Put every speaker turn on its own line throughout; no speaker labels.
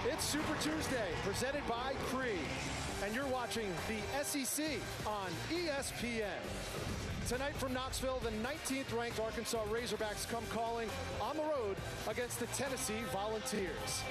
It's Super Tuesday, presented by Cree, and you're watching the SEC on ESPN. Tonight from Knoxville, the 19th ranked Arkansas Razorbacks come calling on the road against the Tennessee Volunteers.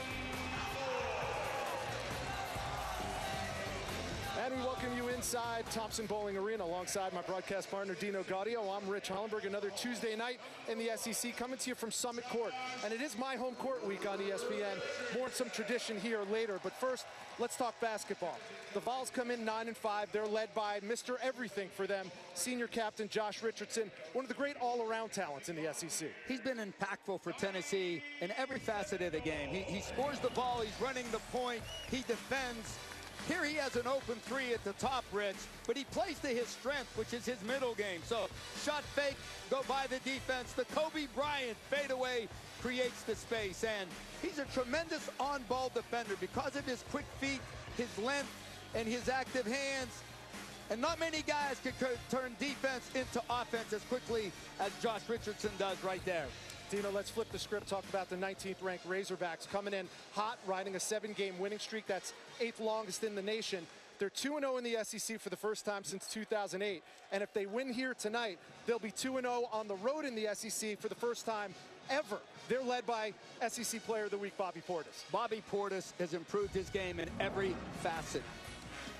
And we welcome you inside Thompson Bowling Arena alongside my broadcast partner, Dino Gaudio. I'm Rich Hollenberg. Another Tuesday night in the SEC coming to you from Summit Court. And it is my home court week on ESPN. More on some tradition here later. But first, let's talk basketball. The Vols come in 9-5. They're led by Mr. Everything for them, senior captain Josh Richardson, one of the great all-around talents in the SEC.
He's been impactful for Tennessee in every facet of the game. He scores the ball. He's running the point. He defends. Here he has an open three at the top, Rich, but he plays to his strength, which is his middle game. So shot fake, go by the defense. The Kobe Bryant fadeaway creates the space, and he's a tremendous on-ball defender because of his quick feet, his length, and his active hands. And not many guys can turn defense into offense as quickly as Josh Richardson does right there.
Dino, let's flip the script, talk about the 19th ranked Razorbacks coming in hot, riding a 7-game winning streak. That's 8th longest in the nation. They're 2-0 in the SEC for the first time since 2008. And if they win here tonight, they'll be 2-0 on the road in the SEC for the first time ever. They're led by SEC Player of the Week, Bobby Portis.
Bobby Portis has improved his game in every facet.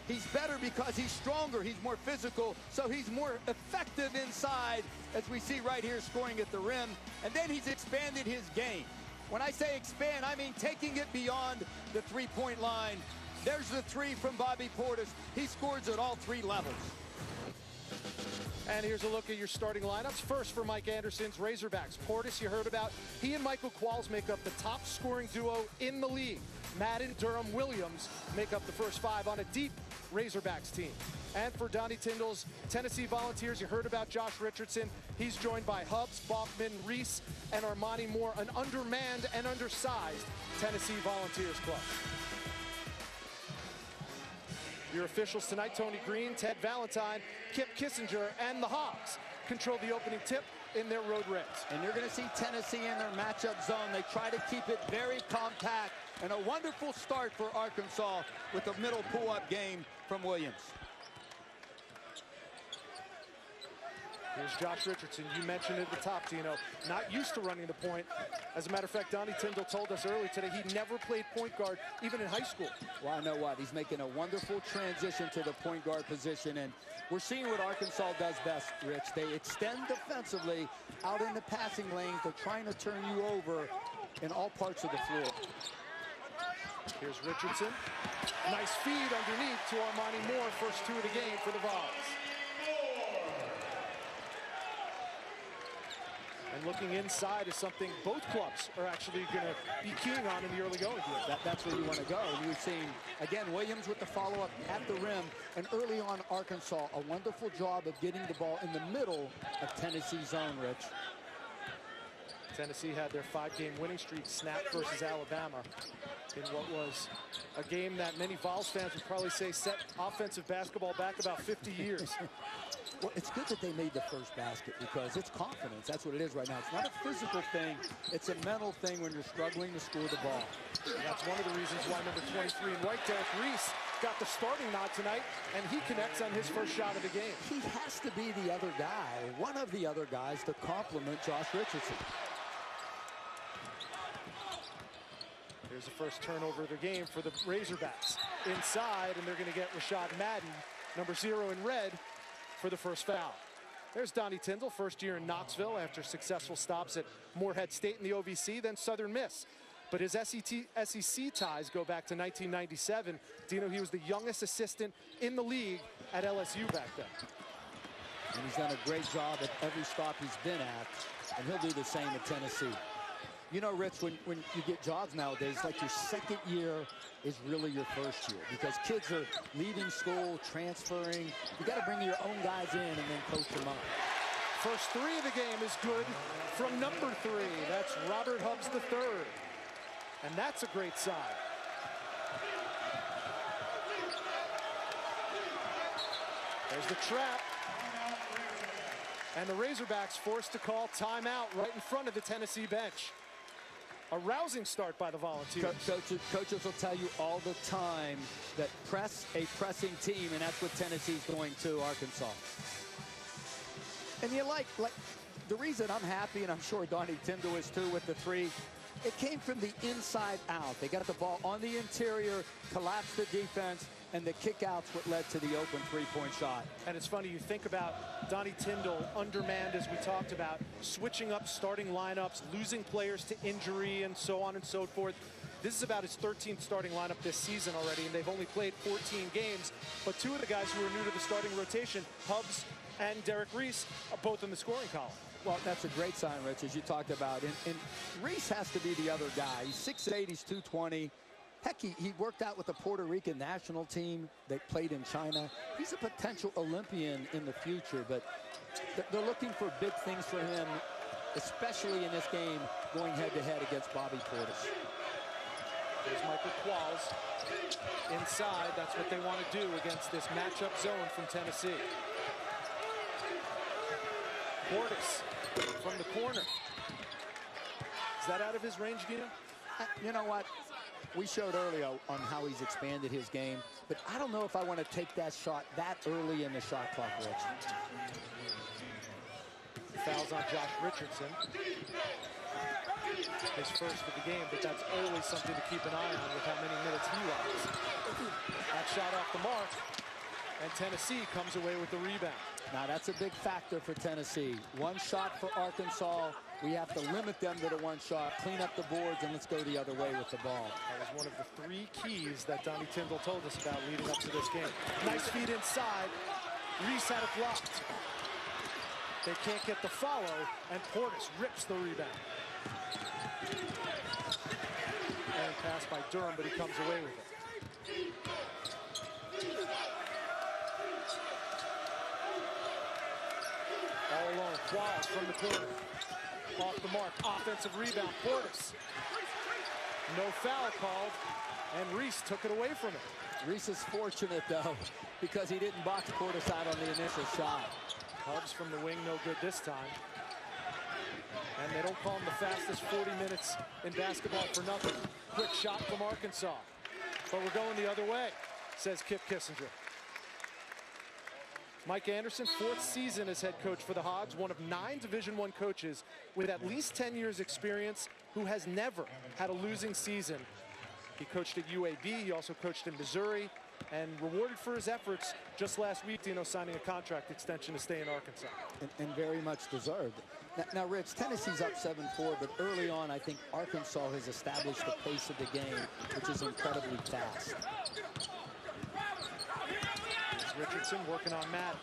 He's better because he's stronger, he's more physical, so he's more effective inside, as we see right here scoring at the rim. And then he's expanded his game. When I say expand, I mean taking it beyond the three-point line. There's the three from Bobby Portis. He scores at all three levels.
And here's a look at your starting lineups. First for Mike Anderson's Razorbacks. Portis, you heard about. He and Michael Qualls make up the top scoring duo in the league. Madden, Durham, Williams make up the first five on a deep Razorbacks team. And for Donnie Tyndall's Tennessee Volunteers, you heard about Josh Richardson. He's joined by Hubbs, Bachman, Reese, and Armani Moore, an undermanned and undersized Tennessee Volunteers club. Your officials tonight, Tony Green, Ted Valentine, Kip Kissinger, and the Hogs control the opening tip in their road reds.
And you're going to see Tennessee in their matchup zone. They try to keep it very compact, and a wonderful start for Arkansas with a middle pull-up game from Williams.
Here's Josh Richardson. You mentioned it at the top, Dino. Not used to running the point. As a matter of fact, Donnie Tyndall told us earlier today he never played point guard, even in high school.
Well, I know what. He's making a wonderful transition to the point guard position, and we're seeing what Arkansas does best, Rich. They extend defensively out in the passing lanes. They're trying to turn you over in all parts of the floor.
Here's Richardson. Nice feed underneath to Armani Moore. First two of the game for the Vols. And looking inside is something both clubs are actually going to be keying on in the early going here.
That's where you want to go. And you're seeing, again, Williams with the follow-up at the rim. And early on, Arkansas, a wonderful job of getting the ball in the middle of Tennessee's zone, Rich.
Tennessee had their 5-game winning streak snapped versus Alabama in what was a game that many Vols fans would probably say set offensive basketball back about 50 years.
Well, it's good that they made the first basket because it's confidence. That's what it is right now. It's not a physical thing. It's a mental thing when you're struggling to score the ball.
And that's one of the reasons why number 23 in white, Derek Reese, got the starting nod tonight, and he connects on his first shot of the game.
He has to be the other guy, one of the other guys, to complement Josh Richardson.
Here's the first turnover of the game for the Razorbacks. Inside, and they're going to get Rashad Madden, number 0 in red, for the first foul. There's Donnie Tyndall, first year in Knoxville after successful stops at Morehead State in the OVC, then Southern Miss. But his SEC ties go back to 1997. Dino, he was the youngest assistant in the league at LSU back then.
And he's done a great job at every stop he's been at, and he'll do the same at Tennessee. You know, Rich, when you get jobs nowadays, like your second year is really your first year because kids are leaving school, transferring. You got to bring your own guys in and then coach them up.
First three of the game is good from number 3. That's Robert Hubbs III. And that's a great sign. There's the trap. And the Razorbacks forced to call timeout right in front of the Tennessee bench. A rousing start by the Volunteers.
Coaches will tell you all the time that press a pressing team, and that's what Tennessee's doing to Arkansas. And you like the reason I'm happy, and I'm sure Donnie Tyndall is too with the three, it came from the inside out. They got the ball on the interior, collapsed the defense, and the kick-out's what led to the open three-point shot.
And it's funny, you think about Donnie Tyndall, undermanned as we talked about, switching up starting lineups, losing players to injury, and so on and so forth. This is about his 13th starting lineup this season already, and they've only played 14 games. But two of the guys who are new to the starting rotation, Hubbs and Derek Reese, are both in the scoring column.
Well, that's a great sign, Rich, as you talked about. And Reese has to be the other guy. He's 6'8", he's 220. Heck, he worked out with the Puerto Rican national team. They played in China. He's a potential Olympian in the future, but they're looking for big things for him, especially in this game going head-to-head against Bobby Portis.
There's Michael Qualls inside. That's what they want to do against this matchup zone from Tennessee. Portis from the corner. Is that out of his range, Gino?
You know what? We showed earlier on how he's expanded his game, but I don't know if I want to take that shot that early in the shot clock, Rich.
Fouls on Josh Richardson. His first of the game, but that's always something to keep an eye on with how many minutes he rides. That shot off the mark, and Tennessee comes away with the rebound.
Now, that's a big factor for Tennessee. One shot for Arkansas. We have to limit them to the one shot, clean up the boards, and let's go the other way with the ball.
That was one of the three keys that Donnie Tyndall told us about leading up to this game. Nice feed inside. Reese had it blocked. They can't get the follow, and Portis rips the rebound. And pass by Durham, but he comes away with it. All alone, Qualls from the corner. Off the mark, offensive rebound, Portis. No foul called, and Reese took it away from him.
Reese is fortunate, though, because he didn't box Portis out on the initial shot.
Hubbs from the wing, no good this time. And they don't call him the fastest 40 minutes in basketball for nothing. Quick shot from Arkansas. But we're going the other way, says Kip Kissinger. Mike Anderson, fourth season as head coach for the Hogs, one of 9 Division I coaches with at least 10 years experience who has never had a losing season. He coached at UAB, he also coached in Missouri, and rewarded for his efforts just last week, signing a contract extension to stay in Arkansas.
And very much deserved. Now, Rich, Tennessee's up 7-4, but early on, I think Arkansas has established the pace of the game, which is incredibly fast.
Richardson working on Madden.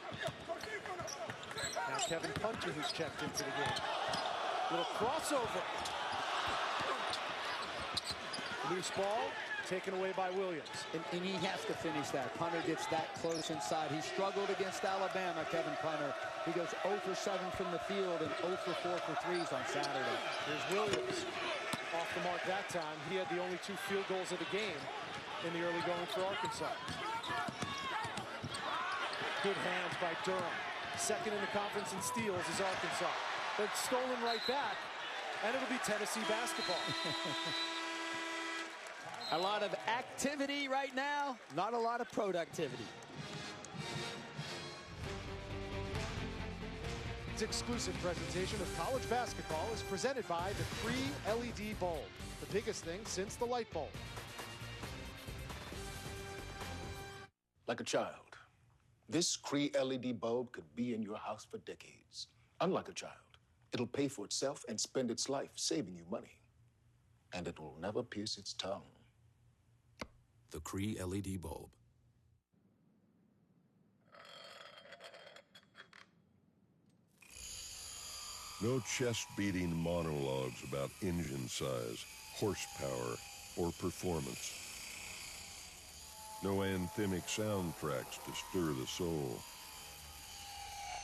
Now Kevin Punter, who's checked into the game. Little crossover. Loose ball taken away by Williams.
And he has to finish that. Punter gets that close inside. He struggled against Alabama, Kevin Punter. He goes 0 for 7 from the field and 0 for 4 for threes on Saturday.
Here's Williams. Off the mark that time. He had the only 2 field goals of the game in the early going for Arkansas. Good hands by Durham. Second in the conference in steals is Arkansas. But stolen right back, and it'll be Tennessee basketball.
A lot of activity right now, not a lot of productivity.
This exclusive presentation of college basketball is presented by the Cree LED bulb, the biggest thing since the light bulb.
Like a child, this Cree LED bulb could be in your house for decades. Unlike a child, it'll pay for itself and spend its life saving you money. And it will never pierce its tongue.
The Cree LED bulb.
No chest-beating monologues about engine size, horsepower, or performance. No anthemic soundtracks to stir the soul.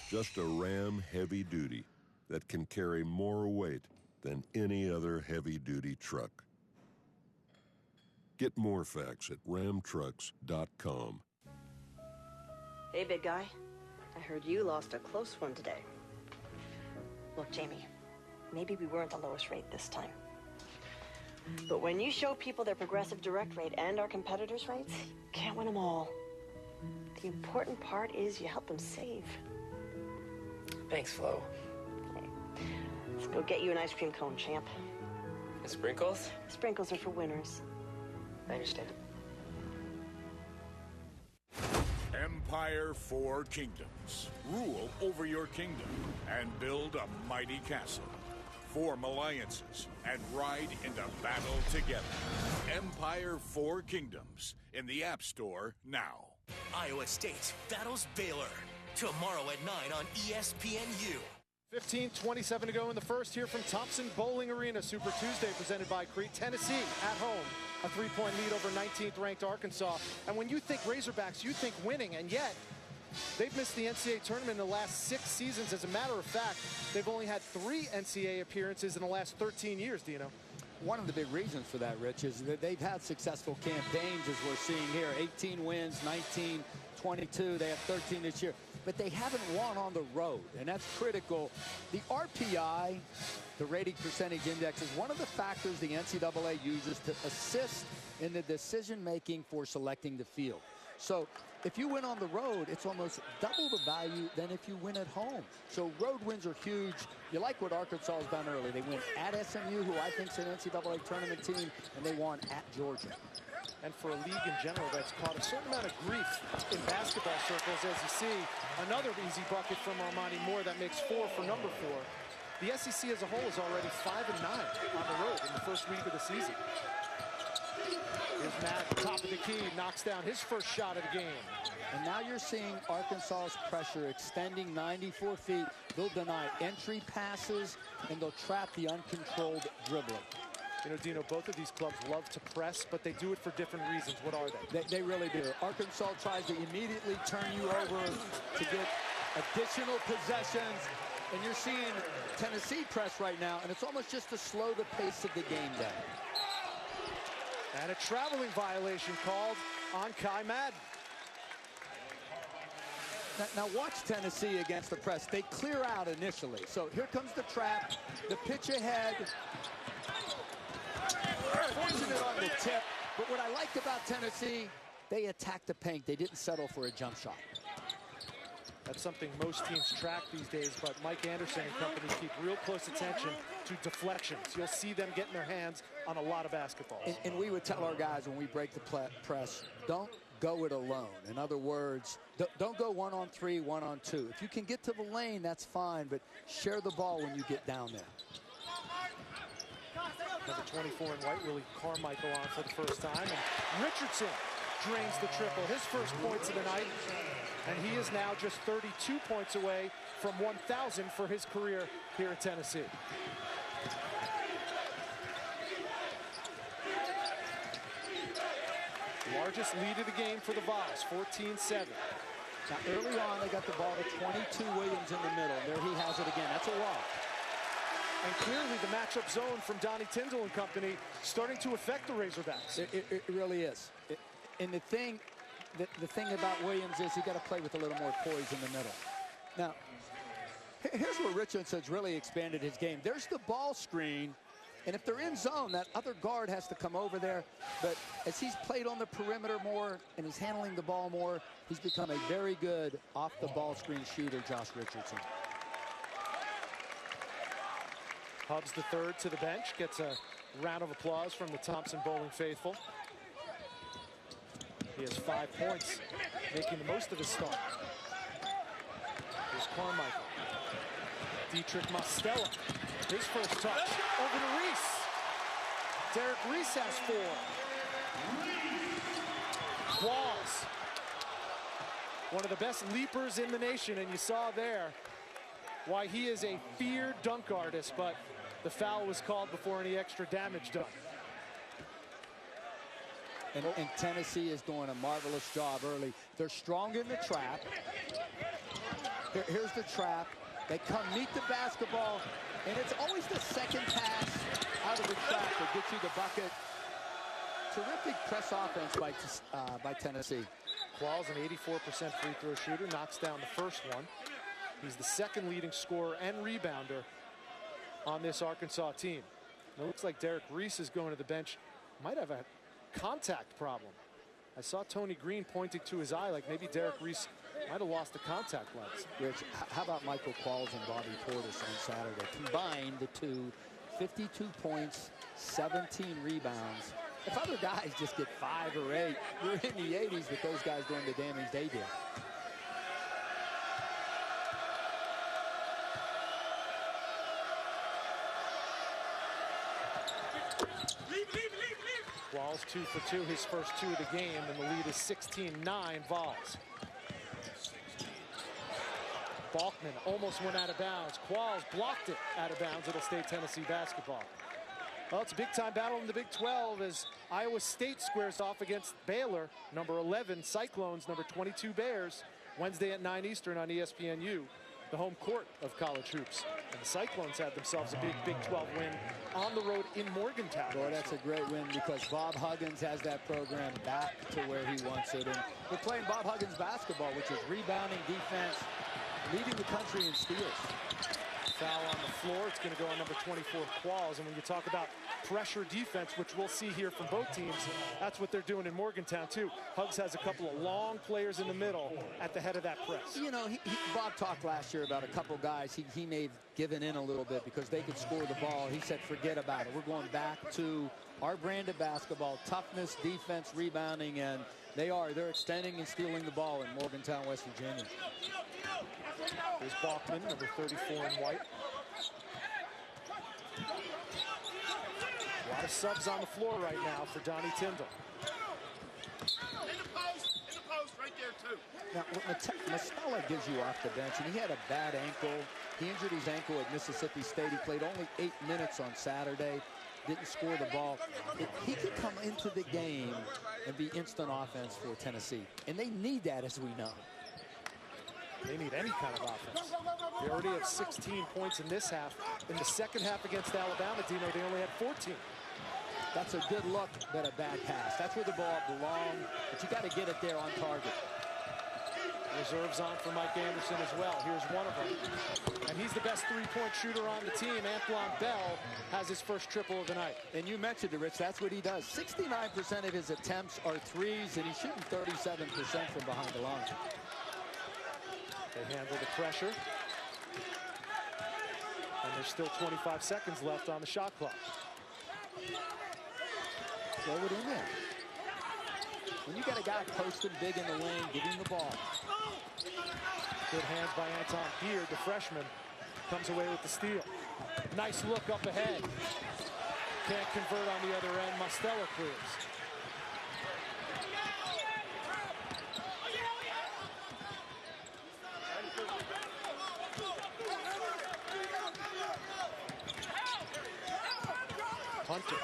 Just a Ram heavy duty that can carry more weight than any other heavy-duty truck. Get more facts at ramtrucks.com.
Hey, big guy. I heard you lost a close one today. Look, Jamie, maybe we weren't the lowest rate this time. But when you show people their progressive direct rate and our competitors' rates, you can't win them all. The important part is you help them save.
Thanks, Flo.
Hey, let's go get you an ice cream cone, champ.
And sprinkles?
Sprinkles are for winners.
I understand.
Empire 4 Kingdoms. Rule over your kingdom and build a mighty castle. Form alliances and ride into battle together. Empire 4 Kingdoms in the App Store now.
Iowa State battles Baylor. Tomorrow at 9 on ESPNU.
15:27 to go in the first here from Thompson Bowling Arena. Super Tuesday presented by Crete. Tennessee at home. A 3-point lead over 19th ranked Arkansas. And when you think Razorbacks, you think winning. And yet, they've missed the NCAA tournament in the last 6 seasons. As a matter of fact, they've only had 3 NCAA appearances in the last 13 years, Dino.
One of the big reasons for that, Rich, is that they've had successful campaigns, as we're seeing here. 18 wins, 19, 22. They have 13 this year. But they haven't won on the road, and that's critical. The RPI, the rating percentage index, is one of the factors the NCAA uses to assist in the decision-making for selecting the field. So if you win on the road, it's almost double the value than if you win at home. So road wins are huge. You like what Arkansas has done early. They win at SMU, who I think is an NCAA tournament team, and they won at Georgia.
And for a league in general that's caught a certain amount of grief in basketball circles, as you see, another easy bucket from Armani Moore that makes 4 for number 4. The SEC as a whole is already 5-9 on the road in the first week of the season. Here's Matt, top of the key, knocks down his first shot of the game.
And now you're seeing Arkansas's pressure extending 94 feet. They'll deny entry passes, and they'll trap the uncontrolled dribbling.
You know, Dino, both of these clubs love to press, but they do it for different reasons. What are they?
They really do. Arkansas tries to immediately turn you over to get additional possessions. And you're seeing Tennessee press right now, and it's almost just to slow the pace of the game down.
And a traveling violation called on Kai Madden.
Now watch Tennessee against the press. They clear out initially. So here comes the trap, the pitch ahead. Fortunate on the tip, but what I liked about Tennessee, they attacked the paint. They didn't settle for a jump shot.
That's something most teams track these days, but Mike Anderson and company keep real close attention to deflections. You'll see them getting their hands on a lot of basketballs.
And we would tell our guys when we break the press, don't go it alone. In other words, don't go 1-on-3, 1-on-2. If you can get to the lane, that's fine, but share the ball when you get down there.
Number 24 in white, Willie Carmichael on for the first time. And Richardson drains the triple, his first points of the night. And he is now just 32 points away from 1,000 for his career here at Tennessee. Largest lead of the game for the Vols, 14-7.
Now early on, they got the ball to 22 Williams in the middle. There he has it again. That's a walk.
And clearly the matchup zone from Donnie Tyndall and company starting to affect the Razorbacks.
It really is. And the thing about Williams is he got to play with a little more poise in the middle. Now, here's where Richardson's really expanded his game. There's the ball screen, and if they're in zone, that other guard has to come over there. But as he's played on the perimeter more and is handling the ball more, he's become a very good off-the-ball screen shooter, Josh Richardson.
Hubbs the third to the bench, gets a round of applause from the Thompson Bowling faithful. He has 5 points, making the most of his start. Here's Carmichael. Dietrich Mastella, his first touch, over to Reese. Derek Reese has 4. Qualls, one of the best leapers in the nation, and you saw there why he is a feared dunk artist, but the foul was called before any extra damage done.
And Tennessee is doing a marvelous job early. They're strong in the trap. Here's the trap. They come meet the basketball, and it's always the second pass out of the trap that gets you the bucket. Terrific press offense by Tennessee.
Qualls, an 84% free throw shooter, knocks down the first one. He's the second leading scorer and rebounder on this Arkansas team. It looks like Derek Reese is going to the bench. Might have a contact problem. I saw Tony Green pointing to his eye like maybe Derek Reese might have lost the contact lens.
Rich, how about Michael Qualls and Bobby Portis on Saturday? Combined, the two, 52 points, 17 rebounds. If other guys just get 5 or 8, you're in the 80s with those guys doing the damage they did.
Qualls 2 for 2, his first 2 of the game, and the lead is 16-9 Vols. Balkman almost went out of bounds. Qualls blocked it out of bounds. It'll stay Tennessee basketball. Well, it's a big-time battle in the Big 12 as Iowa State squares off against Baylor, number 11 Cyclones, number 22 Bears, Wednesday at 9 Eastern on ESPNU, the home court of college hoops. And the Cyclones had themselves a big Big 12 win on the road in Morgantown.
Boy, that's a great win because Bob Huggins has that program back to where he wants it. And we're playing Bob Huggins basketball, which is rebounding, defense, leading the country in steals.
Foul on the floor. It's going to go on number 24, Qualls. And when you talk about pressure defense, which we'll see here from both teams, that's what they're doing in Morgantown, too. Huggs has a couple of long players in the middle at the head of that press.
You know, Bob talked last year about a couple guys he may have given in a little bit because they could score the ball. He said, forget about it. We're going back to our brand of basketball, toughness, defense, rebounding, and they're extending and stealing the ball in Morgantown, West Virginia.
Here's Balkman, number 34 in white. A lot of subs on the floor right now for Donnie Tyndall.
In the post right there too.
Now, Mostella gives you off the bench, and he had a bad ankle. He injured his ankle at Mississippi State. He played only 8 minutes on Saturday. Didn't score the ball. He could come into the game and be instant offense for Tennessee, and they need that, as we know.
They need any kind of offense. They already have 16 points in this half. In the second half against Alabama, Dino, they only had 14.
That's a good look, but a bad pass. That's where the ball belongs, but you got to get it there on target.
Reserves on for Mike Anderson as well. Here's one of them. And he's the best three-point shooter on the team. Antoine Bell has his first triple of the night.
And you mentioned it, Rich. That's what he does. 69% of his attempts are threes, and he's shooting 37% from behind the line.
They handle the pressure. And there's still 25 seconds left on the shot clock.
Throw it in there. When you got a guy posted big in the lane, giving the ball.
Good hands by Anton Beard, the freshman, comes away with the steal. Nice look up ahead. Can't convert on the other end. Mostella clears. Hunter,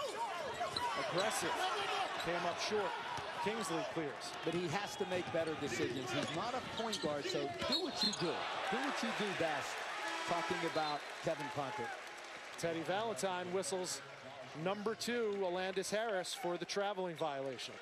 aggressive, came up short. Kingsley clears.
But he has to make better decisions. He's not a point guard, so do what you do. Do what you do best. Talking about Kevin Punter.
Teddy Valentine whistles number 2, Alandis Harris, for the traveling violation.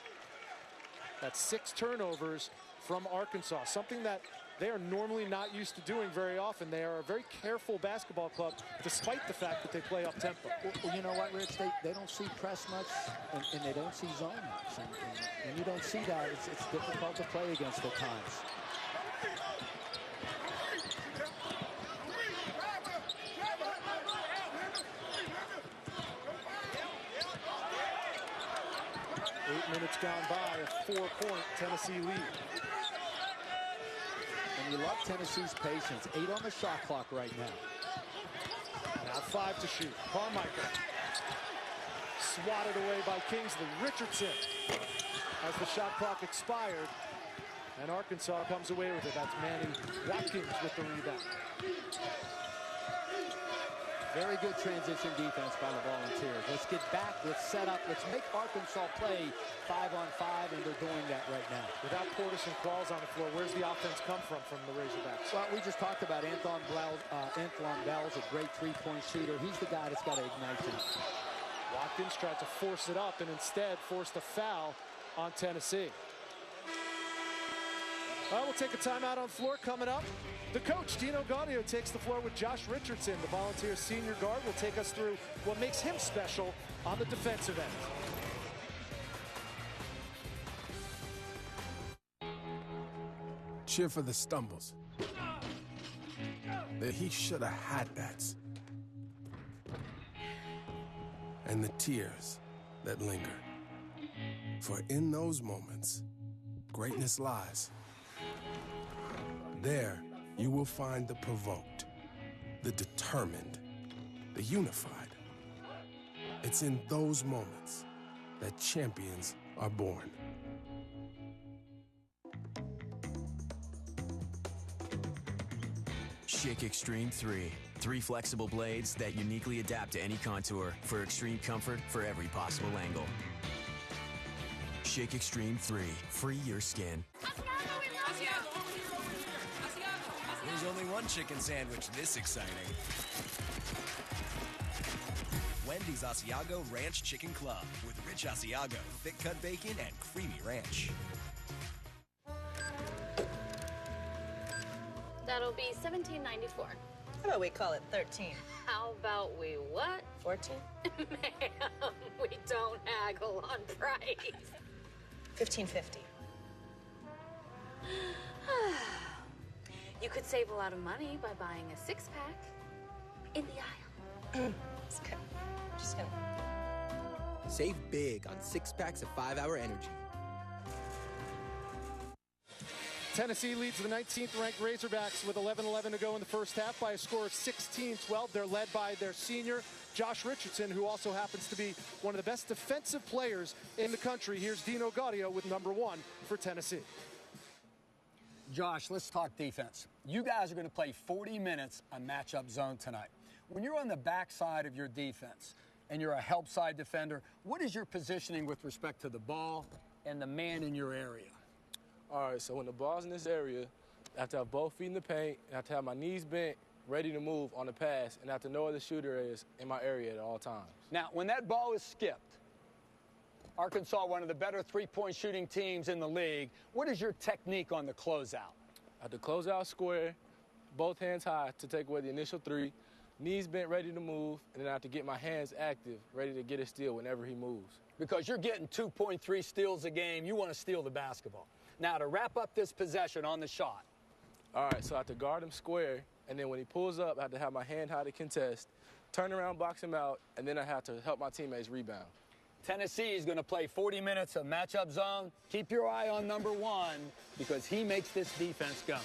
That's 6 turnovers from Arkansas, something that they are normally not used to doing very often. They are a very careful basketball club, despite the fact that they play up-tempo.
Well, you know what, Rich? They don't see press much, and they don't see zone much. And when you don't see that, it's difficult to play against at times.
Eight minutes gone by, a 4-point Tennessee lead.
And you love Tennessee's patience. 8 on the shot clock right now.
Now 5 to shoot. Carmichael swatted away by Kingsley. Richardson as the shot clock expired. And Arkansas comes away with it. That's Manny Watkins with the rebound.
Very good transition defense by the Volunteers. Let's get back, let's set up, let's make Arkansas play 5-on-5, and they're doing that right now.
Without Portis and Qualls on the floor, where's the offense come from the Razorbacks?
Well, we just talked about Antoine Bell's a great three-point shooter. He's the guy that's got to ignite them.
Watkins tried to force it up and instead forced a foul on Tennessee. We'll take a timeout on floor coming up. The coach, Dino Gaudio, takes the floor with Josh Richardson. The Volunteers senior guard will take us through what makes him special on the defensive end.
Cheer for the stumbles. That he should have had that. And the tears that linger. For in those moments, greatness lies. There, you will find the provoked, the determined, the unified. It's in those moments that champions are born.
Schick Extreme 3. 3 flexible blades that uniquely adapt to any contour for extreme comfort for every possible angle. Schick Extreme 3. Free your skin.
There's only one chicken sandwich this exciting. Wendy's Asiago Ranch Chicken Club with rich Asiago, thick cut bacon, and creamy ranch.
That'll be $17.94.
How about we call it 13?
How about we what?
14?
Ma'am, we don't haggle on price.
$15.50.
You could save a lot of money by buying a 6-pack in the aisle.
It's good. Just gonna.
Save big on 6 packs of 5-Hour Energy.
Tennessee leads the 19th-ranked Razorbacks with 11:11 to go in the first half by a score of 16-12. They're led by their senior, Josh Richardson, who also happens to be one of the best defensive players in the country. Here's Dino Gaudio with number 1 for Tennessee.
Josh, let's talk defense. You guys are going to play 40 minutes of matchup zone tonight. When you're on the backside of your defense and you're a help side defender, what is your positioning with respect to the ball and the man in your area?
All right, so when the ball's in this area, I have to have both feet in the paint, and I have to have my knees bent, ready to move on the pass, and I have to know where the shooter is in my area at all times.
Now, when that ball is skipped, Arkansas, one of the better three-point shooting teams in the league, what is your technique on the closeout?
I have to close out square, both hands high to take away the initial three, knees bent, ready to move, and then I have to get my hands active, ready to get a steal whenever he moves.
Because you're getting 2.3 steals a game, you want to steal the basketball. Now, to wrap up this possession on the shot.
All right, so I have to guard him square, and then when he pulls up, I have to have my hand high to contest, turn around, box him out, and then I have to help my teammates rebound.
Tennessee is going to play 40 minutes of matchup zone. Keep your eye on number 1 because he makes this defense go.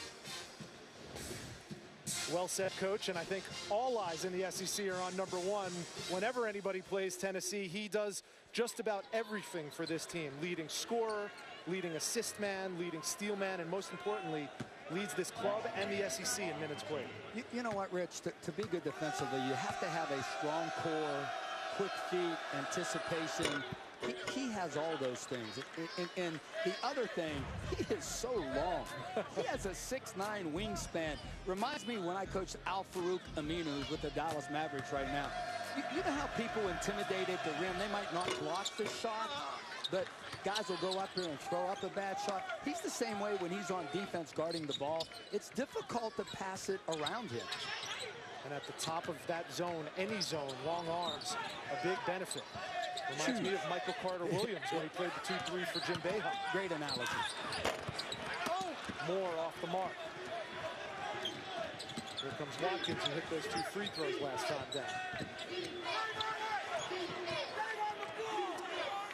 Well said, Coach, and I think all eyes in the SEC are on number 1. Whenever anybody plays Tennessee, he does just about everything for this team. Leading scorer, leading assist man, leading steal man, and most importantly, leads this club and the SEC in minutes played.
You know what, Rich? To be good defensively, you have to have a strong core, quick feet, anticipation. He has all those things. And the other thing, he is so long. He has a 6'9" wingspan. Reminds me when I coached Al-Farouq Aminu, who's with the Dallas Mavericks right now. You know how people intimidated the rim? They might not block the shot, but guys will go up there and throw up a bad shot. He's the same way when he's on defense guarding the ball. It's difficult to pass it around him.
And at the top of that zone, any zone, long arms, a big benefit. Reminds me of Michael Carter-Williams when he played the 2-3 for Jim Boeheim.
Great analogy.
Oh, Moore off the mark. Here comes Watkins, who hit those 2 free throws last time down.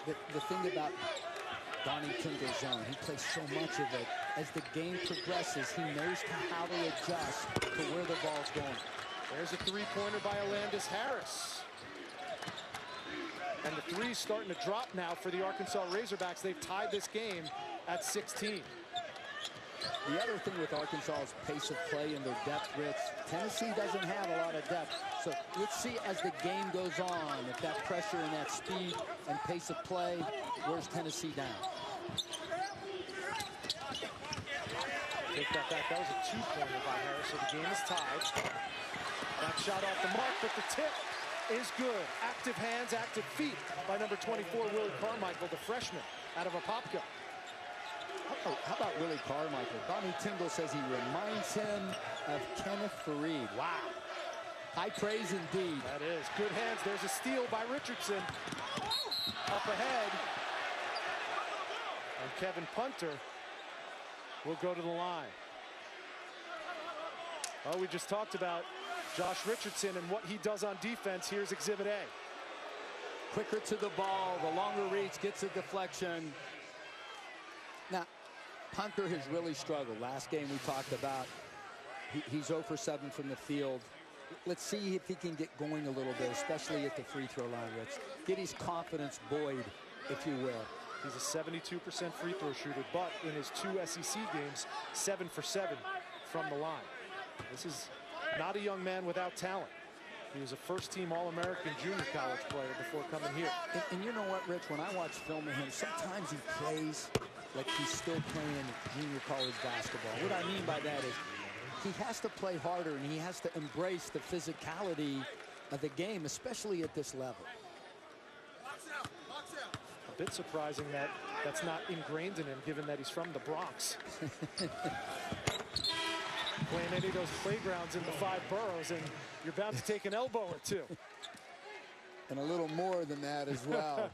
The thing about Donnie Tyndall's zone, he plays so much of it. As the game progresses, he knows how to adjust to where the ball's going.
There's a three-pointer by Alandis Harris. And the three's starting to drop now for the Arkansas Razorbacks. They've tied this game at 16.
The other thing with Arkansas is pace of play and their depth, Rich. Tennessee doesn't have a lot of depth. So let's see as the game goes on, if that pressure and that speed and pace of play, where's Tennessee down?
Take that back. That was a 2-pointer by Harris, so the game is tied. That shot off the mark, but the tip is good. Active hands, active feet by number 24, Willie Carmichael, the freshman out of Apopka.
How about Willie Carmichael? Bonnie Tyndall says he reminds him of Kenneth Fareed. Wow. High praise indeed.
That is. Good hands. There's a steal by Richardson. Up ahead. And Kevin Punter will go to the line. Oh, we just talked about Josh Richardson and what he does on defense. Here's Exhibit A.
Quicker to the ball, the longer reach, gets a deflection. Now, Punter has really struggled. Last game we talked about, he's 0 for 7 from the field. Let's see if he can get going a little bit, especially at the free throw line, Rich. Get his confidence buoyed, if you will.
He's a 72% free throw shooter, but in his 2 SEC games, 7 for 7 from the line. This is not a young man without talent. He was a first-team All-American junior college player before coming here.
And you know what, Rich? When I watch film of him, sometimes he plays like he's still playing junior college basketball. What I mean by that is he has to play harder and he has to embrace the physicality of the game, especially at this level.
A bit surprising that that's not ingrained in him, given that he's from the Bronx. Playing any of those playgrounds in the 5 boroughs, and you're bound to take an elbow or two.
And a little more than that as well.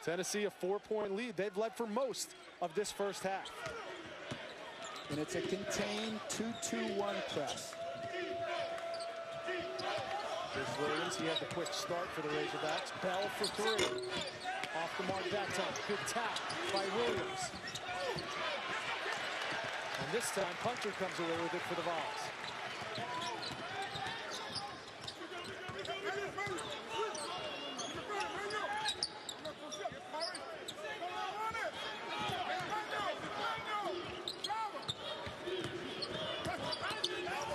Tennessee a 4-point lead. They've led for most of this first half.
And it's a contained 2-2-1 press.
Here's Williams. He had the quick start for the Razorbacks. Bell for 3. Off the mark that time. Good tap by Williams. And this time, Punter comes away with it for the Vols.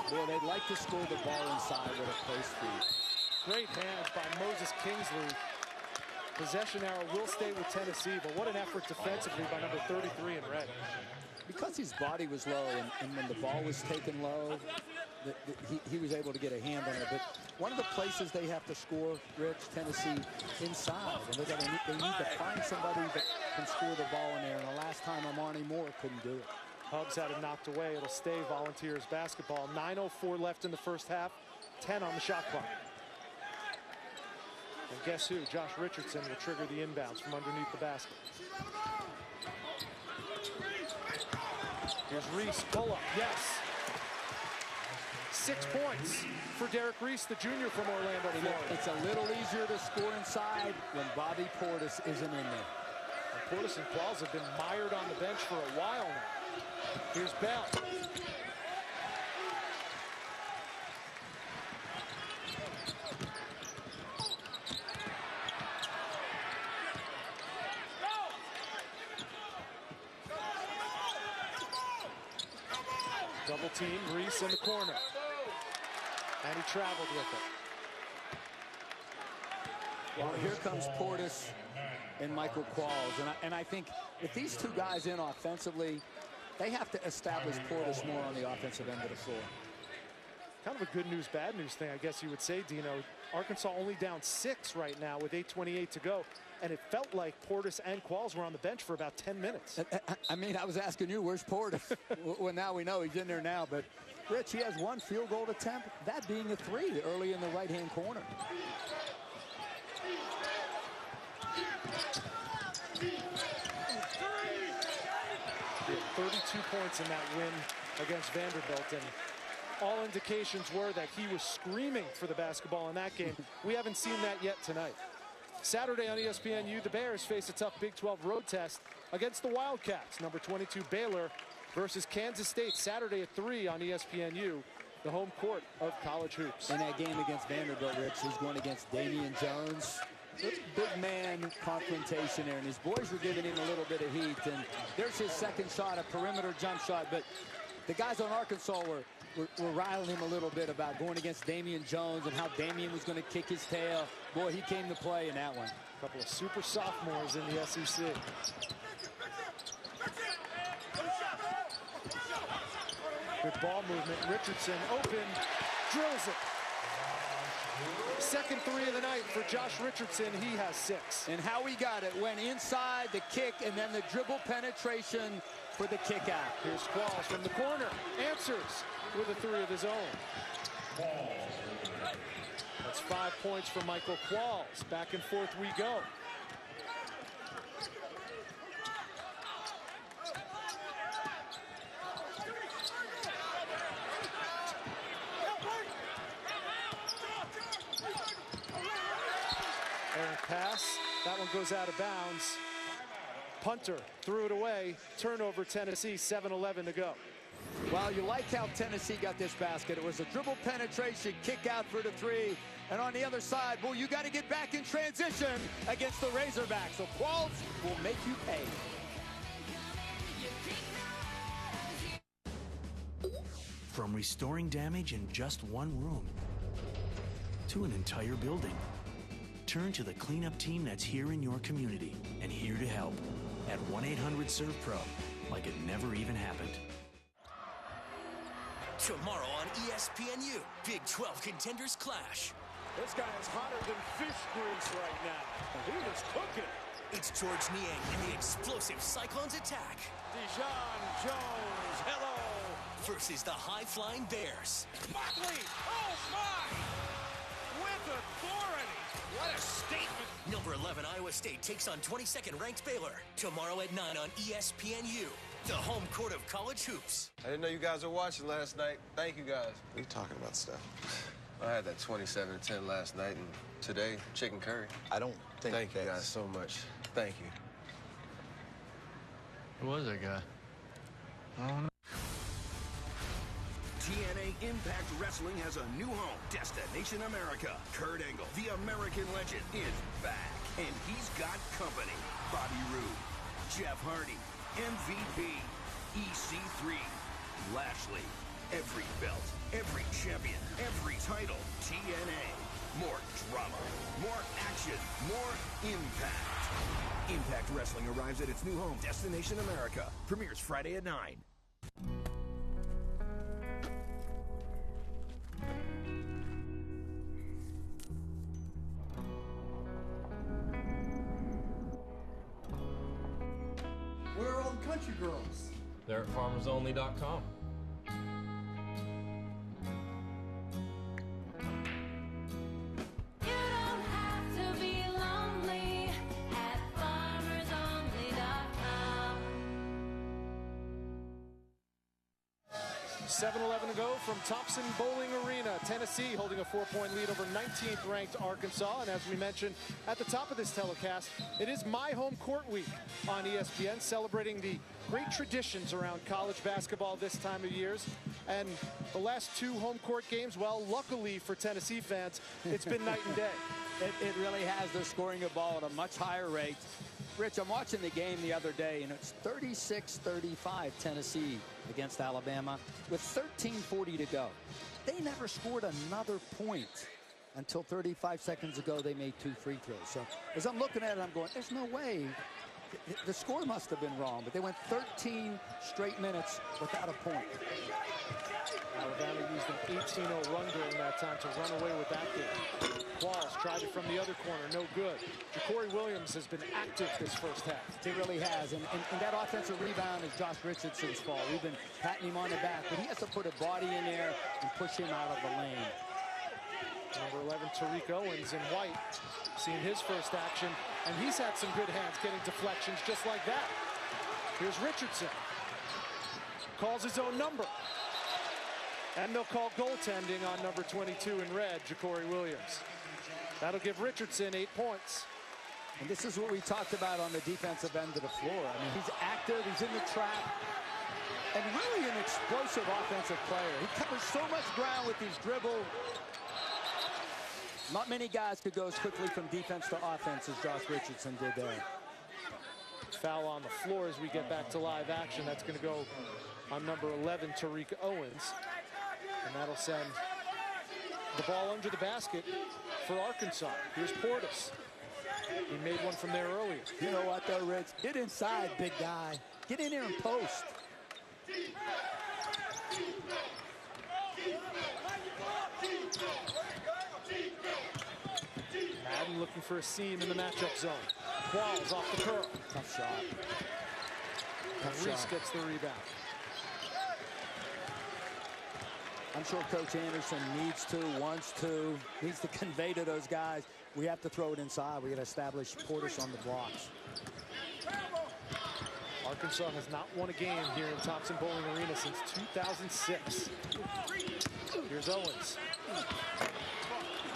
Boy, they'd like to score the ball inside with a post feed.
Great hands by Moses Kingsley. Possession arrow will stay with Tennessee, but what an effort defensively by number 33 in red.
Because his body was low and when the ball was taken low, he was able to get a hand on it. But one of the places they have to score, Rich, Tennessee, inside. And they need to find somebody that can score the ball in there. And the last time Amani Moore couldn't do it.
Hubbs had it knocked away. It'll stay Volunteers basketball. 9:04 left in the first half. 10 on the shot clock. And guess who? Josh Richardson will trigger the inbounds from underneath the basket. Here's Reese, pull up, yes. 6 points for Derek Reese, the junior from Orlando, Florida.
It's a little easier to score inside when Bobby Portis isn't in there.
And Portis and Qualls have been mired on the bench for a while now. Here's Bell. Double team, Reese in the corner. And he traveled with it.
Well, here comes Portis and Michael Qualls. And I think with these two guys in offensively, they have to establish Portis more on the offensive end of the floor.
Kind of a good news, bad news thing, I guess you would say, Dino. Arkansas only down 6 right now with 8:28 to go. And it felt like Portis and Qualls were on the bench for about 10 minutes.
I mean, I was asking you, where's Portis? Well, now we know he's in there now. But, Rich, he has 1 field goal attempt, that being a 3 early in the right-hand corner.
He had 32 points in that win against Vanderbilt. And all indications were that he was screaming for the basketball in that game. We haven't seen that yet tonight. Saturday on ESPNU, the Bears face a tough Big 12 road test against the Wildcats. Number 22 Baylor versus Kansas State Saturday at 3 on ESPNU, the home court of college hoops.
In that game against Vanderbilt, Rich, he's going against Damian Jones. It's big man confrontation there, and his boys were giving him a little bit of heat. And there's his second shot, a perimeter jump shot. But the guys on Arkansas were riling him a little bit about going against Damian Jones and how Damian was going to kick his tail. Boy, he came to play in that one.
A couple of super sophomores in the SEC. Good ball movement. Richardson open, drills it. Second three of the night for Josh Richardson. He has 6.
And how he got it, went inside, the kick, and then the dribble penetration for the kick out.
Here's Qualls from the corner. Answers with a 3 of his own. That's 5 points for Michael Qualls. Back and forth we go. Errant pass. That one goes out of bounds. Punter threw it away. Turnover, Tennessee, 7:11 to go.
Well, you like how Tennessee got this basket. It was a dribble penetration, kick out for the 3. And on the other side, well, you got to get back in transition against the Razorbacks. So Qualls will make you pay.
From restoring damage in just one room to an entire building, turn to the cleanup team that's here in your community and here to help at 1-800-SERVE-PRO, like it never even happened.
Tomorrow on ESPNU, Big 12 contenders clash.
This guy is hotter than fish grease right now. He was cooking.
It's George Niang and the explosive Cyclones attack.
Dijon Jones, hello.
Versus the high-flying Bears.
Buckley, oh my! With authority. What a statement.
Number 11 Iowa State takes on 22nd ranked Baylor. Tomorrow at 9 on ESPNU, the home court of college hoops.
I didn't know you guys were watching last night. Thank you guys.
What are you talking about, Steph?
I had that 27-10 last night, and today, chicken curry.
I don't think
Thank you guys so much. Thank you.
Who was that guy? I don't know.
TNA Impact Wrestling has a new home, Destination America. Kurt Angle, the American legend, is back. And he's got company. Bobby Roode, Jeff Hardy, MVP, EC3, Lashley. Every belt, every champion, every title. TNA. More drama, more action, more impact. Impact Wrestling arrives at its new home, Destination America. Premieres Friday at 9.
Where are all the country girls?
They're at farmersonly.com.
You don't have to be lonely at farmersonly.com.
7:11 to go from Thompson Bowling Arena. Tennessee holding a 4-point lead over 19th ranked Arkansas. And as we mentioned at the top of this telecast, it is My Home Court Week on ESPN, celebrating the great traditions around college basketball this time of years. And the last 2 home court games, well, luckily for Tennessee fans, it's been night and day.
It really has. They're scoring the ball at a much higher rate. Rich, I'm watching the game the other day, and it's 36-35 Tennessee against Alabama with 13:40 to go. They never scored another point until 35 seconds ago. They made 2 free throws. So as I'm looking at it, I'm going, there's no way. The score must have been wrong, but they went 13 straight minutes without a point.
Alabama used an 18-0 run during that time to run away with that game. Qualls tried it from the other corner, no good. Ja'Cory Williams has been active this first half.
He really has, and that offensive rebound is Josh Richardson's fault. We've been patting him on the back, but he has to put a body in there and push him out of the lane.
Number 11, Tariq Owens in white, seeing his first action, and he's had some good hands getting deflections just like that. Here's Richardson. Calls his own number. And they'll call goaltending on number 22 in red, Ja'Cory Williams. That'll give Richardson 8 points.
And this is what we talked about on the defensive end of the floor. I mean, he's active, he's in the trap, and really an explosive offensive player. He covers so much ground with his dribble. Not many guys could go as quickly from defense to offense as Josh Richardson did there.
Foul on the floor as we get back to live action. That's going to go on number 11, Tariq Owens. And that'll send the ball under the basket for Arkansas. Here's Portis. He made one from there earlier.
You know what, though, Rich? Get inside, big guy. Get in there and post.
Madden looking for a seam in the matchup zone. Qualls off the curl.
Tough shot.
Reese gets the rebound.
I'm sure Coach Anderson wants to convey to those guys, we have to throw it inside. We got to establish Portis on the blocks.
Arkansas has not won a game here in Thompson Bowling Arena since 2006. Here's Owens.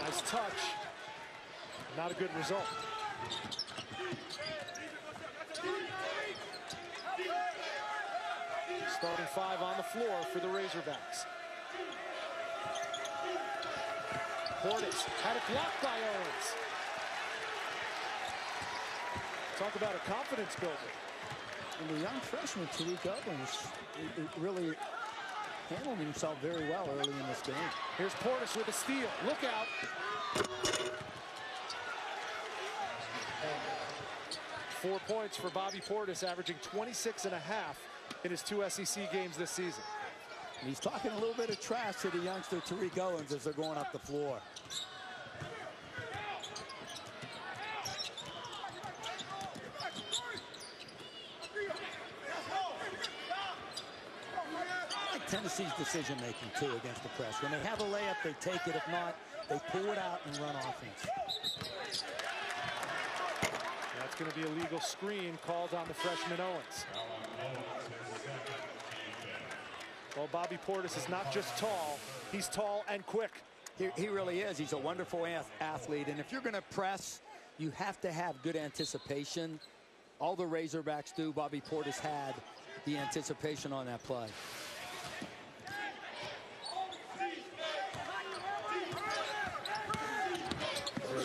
Nice touch. Not a good result. Starting 5 on the floor for the Razorbacks. Portis had it blocked by Owens. Talk about a confidence builder.
And the young freshman, Tariq Owens, really handled himself very well early in this game.
Here's Portis with a steal. Look out. Four points for Bobby Portis, averaging 26.5 in his 2 SEC games this season.
And he's talking a little bit of trash to the youngster Tariq Owens as they're going up the floor. I like Tennessee's decision making too against the press. When they have a layup, they take it. If not, they pull it out and run offense.
That's going to be a legal screen called on the freshman Owens. Well, Bobby Portis is not just tall, he's tall and quick.
He really is. He's a wonderful athlete. And if you're going to press, you have to have good anticipation. All the Razorbacks do. Bobby Portis had the anticipation on that play.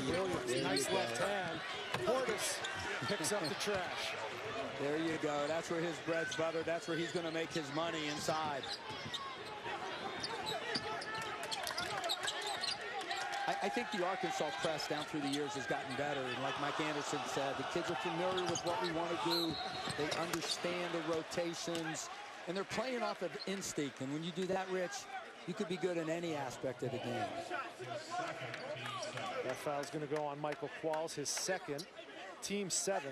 Williams, nice left hand. Portis picks up the trash.
There you go. That's where his bread's buttered. That's where he's going to make his money inside. I think the Arkansas press down through the years has gotten better. And like Mike Anderson said, the kids are familiar with what we want to do. They understand the rotations. And they're playing off of instinct. And when you do that, Rich, you could be good in any aspect of the game.
That foul's going to go on Michael Qualls, his second, team 7th.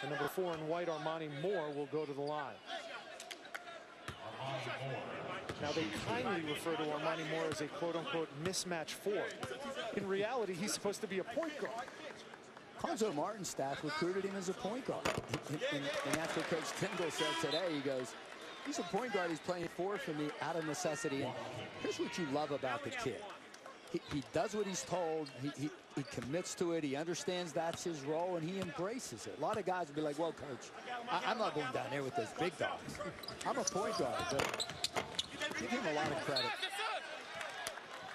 And number 4 in white, Armani Moore, will go to the line. Now, they kindly refer to Armani Moore as a quote-unquote mismatch 4. In reality, he's supposed to be a point guard.
Cuonzo Martin's staff recruited him as a point guard. And that's what Coach Tyndall said today. He goes, he's a point guard. He's playing 4 for me out of necessity. And here's what you love about the kid. He does what he's told. He commits to it. He understands that's his role, and he embraces it. A lot of guys would be like, well, Coach, I'm not going down there with those big dogs. I'm a point guard, but give him a lot of credit.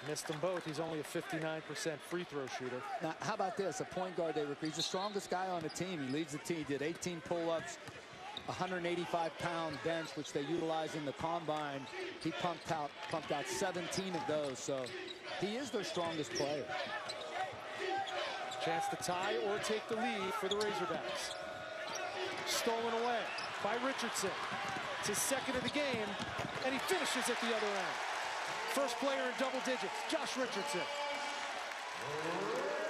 Missed them both. He's only a 59% free throw shooter.
Now, how about this? A point guard they recruit. He's the strongest guy on the team. He leads the team. He did 18 pull-ups, 185-pound bench, which they utilize in the combine. He pumped out 17 of those. So he is their strongest player.
Chance to tie or take the lead for the Razorbacks. Stolen away by Richardson. It's his second of the game, and he finishes at the other end. First player in double digits, Josh Richardson.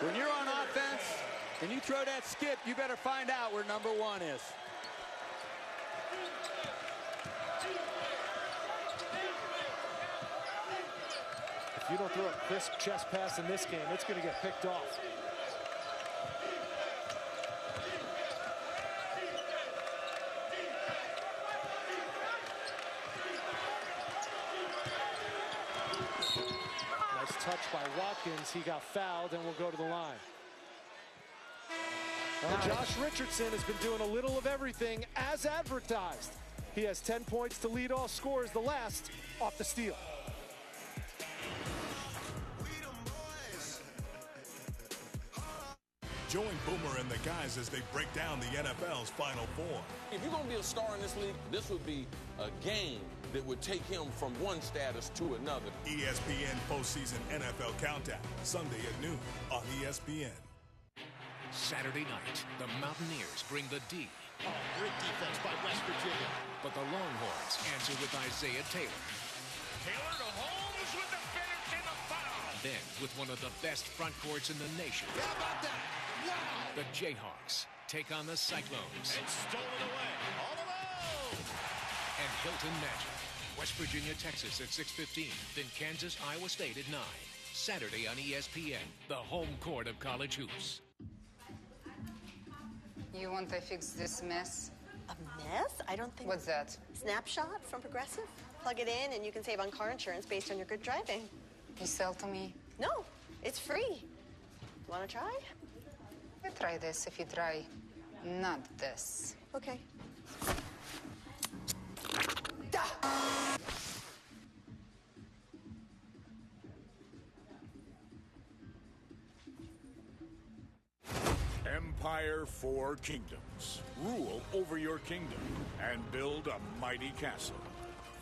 When you're on offense and you throw that skip, you better find out where number 1 is.
If you don't throw a crisp chest pass in this game, it's going to get picked off. Nice touch by Watkins. He got fouled and will go to the line. Well, Josh Richardson has been doing a little of everything as advertised. He has 10 points to lead all scorers, the last off the steal.
Join Boomer and the guys as they break down the NFL's Final Four.
If you're going to be a star in this league, this would be a game that would take him from one status to another.
ESPN Postseason NFL Countdown, Sunday at noon on ESPN.
Saturday night, the Mountaineers bring the D. Oh, great defense by West Virginia. But the Longhorns answer with Isaiah Taylor.
Taylor to Holmes with the finish and the foul.
Bend with one of the best front courts in the nation. How about that? Wow! The Jayhawks take on the Cyclones.
It's stolen away. All alone!
And Hilton Magic. West Virginia, Texas at 6:15. Then Kansas, Iowa State at 9. Saturday on ESPN, the home court of college hoops.
You want to fix this mess?
A mess? I don't think...
What's that?
Snapshot from Progressive. Plug it in and you can save on car insurance based on your good driving.
You sell to me?
No, it's free. Want to try?
You try this if you try not this.
Okay.
Empire 4 Kingdoms. Rule over your kingdom and build a mighty castle.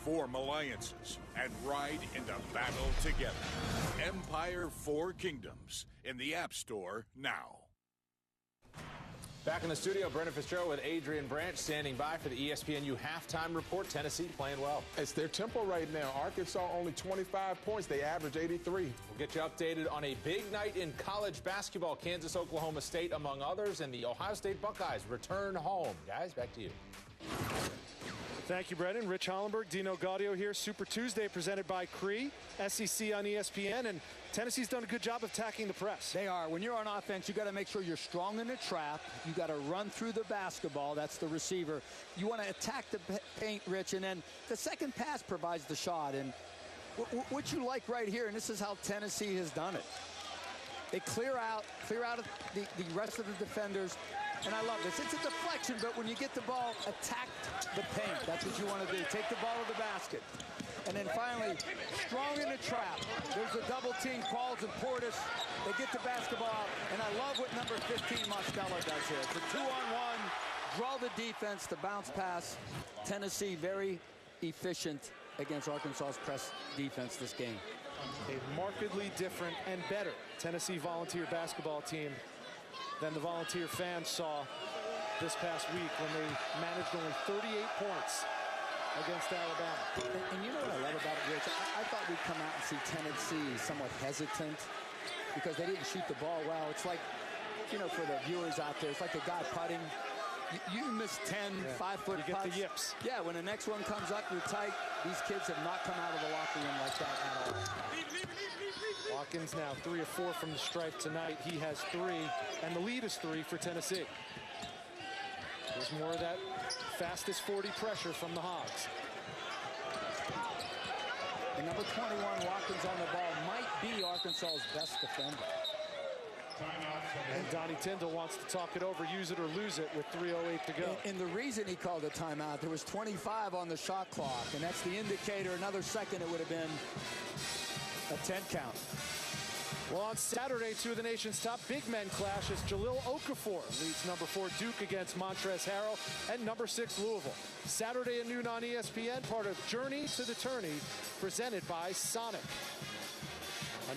Form alliances and ride into battle together. Empire 4 Kingdoms in the App Store now.
Back in the studio, Brendan Fitzgerald with Adrian Branch standing by for the ESPNU halftime report. Tennessee playing well.
It's their tempo right now. Arkansas only 25 points. They average 83.
We'll get you updated on a big night in college basketball. Kansas, Oklahoma State, among others, and the Ohio State Buckeyes return home. Guys, back to you.
Thank you, Brendan. Rich Hollenberg, Dino Gaudio here. Super Tuesday presented by Cree, SEC on ESPN, and Tennessee's done a good job of attacking the press.
They are. When you're on offense, you got to make sure you're strong in the trap. You got to run through the basketball. That's the receiver. You want to attack the paint, Rich, and then the second pass provides the shot. And what you like right here, and this is how Tennessee has done it. They clear out the rest of the defenders. And I love this. It's a deflection, but when you get the ball, attack the paint. That's what you want to do. Take the ball to the basket. And then finally, strong in the trap. There's a double team, Qualls and Portis. They get the basketball out. And I love what number 15, Mosteller, does here. It's a 2-on-1, draw the defense, the bounce pass. Tennessee very efficient against Arkansas's press defense this game.
A markedly different and better Tennessee Volunteer basketball team than the Volunteer fans saw this past week when they managed only 38 points against Alabama.
And you know what I love about it, Rich? I thought we'd come out and see Tennessee somewhat hesitant because they didn't shoot the ball well. It's like, you know, for the viewers out there, it's like a guy putting. You miss 10 5-foot
you get
putts.
the yips.
Yeah, when the next one comes up, you're tight. These kids have not come out of the locker room like that at all.
Watkins now 3 of 4 from the stripe tonight. He has 3, and the lead is 3 for Tennessee. There's more of that fastest 40 pressure from the Hogs.
And number 21, Watkins on the ball, might be Arkansas's best defender.
And Donnie Tyndall wants to talk it over, use it or lose it with 3:08 to go.
And the reason he called a timeout, there was 25 on the shot clock, and that's the indicator. Another second, it would have been a 10 count.
Well, on Saturday, 2 of the nation's top big men clash as Jahlil Okafor leads number 4 Duke against Montrezl Harrell and number 6 Louisville. Saturday at noon on ESPN, part of Journey to the Tourney, presented by Sonic.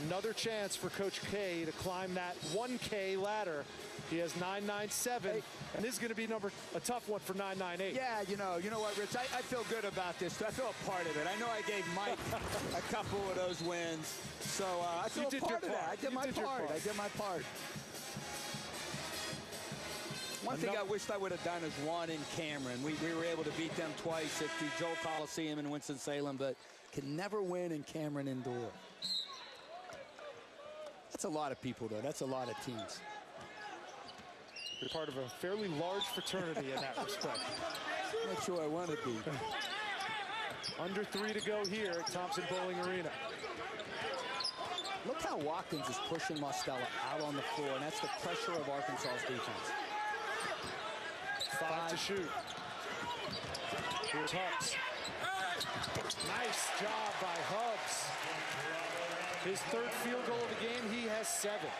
Another chance for Coach K to climb that 1K ladder. He has 997, and this is going to be a tough one for 998.
Yeah, you know what, Rich? I feel good about this. I feel a part of it. I know I gave Mike a couple of those wins, so I feel a part of that. I did my part. I did my part. One thing I wished I would have done is won in Cameron. We were able to beat them twice at the Joel Coliseum in Winston-Salem, but can never win in Cameron Indoor. That's a lot of people, though. That's a lot of teams.
You're part of a fairly large fraternity in that respect.
I'm not sure I want to be.
Under 3 to go here at Thompson Bowling Arena.
Look how Watkins is pushing Mosteller out on the floor, and that's the pressure of Arkansas's defense.
5 to shoot. Here's Hubbs. Nice job by Hubbs. His 3rd field goal of the game, he has 7.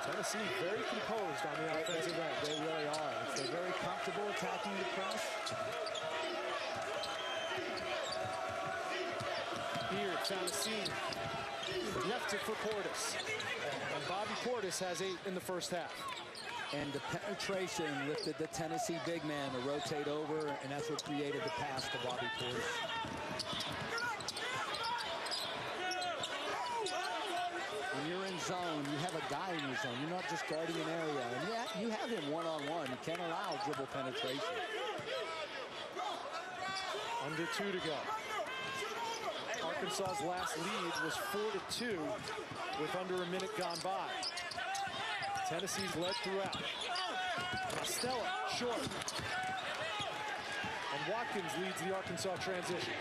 Tennessee very composed on the offensive end.
They really are. They're very comfortable attacking the press.
Here, Thomasine left it for Portis. And Bobby Portis has 8 in the first half.
And the penetration lifted the Tennessee big man to rotate over, and that's what created the pass to Bobby Portis. zone, you have a guy in your zone. You're not just guarding an area. And you have him one-on-one. You can't allow dribble penetration.
Under 2 to go. Arkansas's last lead was 4-2 with under a minute gone by. Tennessee's led throughout. Stella, short. And Watkins leads the Arkansas transition.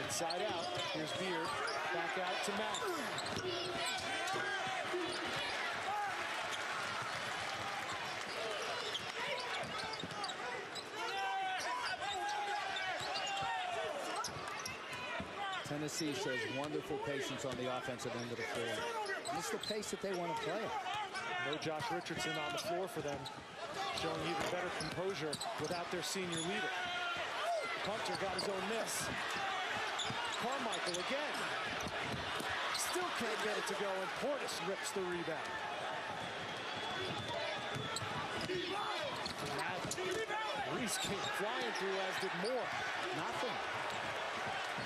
Inside out, here's Beard, back out to Mack.
Tennessee shows wonderful patience on the offensive end of the floor. And it's the pace that they want to play.
No Josh Richardson on the floor for them, showing even better composure without their senior leader. Punter got his own miss. Carmichael again. Still can't get it to go, and Portis rips the rebound. Reese came flying through, as did Moore.
Nothing.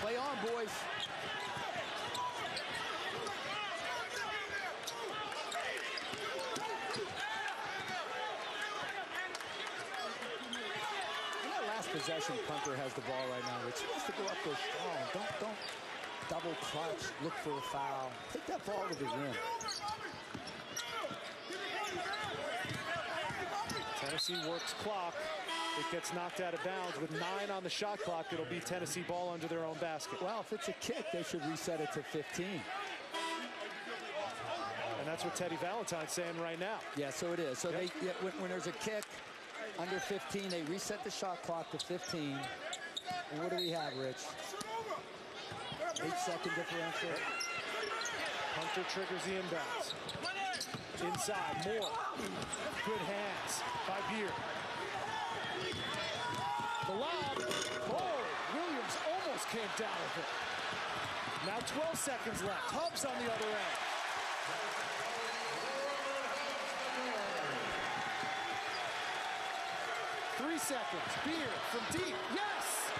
Play on, boys. Last possession, Punter has the ball right now, which he has to go up there strong. Don't double clutch, look for a foul. Take that ball to the rim.
Tennessee works clock. It gets knocked out of bounds with 9 on the shot clock. It'll be Tennessee ball under their own basket.
Well, if it's a kick, they should reset it to 15.
And that's what Teddy Valentine's saying right now.
Yeah, so it is. So when there's a kick under 15, they reset the shot clock to 15. And what do we have, Rich? 8-second differential.
Hunter triggers the inbounds. Inside, Moore. Good hands by Beard. The lob. Oh, Williams almost came down with it. Now 12 seconds left. Hubbs on the other end. Three seconds. Beard from deep. Yes!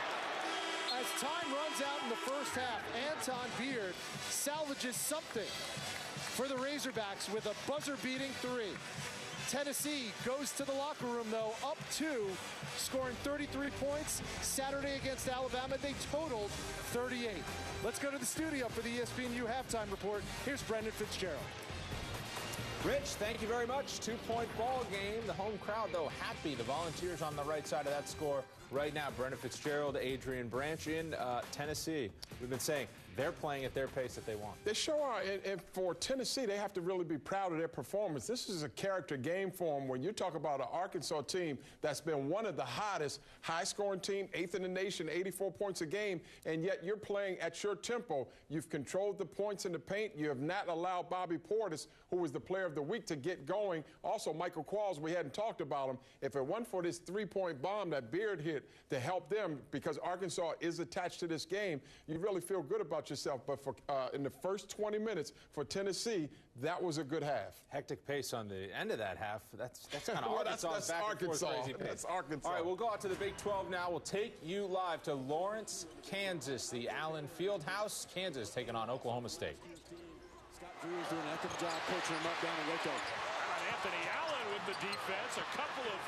As time runs out in the first half, Anton Beard salvages something for the Razorbacks with a buzzer-beating 3. Tennessee goes to the locker room, though, up 2, scoring 33 points. Saturday against Alabama, they totaled 38. Let's go to the studio for the ESPNU halftime report. Here's Brendan Fitzgerald.
Rich, thank you very much. 2-point ball game. The home crowd, though, happy. The Volunteers on the right side of that score right now. Brendan Fitzgerald, Adrian Branch in Tennessee. We've been saying they're playing at their pace that they want.
They sure are. And for Tennessee, they have to really be proud of their performance. This is a character game for them. When you talk about an Arkansas team that's been one of the hottest, high-scoring team, 8th in the nation, 84 points a game, and yet you're playing at your tempo. You've controlled the points in the paint. You have not allowed Bobby Portis, who was the player of the week, to get going. Also, Michael Qualls, we hadn't talked about him. If it wasn't for this 3-point bomb that Beard hit to help them, because Arkansas is attached to this game, you really feel good about yourself. But for in the first 20 minutes for Tennessee, that was a good half.
Hectic pace on the end of that half. That's kind of
well,
Arkansas's back and forth crazy pace.
That's Arkansas.
All right, we'll go out to the Big 12 now. We'll take you live to Lawrence, Kansas, the Allen Fieldhouse. Kansas taking on Oklahoma State.
Scott Drew's doing an excellent job coaching him up down in Waco.
Anthony Allen with the defense. A couple of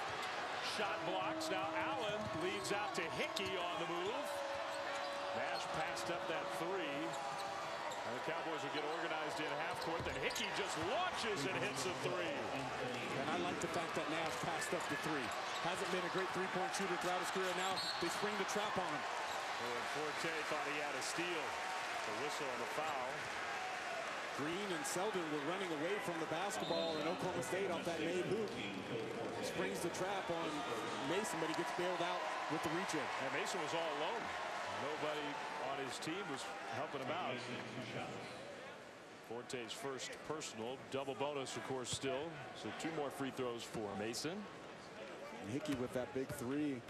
shot blocks. Now Allen leads out to Hickey on the move. Nash passed up that 3. And the Cowboys will get organized in half court. Then Hickey just launches and hits a 3.
And I like the fact that Nash passed up the 3. Hasn't been a great three-point shooter throughout his career. Now they spring the trap on him.
And Forte thought he had a steal. The whistle on the foul.
Green and Selden were running away from the basketball in Oklahoma State off that made hoop. Springs the trap on Mason, but he gets bailed out with the reach in.
And Mason was all alone. Nobody on his team was helping him out. Forte's first personal. Double bonus, of course, still. So 2 more free throws for Mason.
And Hickey with that big 3. You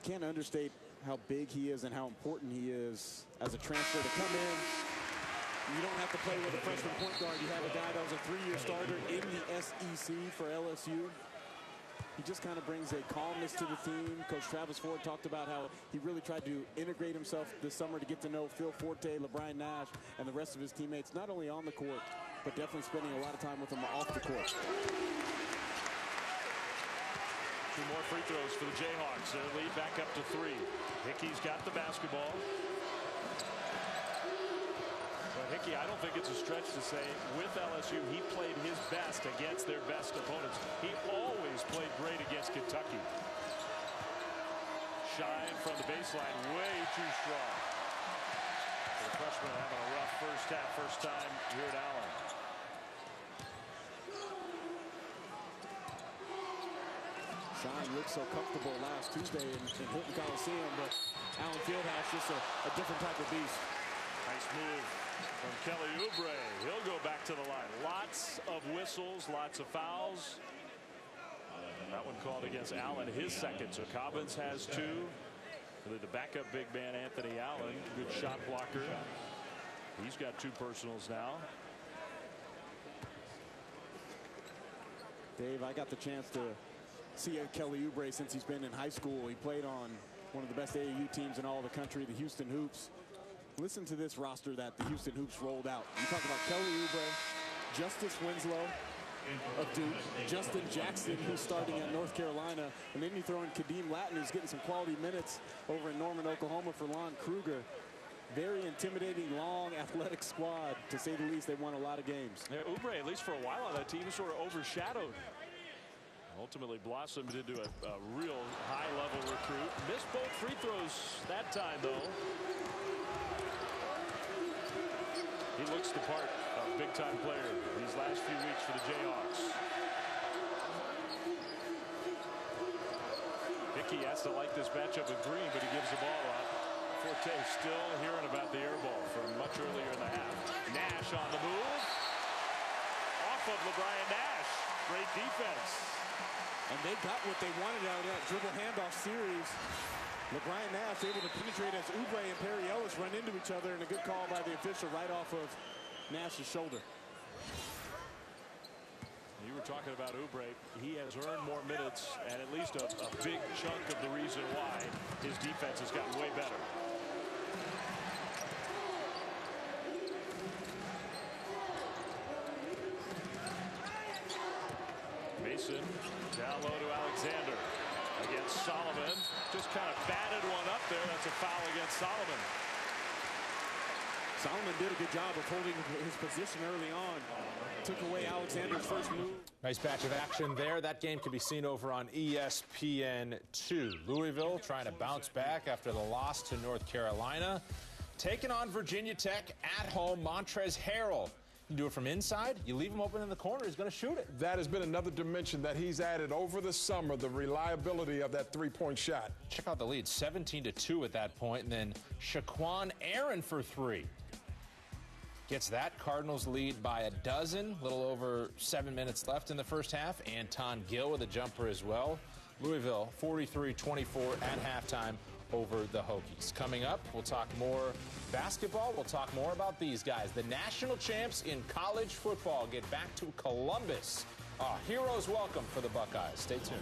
can't understate how big he is and how important he is as a transfer to come in. You don't have to play with a freshman point guard. You have a guy that was a 3-year starter in the SEC for LSU. He just kind of brings a calmness to the team. Coach Travis Ford talked about how he really tried to integrate himself this summer to get to know Phil Forte, LeBron Nash, and the rest of his teammates, not only on the court, but definitely spending a lot of time with them off the court.
2 more free throws for the Jayhawks. Their lead back up to 3. Hickey's got the basketball. But Hickey, I don't think it's a stretch to say with LSU he played his best against their best opponents. He always played great against Kentucky. Shine from the baseline, way too strong. The freshman having a rough first half, first time here at Allen.
Shine looked so comfortable last Tuesday in Hilton Coliseum, but Allen Fieldhouse just a different type of beast.
Nice move from Kelly Oubre. He'll go back to the line. Lots of whistles, lots of fouls. That one called against Allen, his second. So Cobbins has 2. The backup big man, Anthony Allen, good shot blocker. He's got 2 personals now.
Dave, I got the chance to see Kelly Oubre since he's been in high school. He played on one of the best AAU teams in all the country, the Houston Hoops. Listen to this roster that the Houston Hoops rolled out. You talk about Kelly Oubre, Justice Winslow of Duke, Justin Jackson, who's starting at North Carolina, and then you throw in Kadeem Latin, who's getting some quality minutes over in Norman, Oklahoma for Lon Kruger. Very intimidating, long, athletic squad. To say the least, they won a lot of games.
Yeah, Oubre, at least for a while on that team, sort of overshadowed. Ultimately blossomed into a real high-level recruit. Missed both free throws that time, though. He looks the part of a big-time player these last few weeks for the Jayhawks. Hickey has to like this matchup with Green, but he gives the ball up. Forte still hearing about the air ball from much earlier in the half. Nash on the move. Off of LeBron Nash. Great defense.
And they got what they wanted out of that dribble handoff series. LeBron Nash able to penetrate as Oubre and Perry Ellis run into each other, and a good call by the official right off of Nash's shoulder.
You were talking about Oubre. He has earned more minutes, and at least a big chunk of the reason why his defense has gotten way better. Mason down low to Alexander against Solomon. Just kind of batted one up there. That's a foul against Solomon.
Solomon did a good job of holding his position early on. Took away Alexander's first move.
Nice patch of action there. That game can be seen over on ESPN2. Louisville trying to bounce back after the loss to North Carolina. Taking on Virginia Tech at home. Montrezl Harrell. You do it from inside, you leave him open in the corner, he's going to shoot it.
That has been another dimension that he's added over the summer, the reliability of that three-point shot.
Check out the lead, 17-2 at that point, and then Shaquan Aaron for 3. Gets that Cardinals lead by a dozen, little over 7 minutes left in the first half. Anton Gill with a jumper as well. Louisville 43-24 at halftime over the Hokies. Coming up, we'll talk more basketball. We'll talk more about these guys. The national champs in college football get back to Columbus. Heroes welcome for the Buckeyes. Stay tuned.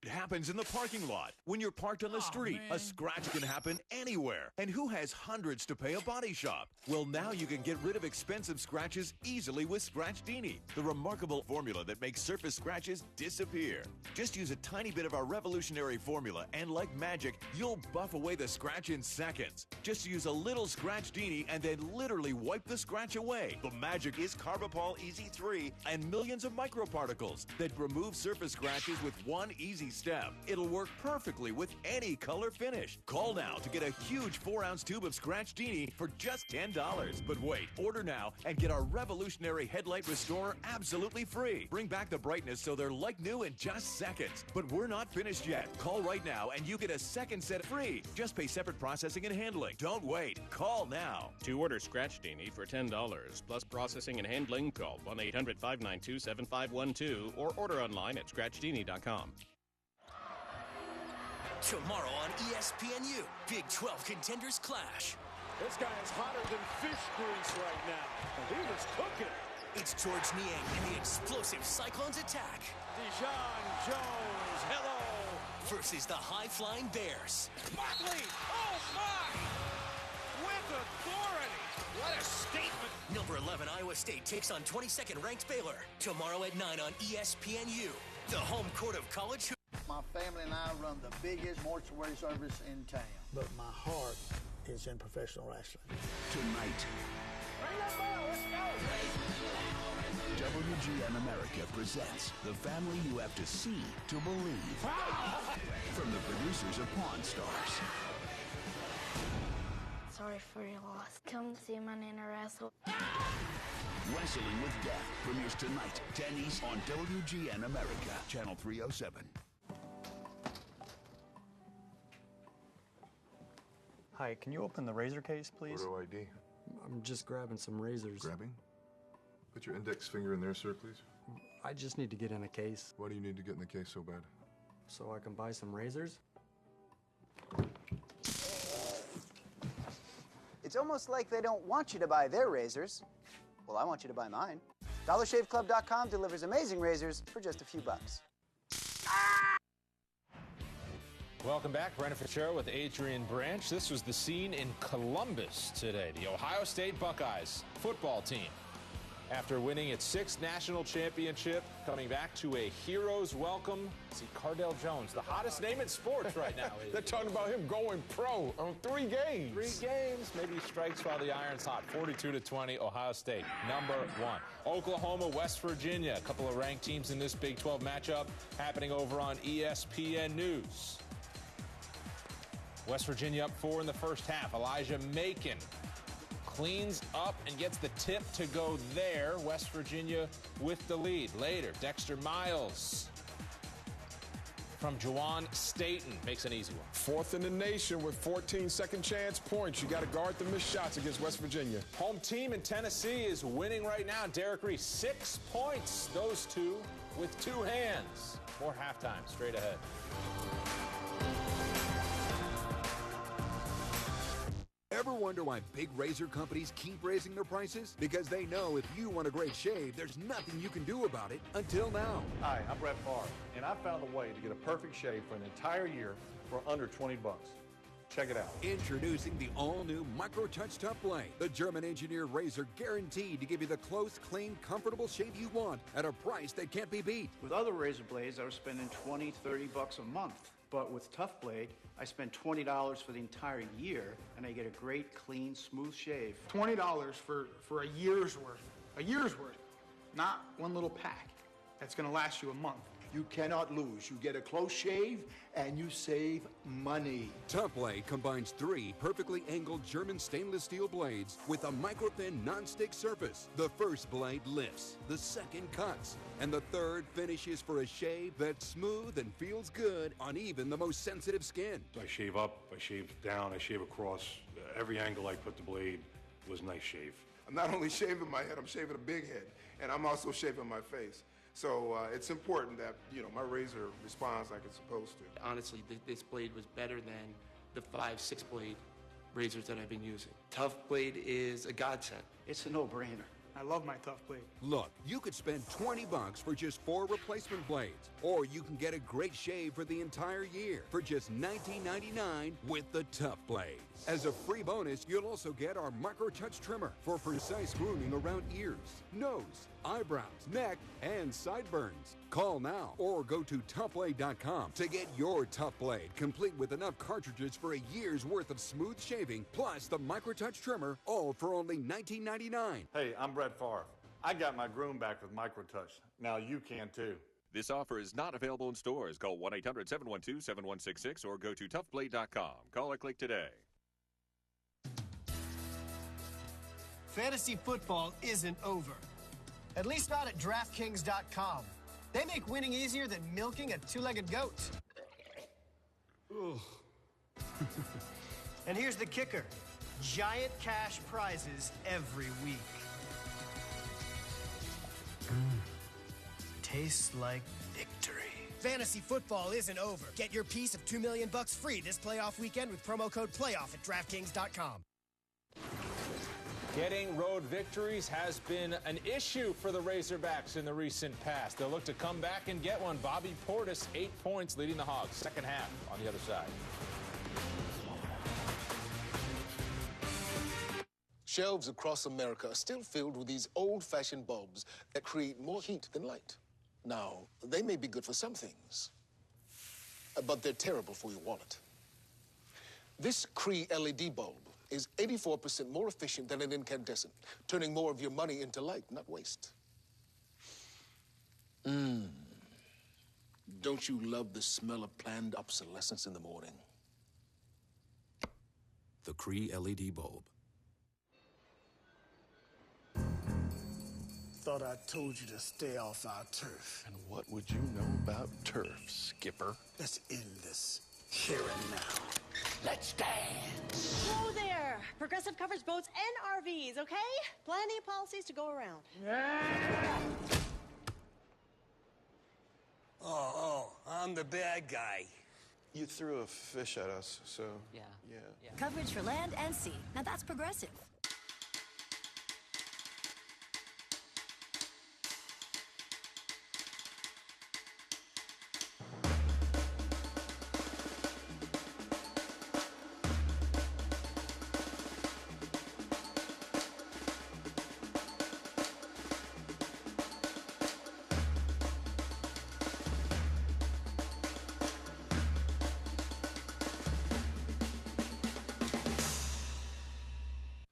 It happens in the parking lot. When you're parked on the street, a scratch can happen anywhere. And who has hundreds to pay a body shop? Well, now you can get rid of expensive scratches easily with Scratchdini, the remarkable formula that makes surface scratches disappear. Just use a tiny bit of our revolutionary formula, and like magic, you'll buff away the scratch in seconds. Just use a little Scratchdini and then literally wipe the scratch away. The magic is Carbapol Easy 3 and millions of microparticles that remove surface scratches with one easy step. It'll work perfectly with any color finish. Call now to get a huge 4-ounce tube of Scratchdini for just $10. But wait, order now and get our revolutionary headlight restorer absolutely free. Bring back the brightness so they're like new in just seconds. But we're not finished yet. Call right now and you get a second set free. Just pay separate processing and handling. Don't wait. Call now.
To order Scratchdini for $10 plus processing and handling, call 1-800-592-7512 or order online at scratchdini.com.
Tomorrow on ESPNU, Big 12 contenders clash.
This guy is hotter than fish grease right now. He was cooking.
It's George Niang and the explosive Cyclones attack.
Deshaun Jones, hello.
Versus the high-flying Bears.
Barkley, oh my! With authority. What a statement.
Number 11 Iowa State takes on 22nd ranked Baylor. Tomorrow at 9 on ESPNU. The home court of college hoops.
My family and I run the biggest mortuary service in town. But my heart is in professional wrestling.
Tonight, WGN America presents The Family You Have to See to Believe. From the producers of Pawn Stars.
Sorry for your loss. Come see my Nana wrestle.
Wrestling with Death premieres tonight, 10 East on WGN America, Channel 307.
Hi, can you open the razor case, please?
Photo ID.
I'm just grabbing some razors.
Grabbing? Put your index finger in there, sir, please.
I just need to get in a case.
Why do you need to get in the case so bad?
So I can buy some razors?
It's almost like they don't want you to buy their razors. Well, I want you to buy mine. DollarShaveClub.com delivers amazing razors for just a few bucks.
Welcome back. Brendan Fitzgerald with Adrian Branch. This was the scene in Columbus today. The Ohio State Buckeyes football team, after winning its 6th national championship, coming back to a hero's welcome. See, Cardell Jones, the hottest name in sports right now.
They're talking about him going pro on 3 games.
3 games. Maybe he strikes while the iron's hot. 42-20, Ohio State, number 1. Oklahoma, West Virginia, a couple of ranked teams in this Big 12 matchup happening over on ESPN News. West Virginia up 4 in the first half. Elijah Macon cleans up and gets the tip to go there. West Virginia with the lead. Later, Dexter Miles from Juwan Staten makes an easy one.
4th in the nation with 14 second chance points. You got to guard the missed shots against West Virginia.
Home team in Tennessee is winning right now. Derek Reese, 6 points. Those two with 2 hands. More halftime straight ahead.
Ever wonder why big razor companies keep raising their prices? Because they know if you want a great shave, there's nothing you can do about it until now.
Hi, I'm Brett Favre, and I found a way to get a perfect shave for an entire year for under 20 bucks. Check it out.
Introducing the all-new MicroTouch Tough Blade, the German-engineered razor guaranteed to give you the close, clean, comfortable shave you want at a price that can't be beat.
With other razor blades, I was spending 20, 30 bucks a month. But with Tough Blade, I spend $20 for the entire year, and I get a great, clean, smooth shave.
$20 for a year's worth. A year's worth. Not one little pack that's going to last you a month.
You cannot lose. You get a close shave, and you save money.
Tough Blade combines 3 perfectly angled German stainless steel blades with a micro-thin non-stick surface. The first blade lifts, the second cuts, and the third finishes for a shave that's smooth and feels good on even the most sensitive skin.
I shave up, I shave down, I shave across. Every angle I put the blade was nice shave.
I'm not only shaving my head, I'm shaving a big head, and I'm also shaving my face. So it's important that, my razor responds like it's supposed to.
Honestly, this blade was better than the 5-6 blade razors that I've been using. Tough Blade is a godsend.
It's a no-brainer.
I love my Tough Blade.
Look, you could spend 20 bucks for just 4 replacement blades, or you can get a great shave for the entire year for just $19.99 with the Tough Blades. As a free bonus, you'll also get our MicroTouch trimmer for precise grooming around ears, nose, eyebrows, neck, and sideburns. Call now or go to toughblade.com to get your Tough Blade, complete with enough cartridges for a year's worth of smooth shaving, plus the MicroTouch trimmer, all for only $19.99.
Hey, I'm Brett Favre. I got my groom back with MicroTouch. Now you can too.
This offer is not available in stores. Call 1-800-712-7166 or go to toughblade.com. Call or click today.
Fantasy football isn't over. At least not at DraftKings.com. They make winning easier than milking a two-legged goat. And here's the kicker. Giant cash prizes every week. Tastes like victory. Fantasy football isn't over. Get your piece of $2 million free this playoff weekend with promo code PLAYOFF at DraftKings.com.
Getting road victories has been an issue for the Razorbacks in the recent past. They'll look to come back and get one. Bobby Portis, 8 points, leading the Hogs. Second half on the other side.
Shelves across America are still filled with these old-fashioned bulbs that create more heat than light. Now, they may be good for some things, but they're terrible for your wallet. This Cree LED bulb is 84% more efficient than an incandescent, turning more of your money into light, not waste. Don't you love the smell of planned obsolescence in the morning?
The Cree LED bulb.
Thought I told you to stay off our turf.
And what would you know about turf, Skipper?
Let's end this here and now. Let's dance.
Whoa there! Progressive covers boats and RVs, okay? Plenty of policies to go around.
Oh, I'm the bad guy.
You threw a fish at us, so...
Yeah.
Coverage for land and sea. Now that's Progressive.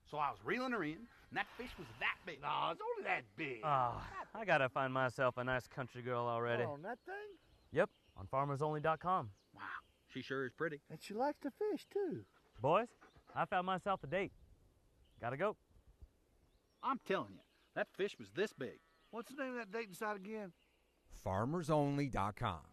So I was reeling her in, and that fish was that big.
No, it's only that big.
I gotta find myself a nice country girl already.
On that thing?
Yep, on farmersonly.com.
Wow,
she sure is pretty.
And she likes to fish, too.
Boys, I found myself a date. Gotta go. I'm telling you, that fish was this big.
What's the name of that dating site again?
farmersonly.com.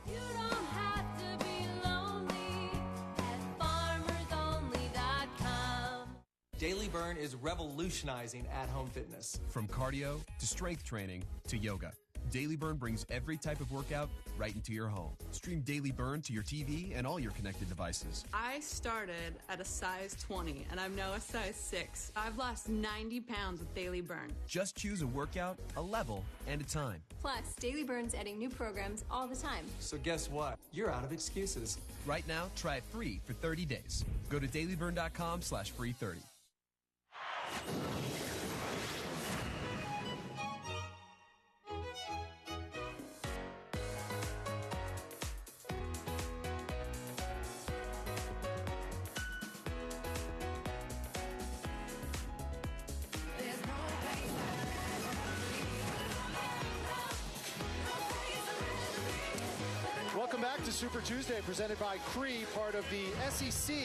You don't have to be lonely at farmersonly.com.
Daily Burn is revolutionizing at-home fitness.
From cardio to strength training to yoga, Daily Burn brings every type of workout right into your home. Stream Daily Burn to your TV and all your connected devices.
I started at a size 20 and I'm now a size 6. I've lost 90 pounds with Daily Burn.
Just choose a workout, a level, and a time.
Plus, Daily Burn's adding new programs all the time.
So guess what? You're out of excuses.
Right now, try it free for 30 days. Go to dailyburn.com/free30.
Welcome back to Super Tuesday, presented by Cree, part of the SEC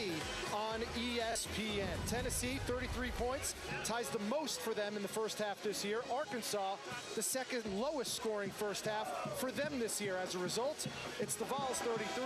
on ESPN. Tennessee, 33 points, ties the most for them in the first half this year. Arkansas, the second lowest scoring first half for them this year. As a result, it's the Vols 33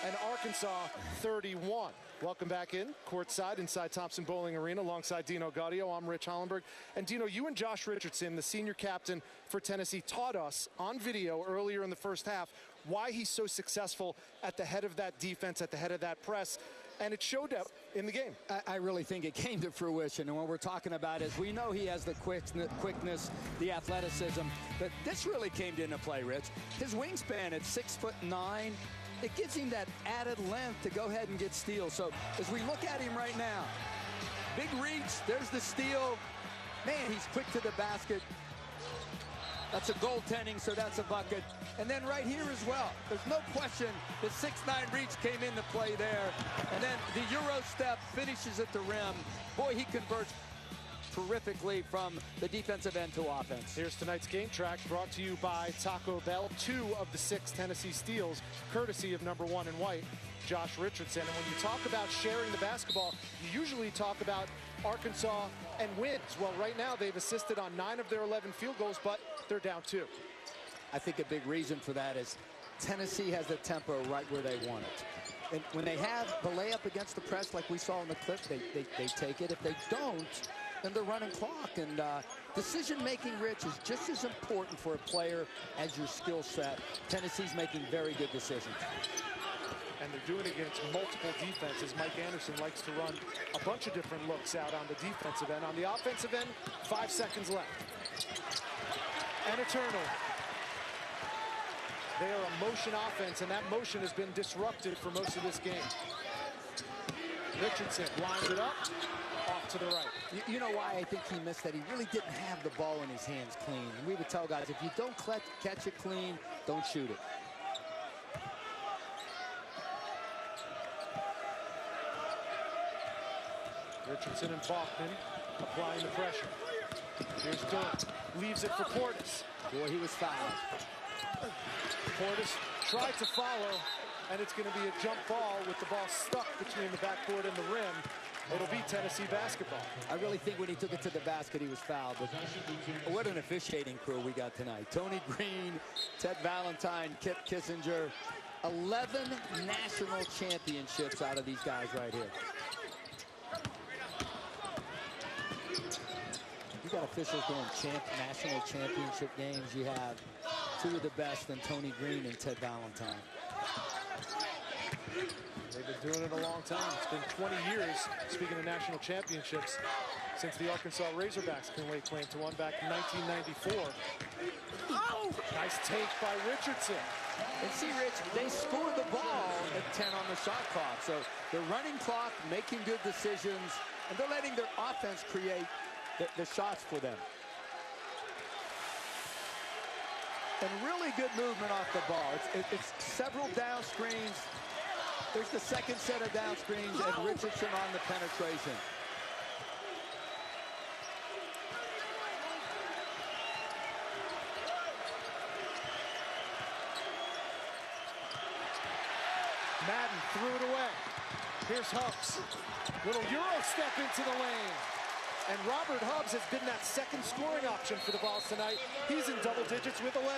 and Arkansas 31. Welcome back in, courtside, inside Thompson Bowling Arena, alongside Dino Gaudio. I'm Rich Hollenberg. And Dino, you and Josh Richardson, the senior captain for Tennessee, taught us on video earlier in the first half why he's so successful at the head of that defense, at the head of that press, and it showed up in the game.
I really think it came to fruition, and what we're talking about is we know he has the quickness, the athleticism, but this really came into play, Rich. His wingspan at 6'9", it gives him that added length to go ahead and get steals. So as we look at him right now, big reach, there's the steal. Man, he's quick to the basket. That's a goaltending, so that's a bucket. And then right here as well, there's no question the 6'9" reach came into play there. And then the Euro step finishes at the rim. Boy, he converts terrifically from the defensive end to offense.
Here's tonight's game track brought to you by Taco Bell. 2 of the 6 Tennessee steals, courtesy of number 1 in white, Josh Richardson. And when you talk about sharing the basketball, you usually talk about Arkansas and wins. Well, right now they've assisted on 9 of their 11 field goals, but they're down 2.
I think a big reason for that is Tennessee has the tempo right where they want it. And when they have the layup against the press like we saw in the clip, they take it. If they don't, then they're running clock. And decision-making, Rich, is just as important for a player as your skill set. Tennessee's making very good decisions.
and they're doing it against multiple defenses. Mike Anderson likes to run a bunch of different looks out on the defensive end. On the offensive end, 5 seconds left. And a turnover. They are a motion offense, and that motion has been disrupted for most of this game. Richardson lines it up, off to the right.
You know why I think he missed that? He really didn't have the ball in his hands clean. And we would tell guys, if you don't catch it clean, don't shoot it.
Richardson and Bachman applying the pressure. Here's Durant, leaves it for Portis.
Boy, he was fouled.
Portis tried to follow, and it's going to be a jump ball with the ball stuck between the backboard and the rim. It'll be Tennessee basketball.
I really think when he took it to the basket, he was fouled. But what an officiating crew we got tonight. Tony Green, Ted Valentine, Kip Kissinger. 11 national championships out of these guys right here. You got officials doing national championship games. You have two of the best in Tony Green and Ted Valentine.
They've been doing it a long time. It's been 20 years, speaking of national championships, since the Arkansas Razorbacks can lay claim to one back in 1994. Oh! Nice take by Richardson.
And see, Rich, they scored the ball at 10 on the shot clock. So they're running clock, making good decisions, and they're letting their offense create the shots for them. And really good movement off the ball. It's several down screens. There's the second set of down screens, and Richardson on the penetration.
Madden threw it away. Here's Hubbs. Little Euro step into the lane. And Robert Hubbs has been that second scoring option for the Vols tonight. He's in double digits with 11.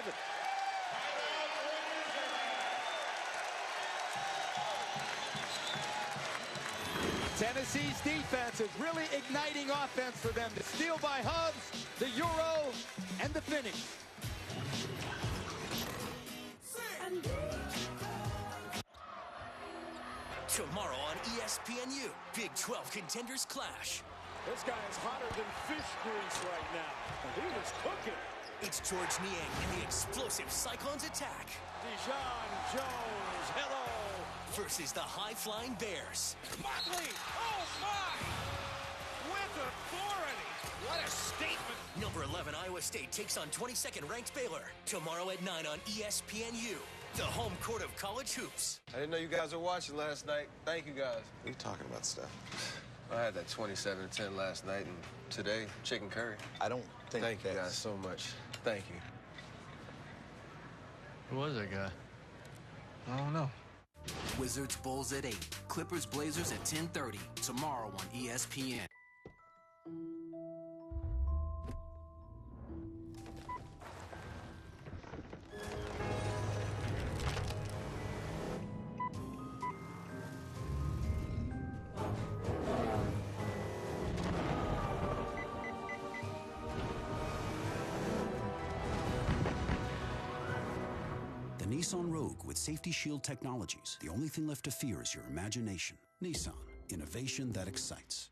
Tennessee's defense is really igniting offense for them. The steal by Hubbs, the Euro, and the finish.
Tomorrow on ESPNU, Big 12 contenders clash.
This guy is hotter than fish grease right now. He was cooking.
It's George Niang and the explosive Cyclones attack.
Deshaun Jones, hello.
Versus the high-flying Bears.
Motley, oh my! With authority. What a statement.
Number 11 Iowa State takes on 22nd ranked Baylor. Tomorrow at 9 on ESPNU. The home court of college hoops.
I didn't know you guys were watching last night. Thank you guys.
What are you talking about, Steph?
I had that 27-10 last night, and today, chicken curry.
I don't think
Thank you guys so much. Thank you.
Who was that guy? I don't know.
Wizards Bulls at 8. Clippers Blazers at 10:30. Tomorrow on ESPN. Nissan Rogue with Safety Shield technologies. The only thing left to fear is your imagination. Nissan, innovation that excites.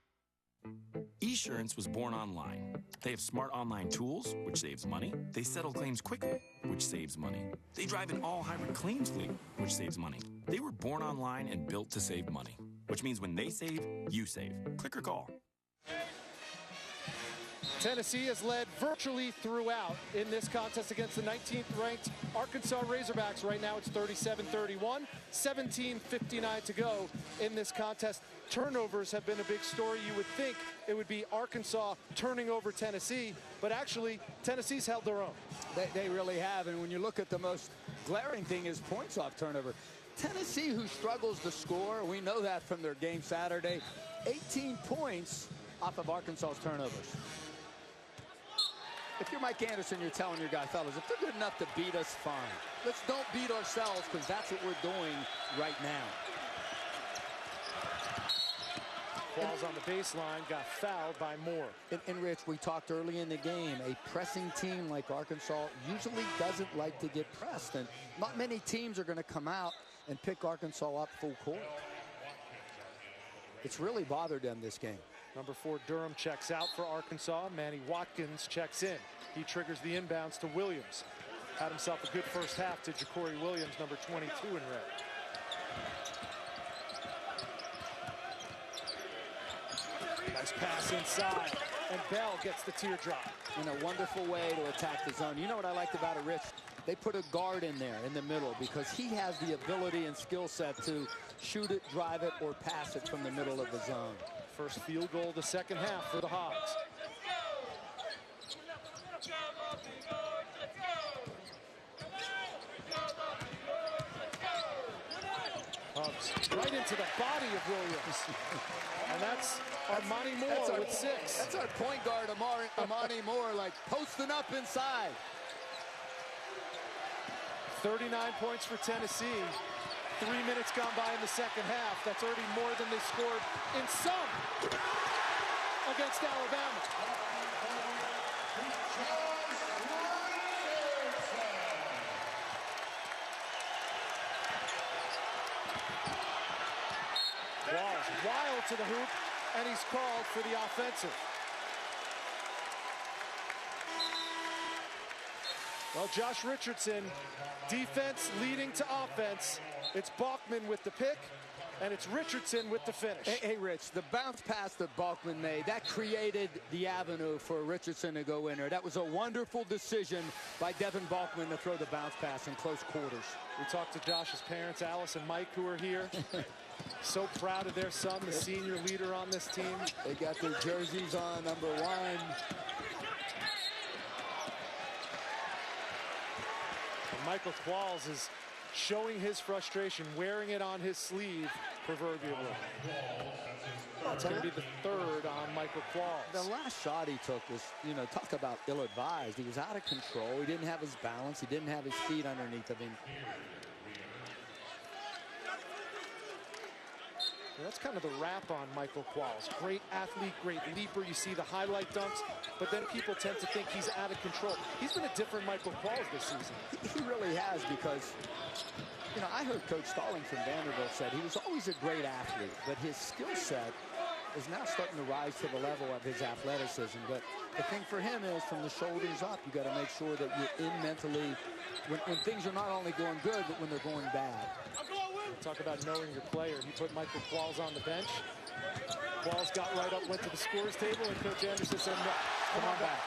Esurance was born online. They have smart online tools, which saves money. They settle claims quickly, which saves money. They drive an all-hybrid claims fleet, which saves money. They were born online and built to save money, which means when they save, you save. Click or call.
Tennessee has led virtually throughout in this contest against the 19th ranked Arkansas Razorbacks. Right now it's 37-31, 17:59 to go in this contest. Turnovers have been a big story. You would think it would be Arkansas turning over Tennessee, but actually Tennessee's held their own.
They really have, and when you look at the most glaring thing is points off turnover. Tennessee, who struggles to score, we know that from their game Saturday, 18 points off of Arkansas's turnovers. If you're Mike Anderson, you're telling your guy, fellas, if they're good enough to beat us, fine. Let's don't beat ourselves, because that's what we're doing right now.
Falls on the baseline, got fouled by Moore.
And Rich, we talked early in the game, a pressing team like Arkansas usually doesn't like to get pressed, and not many teams are going to come out and pick Arkansas up full court. It's really bothered them this game.
Number 4, Durham checks out for Arkansas. Manny Watkins checks in. He triggers the inbounds to Williams. Had himself a good first half to Ja'Cory Williams, number 22 in red. Nice pass inside, and Bell gets the teardrop.
In a wonderful way to attack the zone. You know what I liked about it, Rich? They put a guard in there in the middle because he has the ability and skill set to shoot it, drive it, or pass it from the middle of the zone.
First field goal of the second half for the Hogs. Hogs right into the body of Williams. And that's Armani Moore with 6.
That's our point guard, Armani Moore, like posting up inside.
39 points for Tennessee. 3 minutes gone by in the second half. That's already more than they scored in some against Alabama. Walls wild to the hoop, and he's called for the offensive. Well, Josh Richardson, defense leading to offense. It's Balkman with the pick, and it's Richardson with the finish.
Hey, Rich, the bounce pass that Balkman made, that created the avenue for Richardson to go in there. That was a wonderful decision by Devin Balkman to throw the bounce pass in close quarters.
We talked to Josh's parents, Alice and Mike, who are here. So proud of their son, the senior leader on this team.
They got their jerseys on, number 1.
And Michael Qualls is showing his frustration, wearing it on his sleeve, proverbially. That's going to be the 3rd on Michael Qualls.
The last shot he took was, you know, talk about ill-advised. He was out of control. He didn't have his balance. He didn't have his feet underneath of him.
That's kind of the rap on Michael Qualls. Great athlete, great leaper. You see the highlight dunks, but then people tend to think he's out of control. He's been a different Michael Qualls this season.
He really has, because, you know, I heard Coach Stalling from Vanderbilt said he was always a great athlete, but his skill set is now starting to rise to the level of his athleticism. But the thing for him is, from the shoulders up, you got to make sure that you're in mentally when things are not only going good, but when they're going bad.
Talk about knowing your player. He put Michael Qualls on the bench. Qualls got right up, went to the scorer's table, and Coach Anderson said, no, come on back.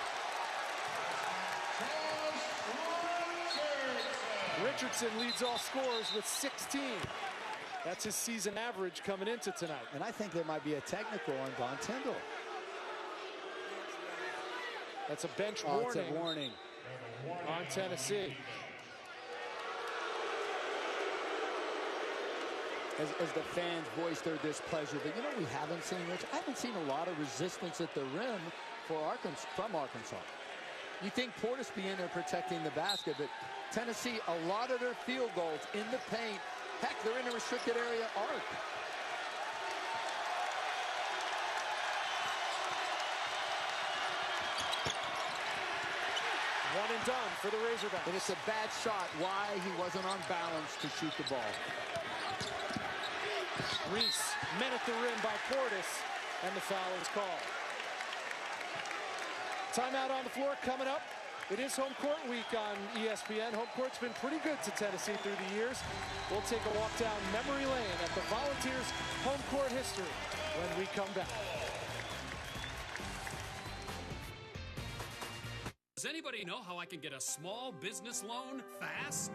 Richardson leads all scorers with 16. That's his season average coming into tonight.
And I think there might be a technical on Von Tyndall.
That's a bench warning.
It's a warning
on Tennessee.
As the fans voice their displeasure. But you know, we haven't seen, Rich, I haven't seen a lot of resistance at the rim from Arkansas. You think Portis be in there protecting the basket, but Tennessee, a lot of their field goals in the paint. Heck, they're in a restricted area arc.
One and done for the Razorbacks.
And it's a bad shot. Why? He wasn't on balance to shoot the ball.
Reese met at the rim by Portis, and the foul is called. Timeout on the floor coming up. It is home court week on ESPN. Home court's been pretty good to Tennessee through the years. We'll take a walk down memory lane at the Volunteers' home court history when we come back.
Does anybody know how I can get a small business loan fast?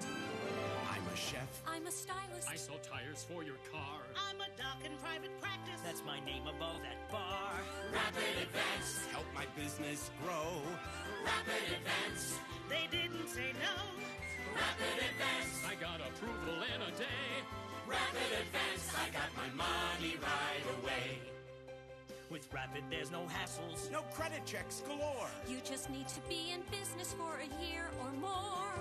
I'm a chef.
I'm a stylist.
I sell tires for your car.
I'm a doc in private practice.
That's my name above that bar.
Rapid Advance.
Help my business grow.
Rapid Advance. They didn't say no. Rapid Advance.
I got approval in a day.
Rapid Advance. I got my money right away.
With Rapid, there's no hassles. No credit checks galore.
You just need to be in business for a year or more.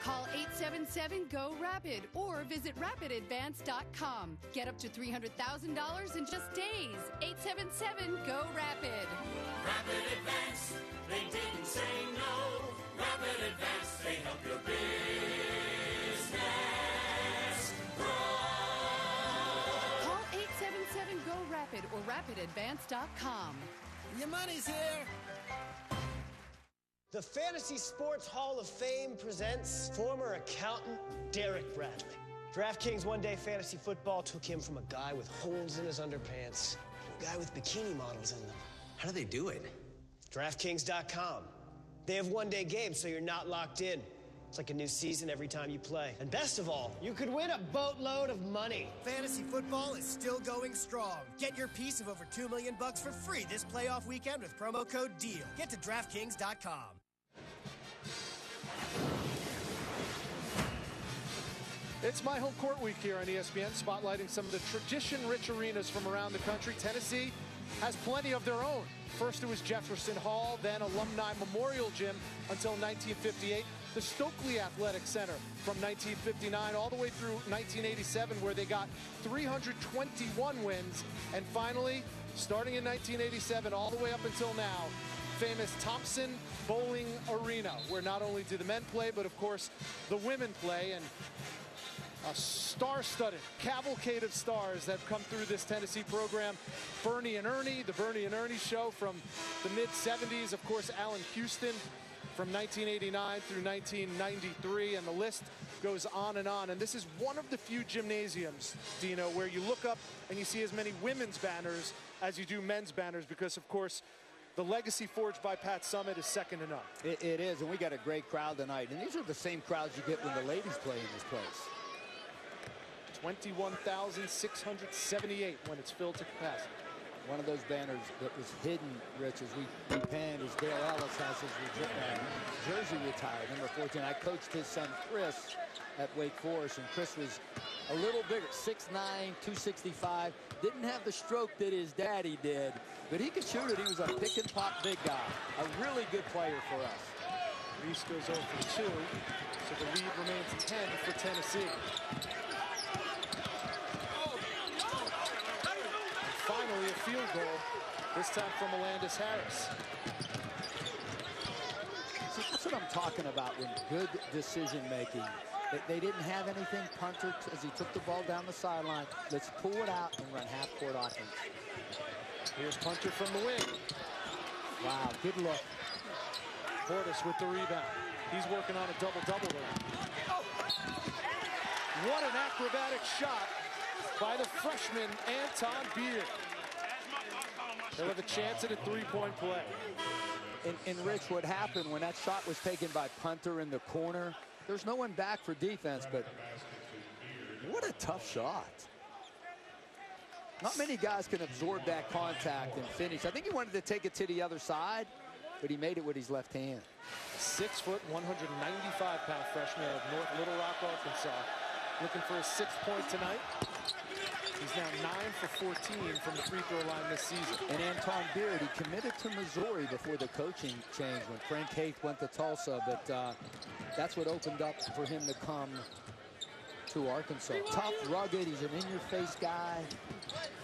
Call 877-GO-RAPID or visit rapidadvance.com. Get up to $300,000 in just days. 877-GO-RAPID.
Rapid Advance. They didn't say no. Rapid Advance. They help your business
Call 877-GO-RAPID or rapidadvance.com.
Your money's here.
The Fantasy Sports Hall of Fame presents former accountant Derek Bradley. DraftKings one-day fantasy football took him from a guy with holes in his underpants to a guy with bikini models in them.
How do they do it?
DraftKings.com. They have one-day games, so you're not locked in. It's like a new season every time you play. And best of all, you could win a boatload of money.
Fantasy football is still going strong. Get your piece of over $2 million for free this playoff weekend with promo code DEAL. Get to DraftKings.com.
It's My Home Court Week here on ESPN, spotlighting some of the tradition-rich arenas from around the country. Tennessee has plenty of their own. First it was Jefferson Hall, then Alumni Memorial Gym until 1958. The Stokely Athletic Center from 1959 all the way through 1987, where they got 321 wins. And finally, starting in 1987 all the way up until now, famous Thompson Bowling Arena, where not only do the men play, but of course the women play. And a star-studded cavalcade of stars that have come through this Tennessee program. Bernie and Ernie, the Bernie and Ernie show from the mid-70s. Of course, Allen Houston from 1989 through 1993, and the list goes on and on. And this is one of the few gymnasiums, Dino, where you look up and you see as many women's banners as you do men's banners, because, of course, the legacy forged by Pat Summitt is second to none.
It is, and we got a great crowd tonight. And these are the same crowds you get when the ladies play in this place.
21,678 when it's filled to capacity.
One of those banners that was hidden, Rich, as we panned, as Dale Ellis has his jersey retired, number 14. I coached his son, Chris, at Wake Forest, and Chris was a little bigger, 6'9", 265. Didn't have the stroke that his daddy did, but he could shoot it. He was a pick-and-pop big guy. A really good player for us.
Reese goes over 2, so the lead remains 10 for Tennessee. Finally, a field goal, this time from Alandis Harris.
See, that's what I'm talking about when good decision-making. They didn't have anything. Punter, as he took the ball down the sideline, let's pull it out and run half-court offense.
Here's Punter from the wing.
Wow, good look.
Portis with the rebound. He's working on a double-double there. What an acrobatic shot by the freshman, Anton Beard. They'll have a chance at a three-point play.
And Rich, what happened when that shot was taken by Punter in the corner, there's no one back for defense, but what a tough shot. Not many guys can absorb that contact and finish. I think he wanted to take it to the other side, but he made it with his left hand.
6 foot, 195-pound freshman of North Little Rock, Arkansas. Looking for his 6th point tonight. He's now 9 for 14 from the free throw line this season.
And Anton Beard, he committed to Missouri before the coaching change when Frank Haith went to Tulsa, but that's what opened up for him to come to Arkansas. Tough, rugged, he's an in-your-face guy.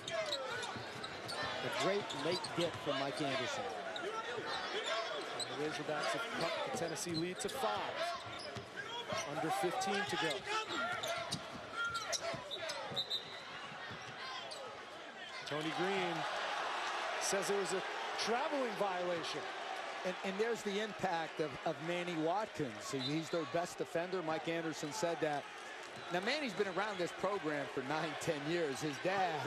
A great late get from Mike Anderson.
And the Razorbacks have cut the Tennessee lead to 5. Under 15 to go. Tony Green says it was a traveling violation.
And there's the impact of Manny Watkins. He's their best defender. Mike Anderson said that. Now, Manny's been around this program for 9-10 years. His dad,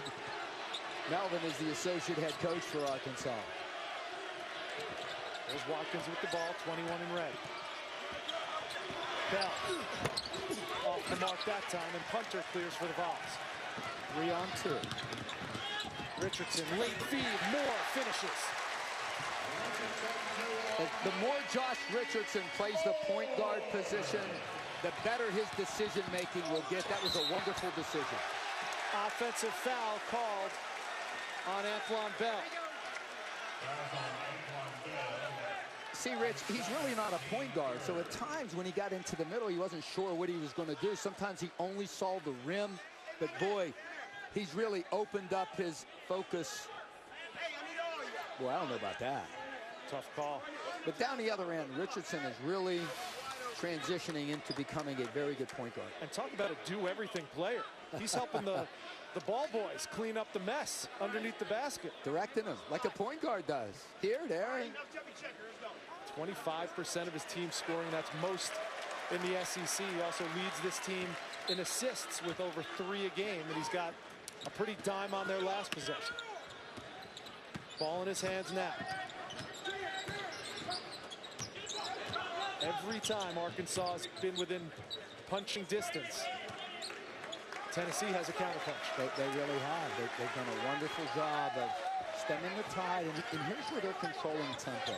Melvin, is the associate head coach for Arkansas.
There's Watkins with the ball, 21 in red. Bell off the mark that time, and Punter clears for the Vols.
3 on 2.
Richardson, late feed, Moore finishes.
The more Josh Richardson plays the point guard position, the better his decision-making will get. That was a wonderful decision.
Offensive foul called on Antoine Bell.
See, Rich, he's really not a point guard, so at times when he got into the middle, he wasn't sure what he was going to do. Sometimes he only saw the rim, but boy, he's really opened up his focus. Well, I don't know about that.
Tough call.
But down the other end, Richardson is really transitioning into becoming a very good point guard.
And talk about a do-everything player. He's helping the ball boys clean up the mess underneath the basket.
Directing them like a point guard does. Here, there.
25% of his team scoring. That's most in the SEC. He also leads this team in assists with over 3 a game, and he's got a pretty dime on their last possession. Ball in his hands now. Every time Arkansas has been within punching distance, Tennessee has a counterpunch.
They really have. They've done a wonderful job of stemming the tide, and here's where they're controlling tempo.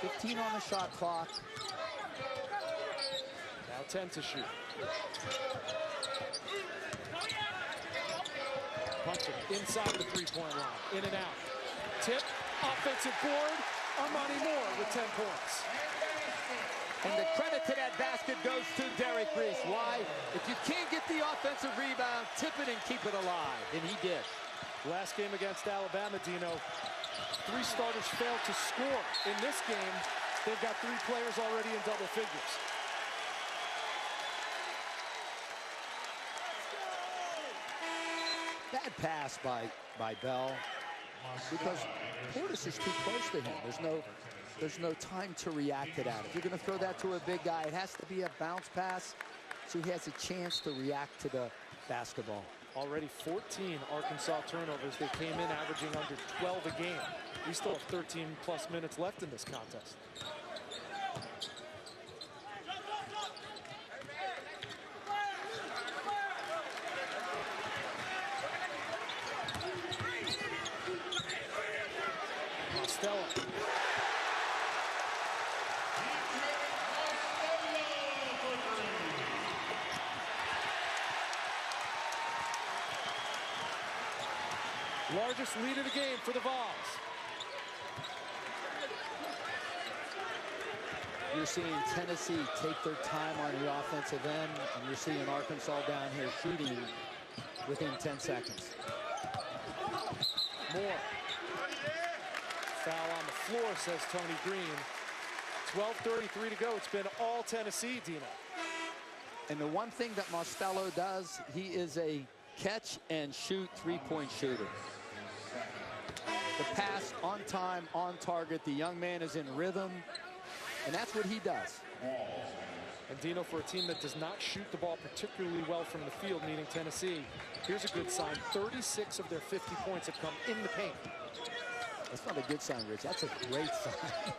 15 on the shot clock.
Now 10 to shoot. Punching inside the three-point line, in and out. Tip, offensive board. Armani Moore with 10 points.
And the credit to that basket goes to Derek Reese. Why? If you can't get the offensive rebound, tip it and keep it alive. And he did.
Last game against Alabama, Dino, 3 starters failed to score. In this game, they've got 3 players already in double figures.
Bad pass by Bell, because Portis is too close to him. There's no time to react to that. If you're going to throw that to a big guy, it has to be a bounce pass so he has a chance to react to the basketball.
Already 14 Arkansas turnovers. They came in averaging under 12 a game. We still have 13 plus minutes left in this contest. Mosteller. Largest lead of the game for the Vols.
You're seeing Tennessee take their time on the offensive end, and you're seeing Arkansas down here shooting within 10 seconds.
Moore. Foul on the floor, says Tony Green. 12:33 to go. It's been all Tennessee, Dino.
And the one thing that Mostello does, he is a catch and shoot three-point shooter. The pass on time, on target. The young man is in rhythm, and that's what he does.
And Dino, for a team that does not shoot the ball particularly well from the field, meaning Tennessee, here's a good sign. 36 of their 50 points have come in the paint.
That's not a good sign, Rich. That's a great sign.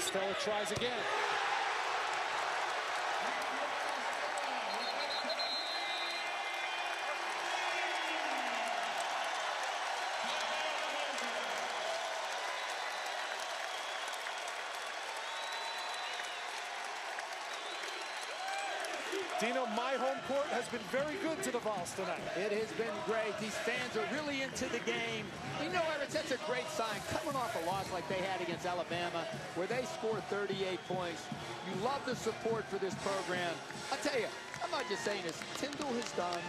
Stella tries again. Dino, my home court has been very good to the Vols tonight.
It has been great. These fans are really into the game. You know, Everett, that's a great sign. Coming off a loss like they had against Alabama, where they scored 38 points. You love the support for this program. I'll tell you, I'm not just saying this. Tyndall has done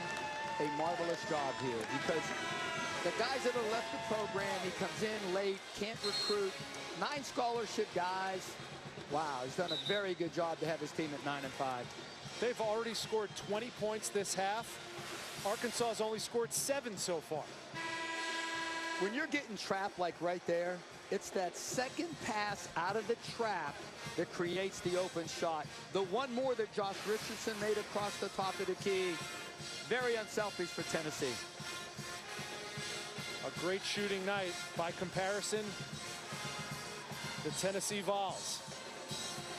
a marvelous job here, because the guys that have left the program, he comes in late, can't recruit. 9 scholarship guys. Wow, he's done a very good job to have his team at 9-5.
They've already scored 20 points this half. Arkansas has only scored 7 so far.
When you're getting trapped like right there, it's that second pass out of the trap that creates the open shot. The one more that Josh Richardson made across the top of the key. Very unselfish for Tennessee.
A great shooting night. By comparison, the Tennessee Vols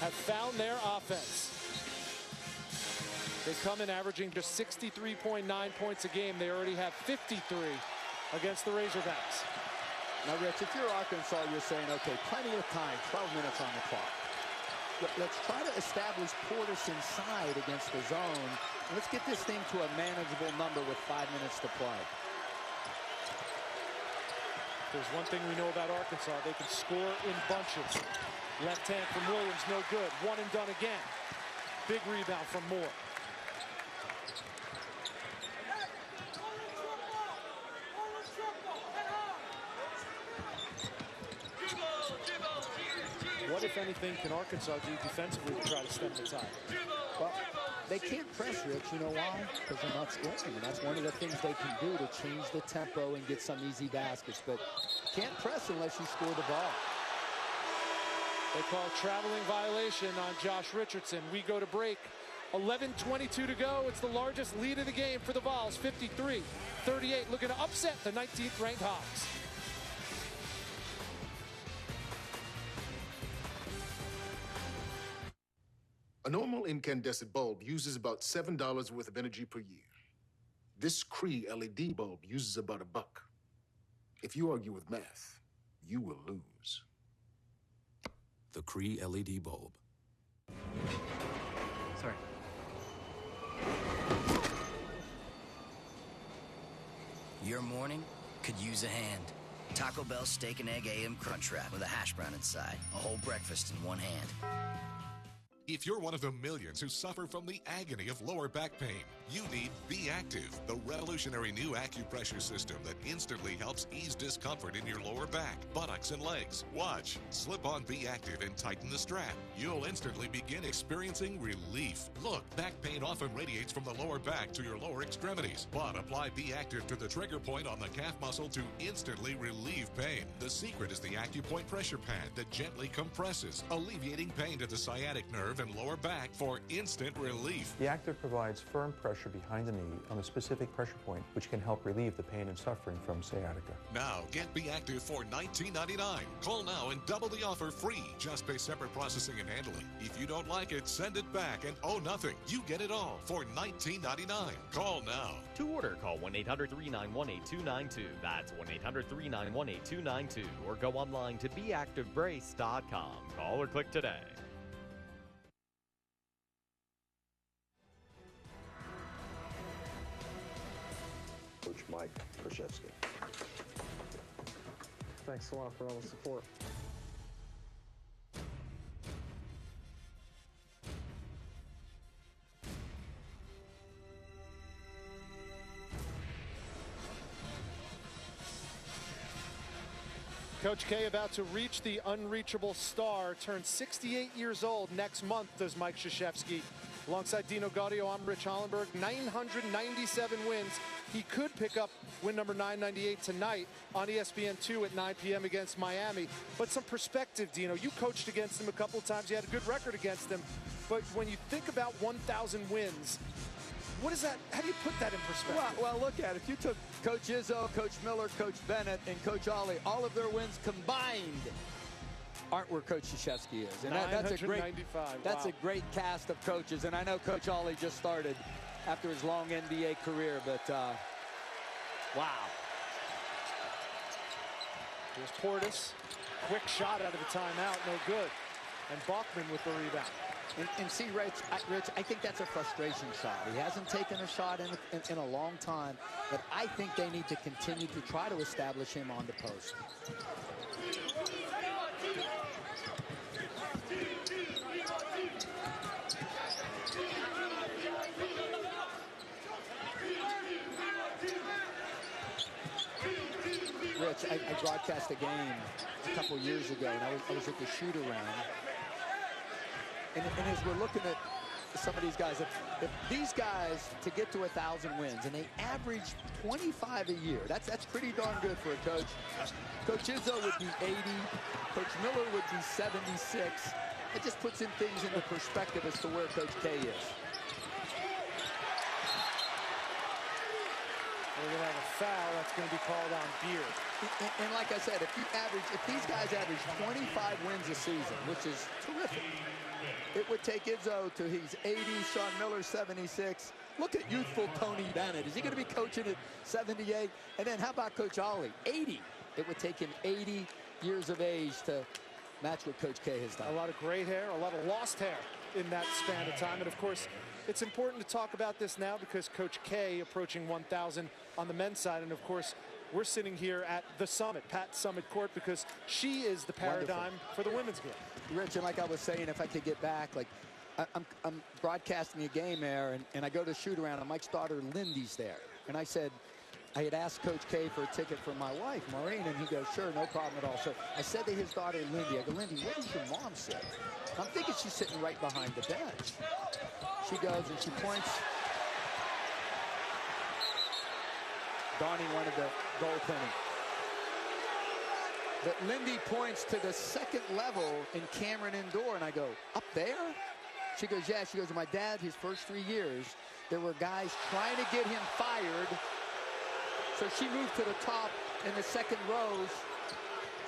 have found their offense. They come in averaging just 63.9 points a game. They already have 53 against the Razorbacks.
Now, Rich, if you're Arkansas, you're saying, okay, plenty of time, 12 minutes on the clock. Let's try to establish Portis inside against the zone. Let's get this thing to a manageable number with 5 minutes to play.
There's one thing we know about Arkansas. They can score in bunches. Left hand from Williams, no good. One and done again. Big rebound from Moore. What, if anything, can Arkansas do defensively to try to stem the tide?
Well, they can't press, Rich. You know why? Because they're not scoring. And that's one of the things they can do to change the tempo and get some easy baskets. But can't press unless you score the ball.
They call traveling violation on Josh Richardson. We go to break. 11:22 to go. It's the largest lead of the game for the Vols. 53-38. Looking to upset the 19th ranked Hawks.
A normal incandescent bulb uses about $7 worth of energy per year. This Cree LED bulb uses about $1. If you argue with math, you will lose.
The Cree LED bulb.
Sorry.
Your morning could use a hand. Taco Bell Steak and Egg AM Crunch Wrap with a hash brown inside. A whole breakfast in one hand.
If you're one of the millions who suffer from the agony of lower back pain, you need Be Active, the revolutionary new acupressure system that instantly helps ease discomfort in your lower back, buttocks, and legs. Watch. Slip on Be Active and tighten the strap. You'll instantly begin experiencing relief. Look, back pain often radiates from the lower back to your lower extremities, but apply Be Active to the trigger point on the calf muscle to instantly relieve pain. The secret is the AcuPoint pressure pad that gently compresses, alleviating pain to the sciatic nerve and lower back for instant relief.
The Active provides firm pressure behind the knee on a specific pressure point, which can help relieve the pain and suffering from sciatica.
Now, get Be Active for $19.99. Call now and double the offer free. Just pay separate processing and handling. If you don't like it, send it back and owe nothing. You get it all for $19.99. Call now.
To order, call 1-800-391-8292. That's 1-800-391-8292. Or go online to beactivebrace.com. Call or click today.
Coach Mike Krzyzewski.
Thanks a lot for all the support. Coach K about to reach the unreachable star. Turns 68 years old next month, does Mike Krzyzewski. Alongside Dino Gaudio, I'm Rich Hollenberg. 997 wins. He could pick up win number 998 tonight on ESPN2 at 9 p.m. against Miami. But some perspective, Dino. You coached against him a couple of times. You had a good record against him. But when you think about 1,000 wins, what is that? How do you put that in perspective?
Well, look at it. If you took Coach Izzo, Coach Miller, Coach Bennett, and Coach Ollie, all of their wins combined aren't where Coach Krzyzewski is. And that's a great cast of coaches. And I know Coach Ollie just started after his long NBA career, but wow.
Here's Portis. Quick shot out of the timeout, no good. And Bachman with the rebound.
And see, Rich, I think that's a frustration shot. He hasn't taken a shot in a long time, but I think they need to continue to try to establish him on the post. Rich, I broadcast a game a couple years ago, and I was at the shoot-around. And as we're looking at some of these guys, if these guys, to get to 1,000 wins, and they average 25 a year, that's pretty darn good for a coach. Coach Izzo would be 80. Coach Miller would be 76. It just puts in things into perspective as to where Coach K is.
We're going to have a foul that's going to be called on Beard.
And like I said, if these guys average 25 wins a season, which is terrific, it would take Izzo to he's 80, Sean Miller 76. Look at youthful Tony Bennett. Is he going to be coaching at 78? And then how about Coach Ollie? 80. It would take him 80 years of age to match what Coach K has done.
A lot of gray hair, a lot of lost hair in that span of time. And of course, it's important to talk about this now because Coach K approaching 1,000 on the men's side. And of course, we're sitting here at the Summit, Pat Summit Court, because she is the paradigm for the women's game.
Rich, and like I was saying, if I could get back, like I'm broadcasting a game there, and I go to shoot around, and Mike's daughter Lindy's there. And I said,
I had asked Coach K for a ticket for my wife, Maureen, and he goes, sure, no problem at all. So I said to his daughter, Lindy, I go, Lindy, where does your mom sit? I'm thinking she's sitting right behind the bench. She goes and she points. Donnie wanted the goaltending. But Lindy points to the second level in Cameron Indoor, and I go, up there? She goes, yeah. She goes, my dad, his first 3 years, there were guys trying to get him fired. So she moved to the top in the second rows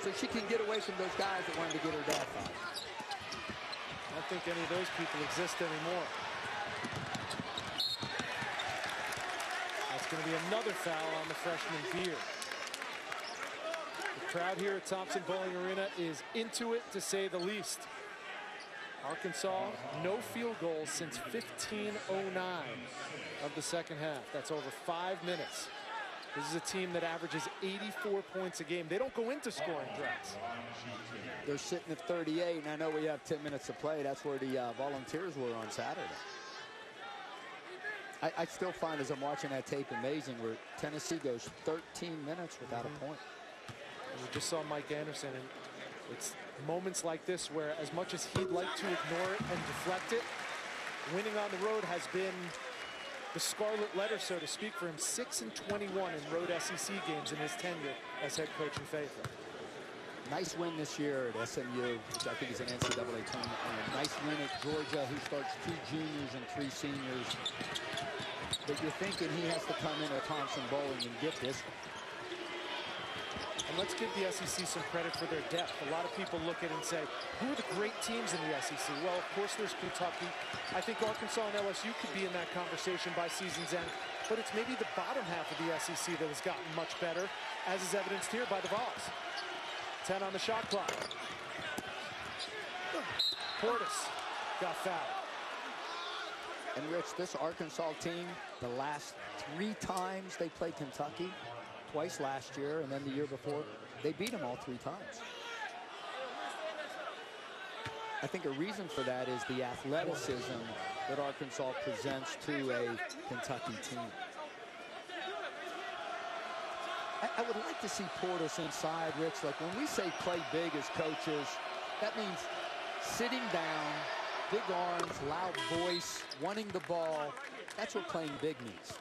so she can get away from those guys that wanted to get her dad fired.
I don't think any of those people exist anymore. That's going to be another foul on the freshman Beer. The crowd here at Thompson Bowling Arena is into it, to say the least. Arkansas, no field goals since 15:09 of the second half. That's over 5 minutes. This is a team that averages 84 points a game. They don't go into scoring droughts.
They're sitting at 38, and I know we have 10 minutes to play. That's where the Volunteers were on Saturday. I still find, as I'm watching that tape, amazing where Tennessee goes 13 minutes without a point.
And we just saw Mike Anderson, and it's moments like this where, as much as he'd like to ignore it and deflect it, winning on the road has been the scarlet letter, so to speak, for him. 6-21 in road SEC games in his tenure as head coach in Fayetteville.
Nice win this year at SMU, which I think is an NCAA tournament. And a nice win at Georgia, who starts 2 juniors and 3 seniors. But you're thinking he has to come in at Thompson Bowling and get this one.
And let's give the SEC some credit for their depth. A lot of people look at it and say, who are the great teams in the SEC? Well, of course, there's Kentucky. I think Arkansas and LSU could be in that conversation by season's end. But it's maybe the bottom half of the SEC that has gotten much better, as is evidenced here by the Vols. 10 on the shot clock. Portis got fouled.
And Rich, this Arkansas team, the last 3 times they played Kentucky, twice last year, and then the year before, they beat them all 3 times. I think a reason for that is the athleticism that Arkansas presents to a Kentucky team. I would like to see Portis inside, Rich. Like when we say play big as coaches, that means sitting down, big arms, loud voice, wanting the ball. That's what playing big means.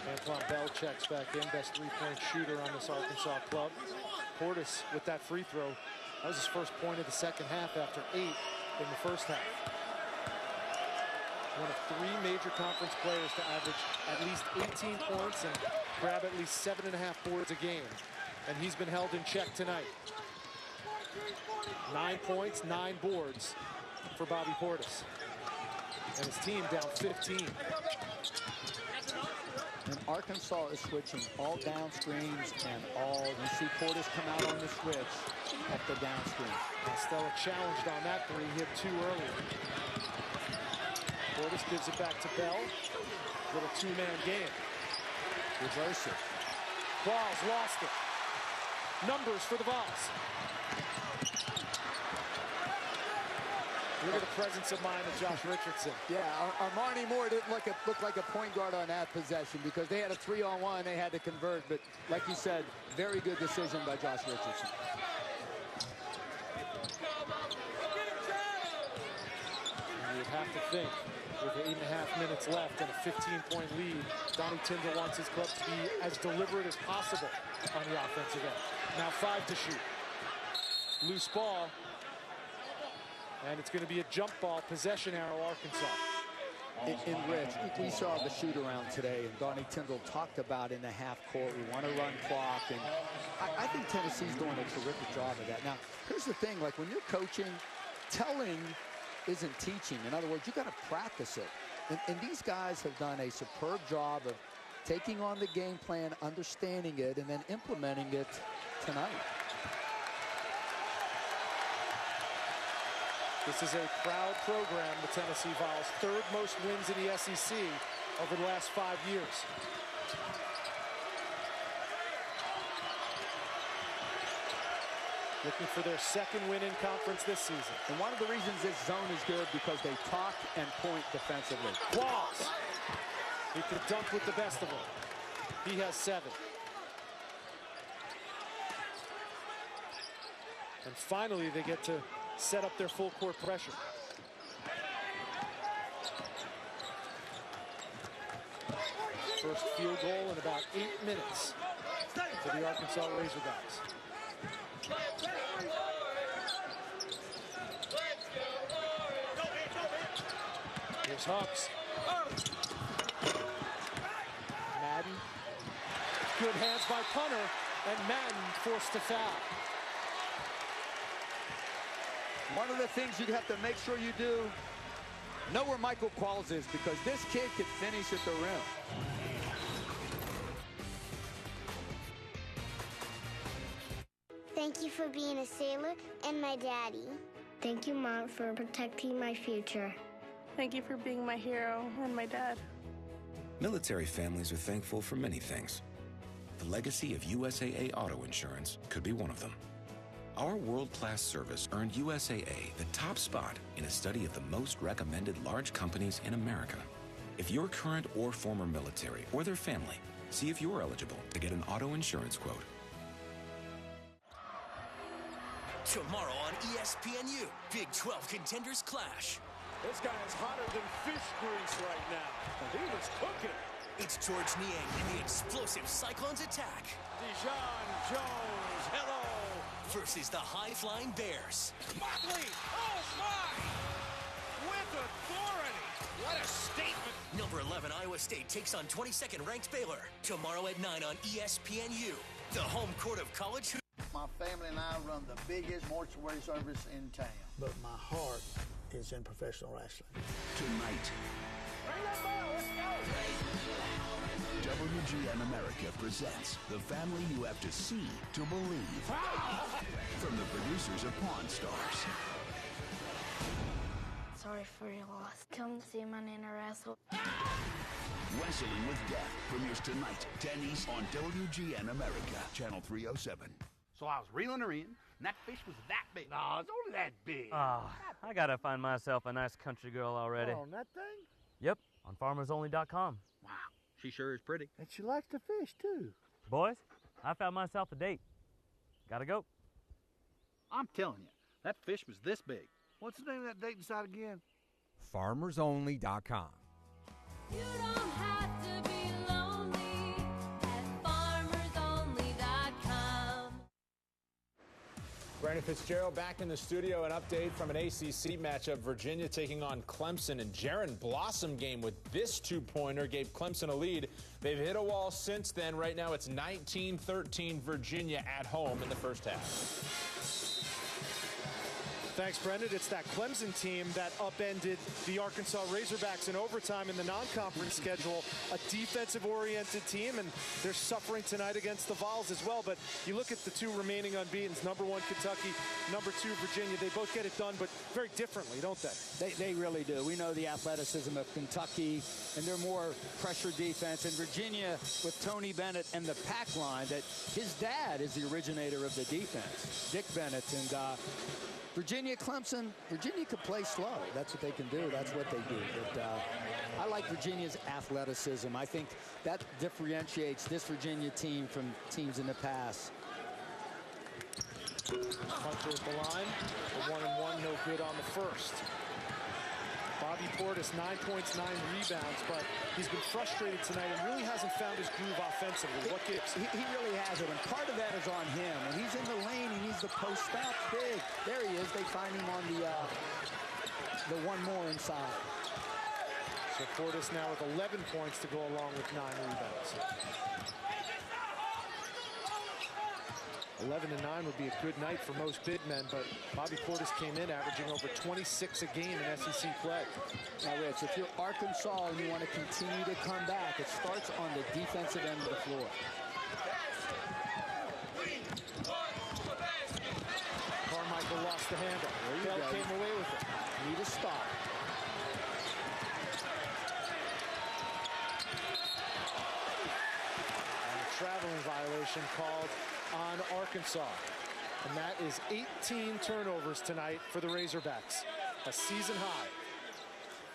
Antoine Bell checks back in, best 3-point shooter on this Arkansas club. Portis with that free throw. That was his first point of the second half after 8 in the first half. One of 3 major conference players to average at least 18 points and grab at least 7.5 boards a game. And he's been held in check tonight. 9 points, 9 boards for Bobby Portis. And his team down 15.
And Arkansas is switching all down screens and all. You see Portis come out on the switch at the down screen.
Stella challenged on that 3, hit 2 earlier. Portis gives it back to Bell. Little 2-man game.
Reverse it.
Vols lost it. Numbers for the Vols. Look at the presence of mind of Josh Richardson.
Yeah, Armani Moore didn't look like a point guard on that possession because they had a 3-on-1. They had to convert. But like you said, very good decision by Josh Richardson.
And you'd have to think, with 8.5 minutes left and a 15-point lead, Donnie Tyndall wants his club to be as deliberate as possible on the offensive end. Now 5 to shoot. Loose ball. And it's going to be a jump ball, possession arrow, Arkansas.
In Rich, we saw the shoot around today, and Donnie Tyndall talked about in the half court, we want to run clock, and I think Tennessee's doing a terrific job of that. Now, here's the thing, like when you're coaching, telling isn't teaching. In other words, you got to practice it. And these guys have done a superb job of taking on the game plan, understanding it, and then implementing it tonight.
This is a proud program, the Tennessee Vols. 3rd most wins in the SEC over the last 5 years. Looking for their 2nd win in conference this season.
And one of the reasons this zone is good because they talk and point defensively.
Walls. He could dunk with the best of them. He has 7. And finally, they get to set up their full court pressure. First field goal in about 8 minutes for the Arkansas Razorbacks. Here's Hawks. Madden. Good hands by punter, and Madden forced to foul.
One of the things you have to make sure you do, know where Michael Qualls is, because this kid could finish at the rim.
Thank you for being a sailor and my daddy. Thank you, Mom, for protecting my future.
Thank you for being my hero and my dad.
Military families are thankful for many things. The legacy of USAA Auto Insurance could be one of them. Our world-class service earned USAA the top spot in a study of the most recommended large companies in America. If you're current or former military or their family, see if you're eligible to get an auto insurance quote.
Tomorrow on ESPNU, Big 12 contenders clash.
This guy is hotter than fish grease right now. He was cooking.
It's George Niang and the explosive Cyclones attack.
Dijon Jones, hello.
Versus the high-flying Bears.
Motley, oh my! With authority. What a statement.
Number 11 Iowa State takes on 22nd ranked Baylor. Tomorrow at 9 on ESPNU, the home court of college hoops.
My family and I run the biggest mortuary service in town. But my heart is in professional wrestling.
Tonight,
Bring that ball, let's go!
WGN America presents the family you have to see to believe. From the producers of Pawn Stars.
Sorry for your loss. Come see my Nana wrestle.
Wrestling with Death premieres tonight, 10 East on WGN America, Channel 307.
So I was reeling her in, and that fish was that big. No, it's only that big.
Oh, I gotta find myself a nice country girl already.
On that thing?
Yep, on farmersonly.com.
Wow, she sure is pretty.
And she likes to fish, too.
Boys, I found myself a date. Gotta go.
I'm telling you, that fish was this big. What's the name of that dating site again?
farmersonly.com.
You don't have to be lonely at farmersonly.com.
Brandon Fitzgerald back in the studio. An update from an ACC matchup. Virginia taking on Clemson, and Jaron Blossom game with this two-pointer gave Clemson a lead. They've hit a wall since then. Right now it's 19-13 Virginia at home in the first half.
Thanks, Brendan. It's that Clemson team that upended the Arkansas Razorbacks in overtime in the non-conference schedule. A defensive-oriented team, and they're suffering tonight against the Vols as well. But you look at the two remaining unbeatens, number 1 Kentucky, number 2 Virginia. They both get it done, but very differently, don't they?
They really do. We know the athleticism of Kentucky, and they're more pressure defense. And Virginia, with Tony Bennett and the pack line, that his dad is the originator of the defense, Dick Bennett. And Virginia, Clemson, Virginia can play slow. That's what they can do. That's what they do. But I like Virginia's athleticism. I think that differentiates this Virginia team from teams in the past.
Hunter at the line. The 1-and-1, no good on the first. Bobby Portis, 9 points, 9 rebounds, but he's been frustrated tonight and really hasn't found his groove offensively. What gives?
He really has it, and part of that is on him. When he's in the lane, he needs to post up big. There he is. They find him on the one more inside.
So Portis now with 11 points to go along with 9 rebounds. 11 and 9 would be a good night for most big men, but Bobby Portis came in averaging over 26 a game in SEC play.
Now, Rich, if you're Arkansas and you want to continue to come back, it starts on the defensive end of the floor.
Carmichael lost the handle. Bell came away with it.
Need a stop.
And a traveling violation called on Arkansas. And that is 18 turnovers tonight for the Razorbacks. A season high.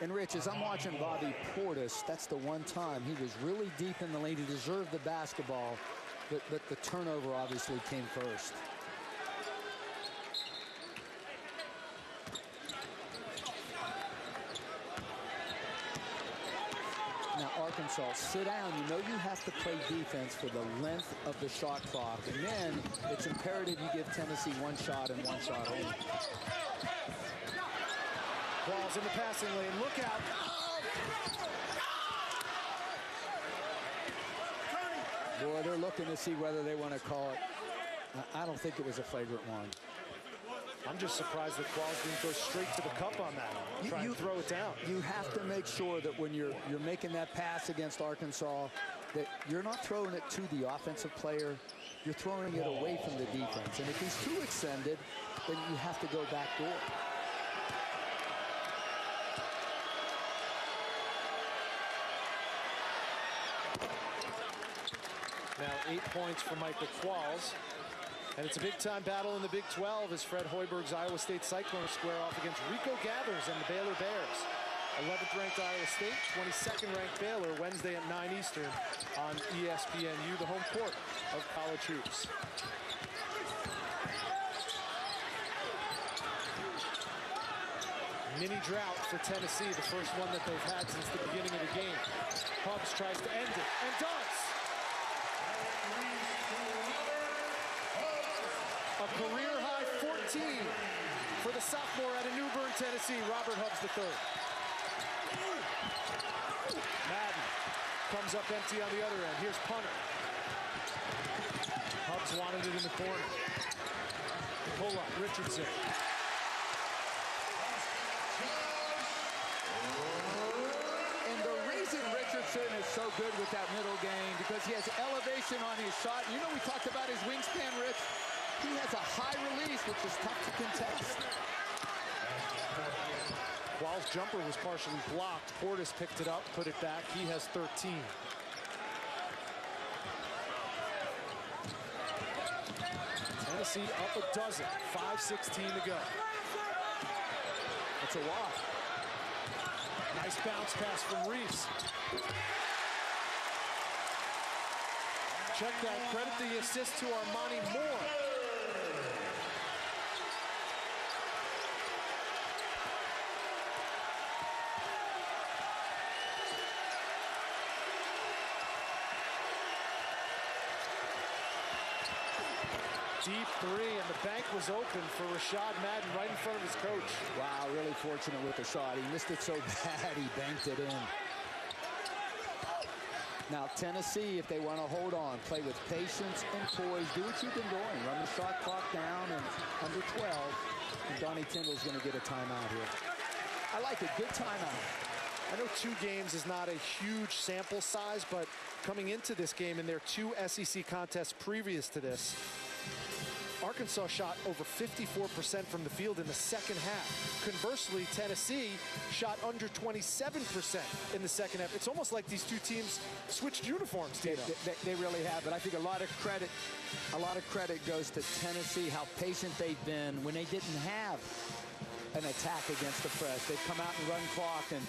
And Rich, as I'm watching Bobby Portis, that's the one time he was really deep in the lane. He deserved the basketball, but the turnover obviously came first. Now, Arkansas, sit down. You know you have to play defense for the length of the shot clock. And then it's imperative you give Tennessee one shot and one shot only.
Qualls in the passing lane. Look out.
Boy, they're looking to see whether they want to call it. I don't think it was a flagrant one.
I'm just surprised that Qualls didn't go straight to the cup on that. Try and throw it down.
You have to make sure that when you're making that pass against Arkansas, that you're not throwing it to the offensive player. You're throwing it away from the defense. And if he's too extended, then you have to go back door.
Now 8 points for Michael Qualls. And it's a big-time battle in the Big 12 as Fred Hoiberg's Iowa State Cyclones square off against Rico Gathers and the Baylor Bears. 11th ranked Iowa State, 22nd ranked Baylor, Wednesday at 9 Eastern on ESPNU, the home court of college hoops. Mini drought for Tennessee, the first one that they've had since the beginning of the game. Hubbs tries to end it and does. A career-high 14 for the sophomore out of New Bern, Tennessee, Robert Hubbs III. Madden comes up empty on the other end. Here's punter. Hubbs wanted it in the corner. Pull up, Richardson.
And the reason Richardson is so good with that middle game because he has elevation on his shot. You know, we talked about his wingspan, Rich. He has a high release, which is tough to contest.
Qualls' jumper was partially blocked. Portis picked it up, put it back. He has 13. Tennessee up a dozen. 5:16 to go.
It's a walk.
Nice bounce pass from Reese. Check that. Credit the assist to Armani Moore. Deep three, and the bank was open for Rashad Madden right in front of his coach.
Wow, really fortunate with the shot. He missed it so bad, he banked it in. Now, Tennessee, if they want to hold on, play with patience and poise, do what you've been doing. Run the shot clock down and under 12. And Donnie Tyndall's going to get a timeout here. I like a good timeout.
I know 2 games is not a huge sample size, but coming into this game in their 2 SEC contests previous to this, Arkansas shot over 54% from the field in the second half. Conversely, Tennessee shot under 27% in the second half. It's almost like these two teams switched uniforms, Dino.
They really have, but I think a lot of credit goes to Tennessee, how patient they've been when they didn't have an attack against the press. They've come out and run clock, and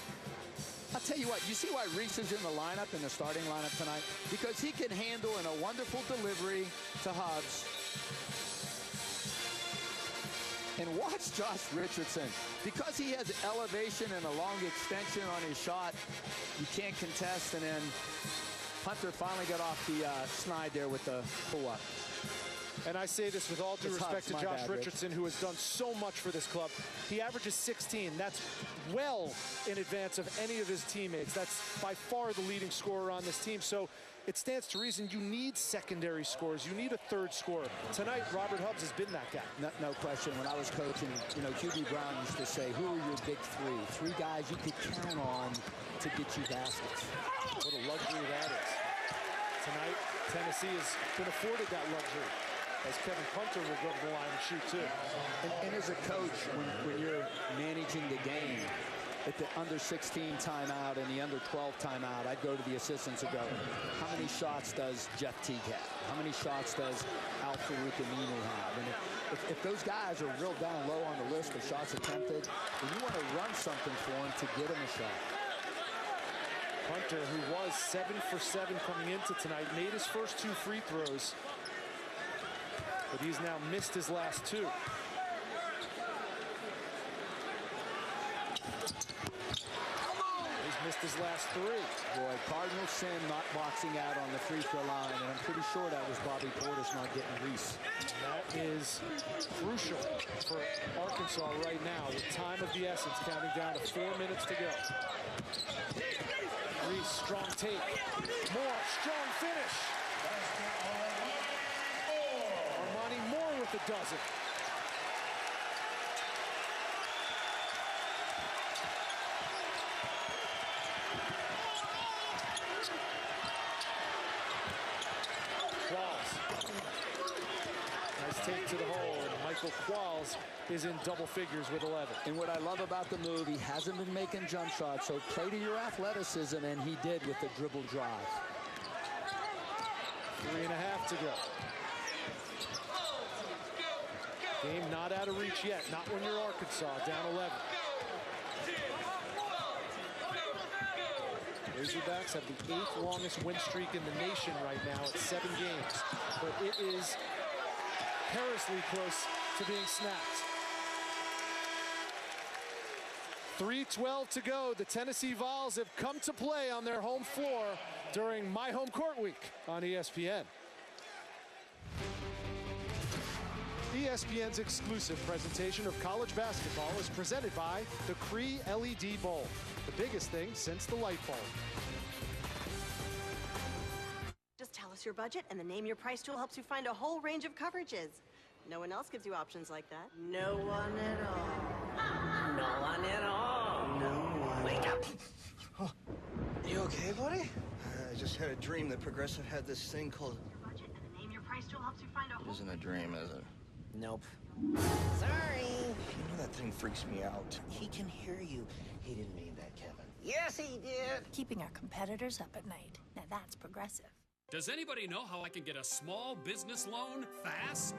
I'll tell you what, you see why Reese is in the lineup, in the starting lineup tonight? Because he can handle in a wonderful delivery to Hubbs. And watch Josh Richardson. Because he has elevation and a long extension on his shot, you can't contest. And then Hunter finally got off the snide there with the pull-up.
And I say this with all due respect to Josh Richardson, who has done so much for this club. He averages 16. That's well in advance of any of his teammates. That's by far the leading scorer on this team. So it stands to reason you need secondary scores. You need a third scorer. Tonight, Robert Hubbs has been that guy.
No question. When I was coaching, you know, Hubie Brown used to say, who are your big three? 3 guys you could count on to get you baskets.
What a luxury that is. Tonight, Tennessee has been afforded that luxury, as Kevin Punter will go to the line and shoot too.
And as a coach, when you're managing the game, at the under 16 timeout and the under 12 timeout, I'd go to the assistants and go, how many shots does Jeff Teague have? How many shots does Al-Farouq Aminu have? And if those guys are real down low on the list of shots attempted, then you want to run something for them to get them a shot.
Hunter, who was 7 for 7 coming into tonight, made his first 2 free throws, but he's now missed his last 2. He's missed his last 3.
Boy, Cardinal sin not boxing out on the free throw line, and I'm pretty sure that was Bobby Portis not getting Reese.
That is crucial for Arkansas right now. The time of the essence, counting down to 4 minutes to go. Reese, strong take. Moore, strong finish. Armani Moore with the dozen. Qualls. Nice take to the hole, and Michael Qualls is in double figures with 11.
And what I love about the move, he hasn't been making jump shots, so play to your athleticism, and he did with the dribble drive.
3.5 to go. Game not out of reach yet, not when you're Arkansas, down 11. Razorbacks have the 8th longest win streak in the nation right now at 7 games, but it is perilously close to being snapped. 3:12 to go. The Tennessee Vols have come to play on their home floor during My Home Court Week on ESPN. ESPN's exclusive presentation of college basketball is presented by the Cree LED Bulb, the biggest thing since the light bulb.
Just tell us your budget, and the Name Your Price tool helps you find a whole range of coverages. No one else gives you options like that. No one at all. No one at all. No one. Wake up.
Oh, you okay, buddy? I just had a dream that Progressive had this thing called...
Your budget, and the Name Your Price tool helps you find a
It isn't a dream, is it?
Nope.
Sorry. You know that thing freaks me out.
He can hear you. He didn't mean that, Kevin.
Yes, he did.
Keeping our competitors up at night. Now that's Progressive.
Does anybody know how I can get a small business loan fast?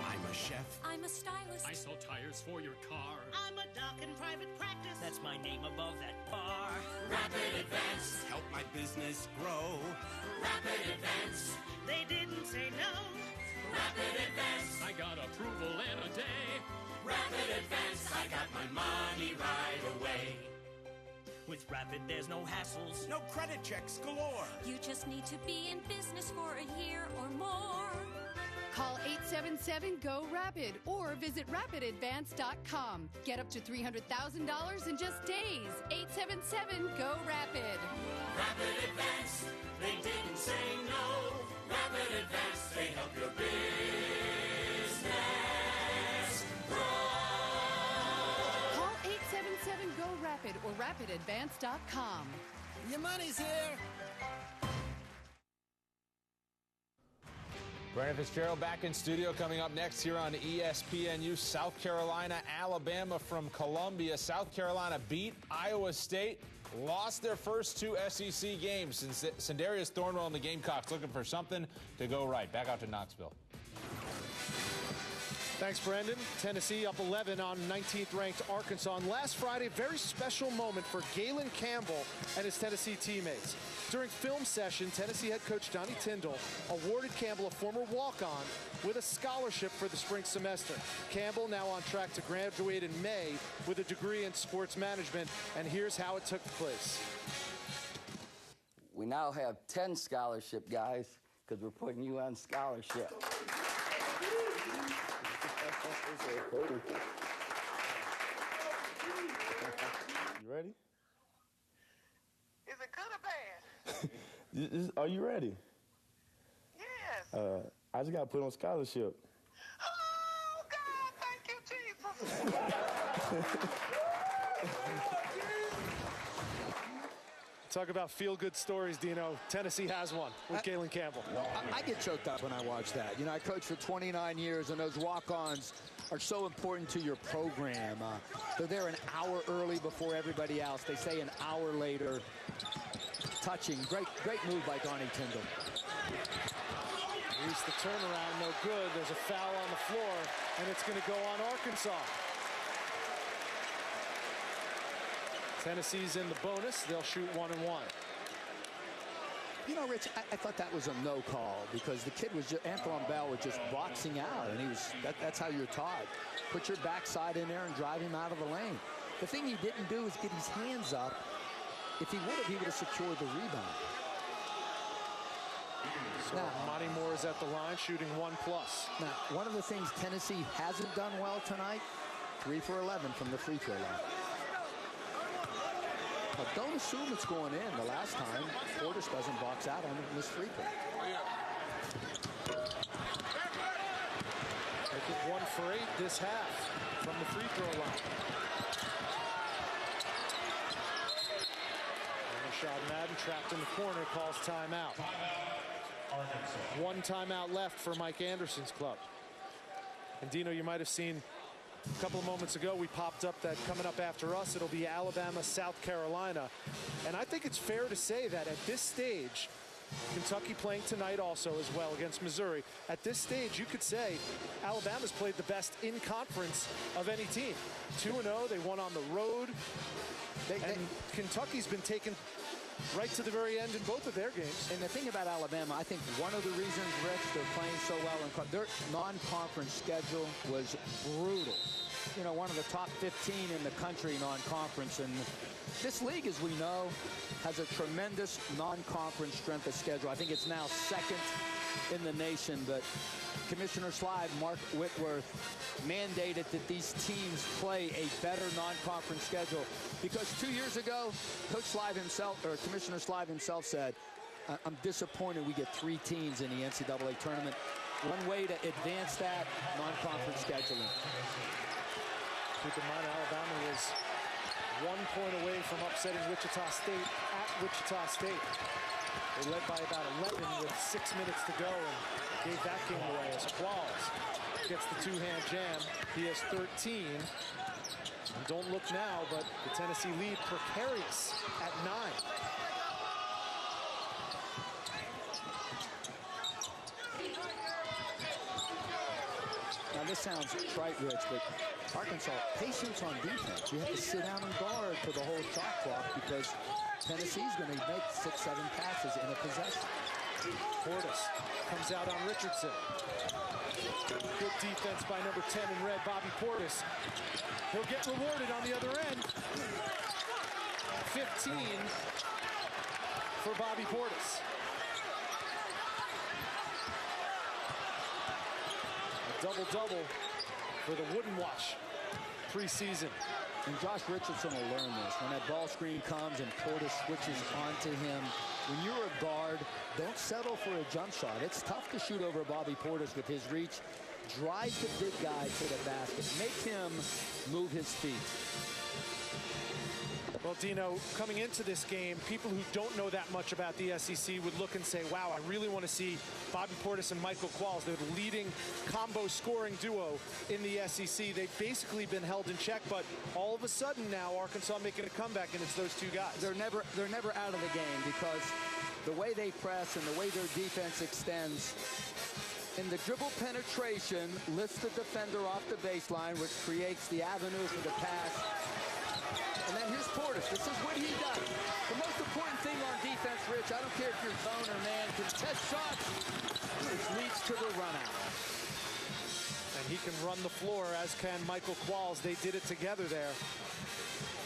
I'm a chef.
I'm a stylist.
I sell tires for your car.
I'm a doc in private practice.
That's my name above that bar.
Rapid Advance.
Help my business grow.
Rapid Advance. They didn't say no. Rapid Advance.
I got approval in a day.
Rapid Advance. I got my money right away.
With Rapid, there's no hassles, no credit checks galore.
You just need to be in business for a year or more.
Call 877-GO-RAPID or visit rapidadvance.com. Get up to $300,000 in just days. 877-GO-RAPID.
Rapid Advance. They didn't say no. Rapid Advance. They help your business grow.
Call 877-GO-RAPID or rapidadvance.com.
Your money's here.
Brandon Fitzgerald back in studio. Coming up next here on ESPNU, South Carolina, Alabama from Columbia. South Carolina beat Iowa State, lost their first 2 SEC games. Sindarius Thornwell and the Gamecocks looking for something to go right. Back out to Knoxville.
Thanks, Brandon. Tennessee up 11 on 19th ranked Arkansas. And last Friday, very special moment for Galen Campbell and his Tennessee teammates. During film session, Tennessee head coach Donnie Tyndall awarded Campbell, a former walk-on, with a scholarship for the spring semester. Campbell now on track to graduate in May with a degree in sports management. And here's how it took place.
We now have 10 scholarship guys because we're putting you on scholarship.
You ready?
Is it good or bad?
Are you ready?
Yes.
I just got put on scholarship.
Oh, God, thank you, Jesus.
Talk about feel-good stories, Dino. Tennessee has one with Galen Campbell.
I get choked up when I watch that. You know, I coached for 29 years, and those walk-ons are so important to your program. They're there an hour early before everybody else. They say an hour later. Touching. Great move by Donnie Tyndall.
At least the turnaround, no good. There's a foul on the floor, and it's going to go on Arkansas. Tennessee's in the bonus. They'll shoot 1 and 1.
You know, Rich, I thought that was a no call because the kid was just, Antoine Bell was just boxing out, and he was that's how you're taught. Put your backside in there and drive him out of the lane. The thing he didn't do is get his hands up. If he would have secured the rebound.
So Monty Moore is at the line shooting 1+.
Now, one of the things Tennessee hasn't done well tonight, 3 for 11 from the free throw line. But don't assume it's going in. The last time, Portis doesn't box out on this free throw.
Make it 1 for 8 this half from the free throw line. Rashad Madden trapped in the corner, calls timeout. 1 timeout left for Mike Anderson's club. And Dino, you might have seen a couple of moments ago, we popped up that coming up after us, it'll be Alabama, South Carolina. And I think it's fair to say that at this stage, Kentucky playing tonight also as well against Missouri. At this stage, you could say Alabama's played the best in conference of any team. 2-0, they won on the road. And Kentucky's been taken right to the very end in both of their games.
And the thing about Alabama, I think one of the reasons, Rich, they're playing so well in their non-conference schedule was brutal. You know, one of the top 15 in the country non-conference. And this league, as we know, has a tremendous non-conference strength of schedule. I think it's now second in the nation, but Commissioner Slive, Mark Whitworth, mandated that these teams play a better non-conference schedule because 2 years ago, Coach Slive himself, or Commissioner Slive himself said, I'm disappointed we get 3 teams in the NCAA tournament. One way to advance that, non-conference scheduling.
Keep in mind, Alabama was 1 point away from upsetting Wichita State at Wichita State. They led by about 11 with 6 minutes to go and gave that game away as Qualls gets the 2-hand jam. He has 13. And don't look now, but the Tennessee lead precarious at 9.
Now this sounds trite, Rich, but Arkansas, patience on defense. You have to sit down and guard for the whole shot clock because Tennessee's going to make 6-7 passes in a possession.
Portis comes out on Richardson. Good defense by number 10 in red, Bobby Portis. He'll get rewarded on the other end. 15 for Bobby Portis. A double-double for the Wooden Watch preseason.
And Josh Richardson will learn this. When that ball screen comes and Portis switches onto him, when you're a guard, don't settle for a jump shot. It's tough to shoot over Bobby Portis with his reach. Drive the big guy to the basket. Make him move his feet.
Well, Dino, coming into this game, people who don't know that much about the SEC would look and say, wow, I really want to see Bobby Portis and Michael Qualls. They're the leading combo scoring duo in the SEC. They've basically been held in check, but all of a sudden now Arkansas making a comeback, and it's those 2 guys.
They're never out of the game because the way they press and the way their defense extends, in the dribble penetration, lifts the defender off the baseline, which creates the avenue for the pass. And then here's Portis. This is what he does. The most important thing on defense, Rich, I don't care if you're zone or man, contest shots, which leads to the run out.
And he can run the floor, as can Michael Qualls. They did it together there.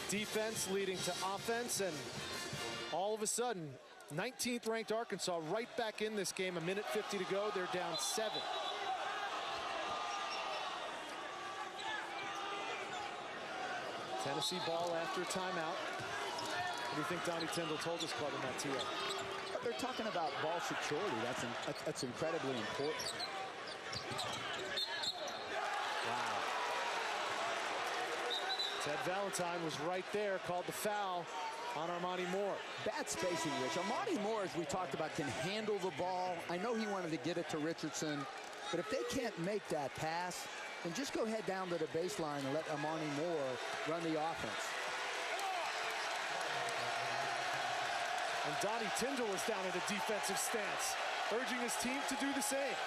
Defense leading to offense, and all of a sudden, 19th ranked Arkansas right back in this game. 1:50 to go. They're down 7. Tennessee ball after timeout. What do you think Donnie Tyndall told his club in that TO?
They're talking about ball security. That's incredibly important.
Wow. Ted Valentine was right there, called the foul on Armani Moore.
Bad spacing, Rich. Armani Moore, as we talked about, can handle the ball. I know he wanted to get it to Richardson, but if they can't make that pass, then just go head down to the baseline and let Armani Moore run the offense.
And Donnie Tyndall is down in a defensive stance, urging his team to do the same.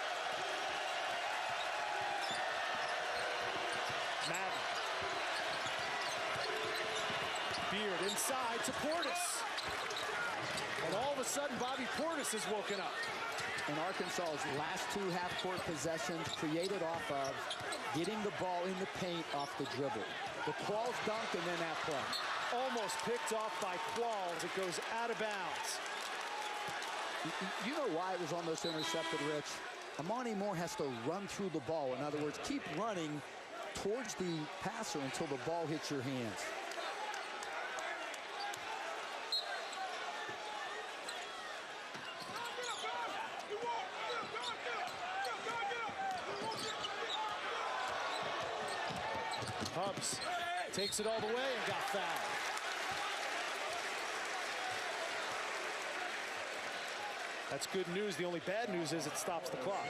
Madden. Beard inside to Portis. And all of a sudden, Bobby Portis is woken up.
And Arkansas's last 2 half-court possessions created off of getting the ball in the paint off the dribble. The Qualls dunk and then that play.
Almost picked off by Qualls. It goes out of bounds.
You know why it was almost intercepted, Rich? Armani Moore has to run through the ball. In other words, keep running towards the passer until the ball hits your hands.
Hubbs takes it all the way and got fouled. That's good news. The only bad news is it stops the clock.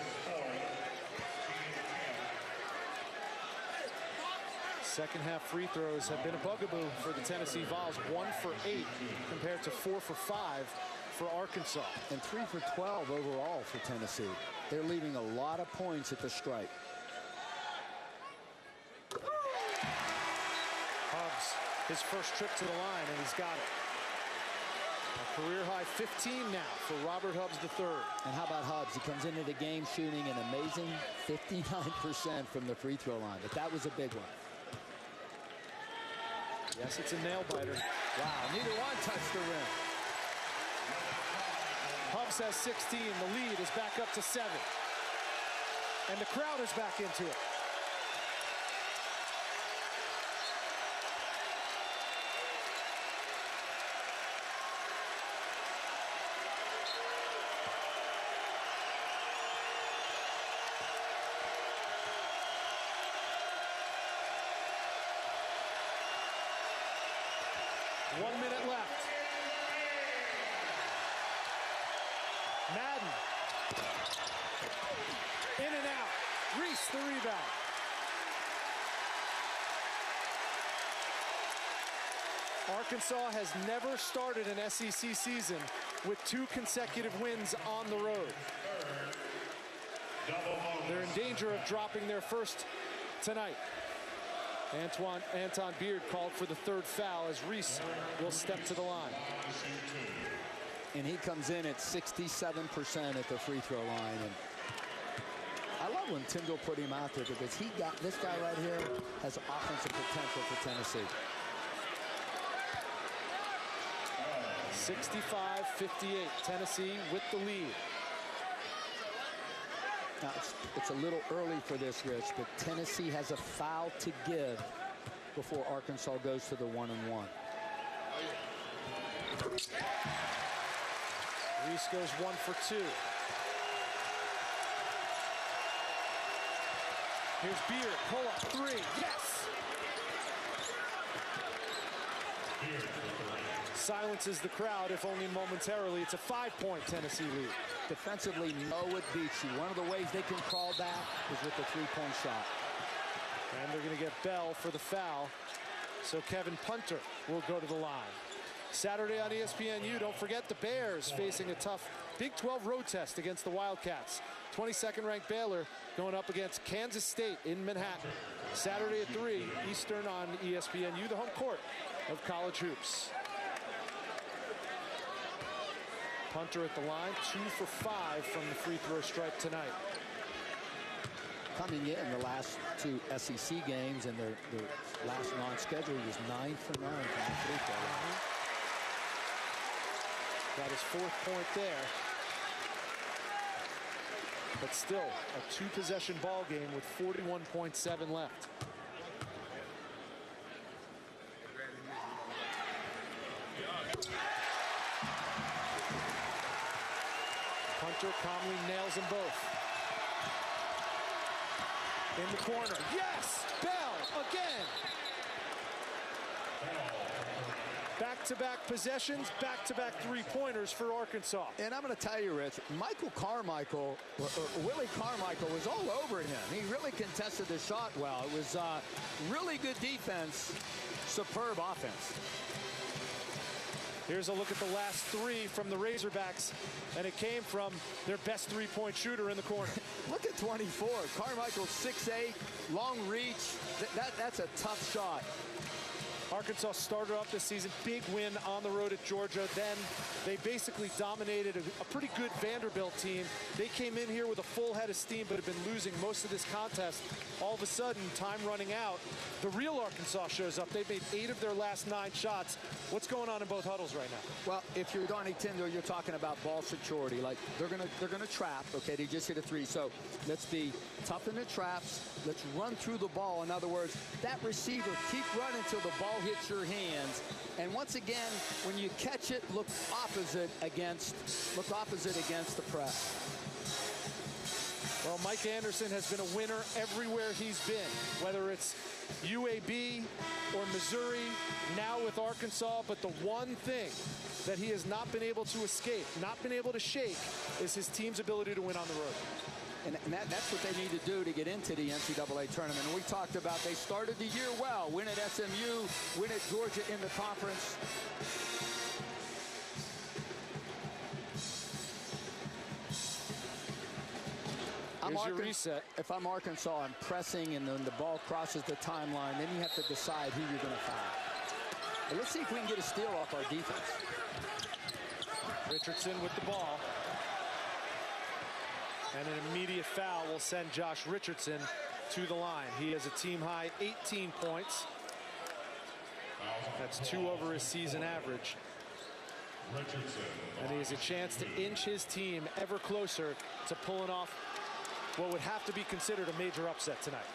Second half free throws have been a bugaboo for the Tennessee Vols. 1 for 8 compared to 4 for 5 for Arkansas.
And 3 for 12 overall for Tennessee. They're leaving a lot of points at the stripe.
Hubbs, his first trip to the line, and he's got it. A career-high 15 now for Robert Hubbs III.
And how about Hubbs? He comes into the game shooting an amazing 59% from the free throw line, but that was a big one.
Yes, it's a nail-biter.
Wow, neither one touched the rim.
Hubbs has 16. The lead is back up to 7. And the crowd is back into it. The rebound. Arkansas has never started an SEC season with 2 consecutive wins on the road. They're in danger of dropping their first tonight. Anton Beard called for the 3rd foul as Reese will step to the line.
And he comes in at 67% at the free throw line. And I love when Tyndall put him out there because he got this guy right here has offensive potential for Tennessee.
65-58, Tennessee with the lead.
Now, it's a little early for this, Rich, but Tennessee has a foul to give before Arkansas goes to the 1-and-1.
Reese goes 1 for 2. Here's Beard, pull up 3, yes! Silences the crowd, if only momentarily. It's a 5-point Tennessee lead.
Defensively, no, it beats you. One of the ways they can crawl back is with the 3-point shot.
And they're going to get Bell for the foul. So Kevin Punter will go to the line. Saturday on ESPNU, don't forget the Bears facing a tough Big 12 road test against the Wildcats. 22nd ranked Baylor going up against Kansas State in Manhattan. Saturday at 3 Eastern on ESPNU, the home court of college hoops. Punter at the line, 2 for 5 from the free throw stripe tonight.
Coming in the last 2 SEC games and their last non-schedule, he was 9 for 9 from the free throw line.
Got his 4th point there. But still, a 2-possession ball game with 41.7 left. Punter calmly nails them both. In the corner, yes! Bell again! Back back-to-back possessions, back-to-back three-pointers for Arkansas.
And I'm going to tell you, Rich, Michael Carmichael, Willie Carmichael was all over him. He really contested the shot well. It was really good defense, superb offense.
Here's a look at the last three from the Razorbacks, and it came from their best three-point shooter in the corner.
Look at 24. Carmichael 6'8", long reach. That's a tough shot.
Arkansas started off this season, big win on the road at Georgia. Then they basically dominated a pretty good Vanderbilt team. They came in here with a full head of steam, but have been losing most of this contest. All of a sudden, time running out, the real Arkansas shows up. They've made 8 of their last 9 shots. What's going on in both huddles right now?
Well, if you're Donnie Tyndall, you're talking about ball security. Like they're gonna trap. Okay, they just hit a 3. So let's be tough in the traps. Let's run through the ball. In other words, that receiver, keep running till the ball hits your hands. And once again, when you catch it, look opposite against the press.
Well, Mike Anderson has been a winner everywhere he's been, whether it's UAB or Missouri, now with Arkansas. But the one thing that he has not been able to escape, not been able to shake, is his team's ability to win on the road.
And that's what they need to do to get into the NCAA tournament. And we talked about they started the year well. Win at SMU, win at Georgia in the conference.
Reset.
If I'm Arkansas, I'm pressing, and then the ball crosses the timeline. Then you have to decide who you're going to foul. But let's see if we can get a steal off our defense.
Richardson with the ball. And an immediate foul will send Josh Richardson to the line. He has a team-high 18 points. That's 2 over his season average. And he has a chance to inch his team ever closer to pulling off what would have to be considered a major upset tonight.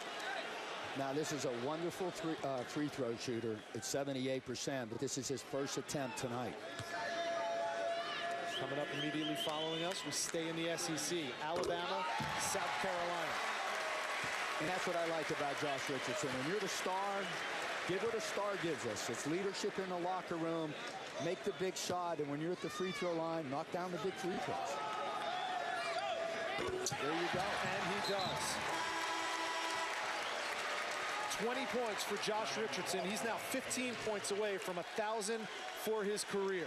Now, this is a wonderful free throw shooter. It's 78%, but this is his first attempt tonight.
Coming up immediately following us, we stay in the SEC. Alabama, South Carolina.
And that's what I like about Josh Richardson. When you're the star, give what a star gives us. It's leadership in the locker room, make the big shot, and when you're at the free throw line, knock down the big free throws. There you go.
And he does. 20 points for Josh Richardson. He's now 15 points away from 1,000 for his career.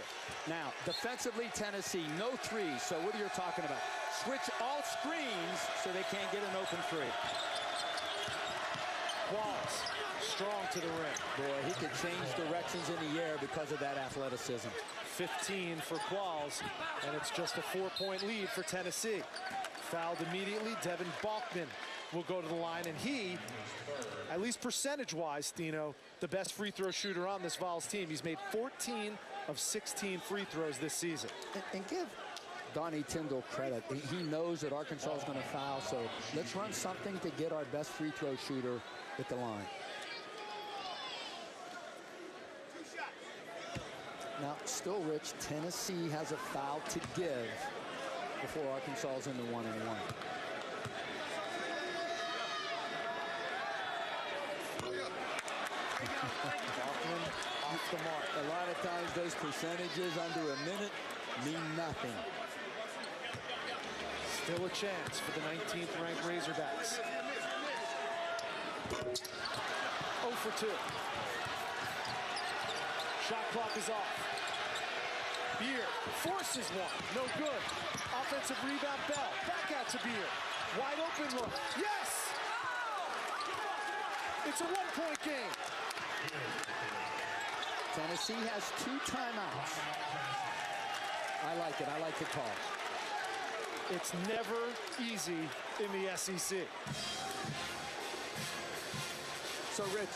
Now, defensively, Tennessee, no threes. So what are you talking about? Switch all screens so they can't get an open 3.
Qualls, strong to the rim.
Boy, he could change directions in the air because of that athleticism.
15 for Qualls, and it's just a 4-point lead for Tennessee. Fouled immediately, Devin Balkman will go to the line, and he, at least percentage-wise, Dino, the best free throw shooter on this Vols team. He's made 14 of 16 free throws this season.
And give Donnie Tyndall credit. He knows that Arkansas is going to foul, so let's run something to get our best free throw shooter at the line. Now, still, Rich, Tennessee has a foul to give before Arkansas is in the 1-and-1.
Off the mark.
A lot of times those percentages under a minute mean nothing.
Still a chance for the 19th ranked Razorbacks. 0 for 2. Shot clock is off. Beer forces one. No good. Offensive rebound, Bell. Back out to Beer. Wide open look. Yes! It's a 1-point game.
Tennessee has 2 timeouts. I like it. I like the call.
It's never easy in the SEC.
So, Rich.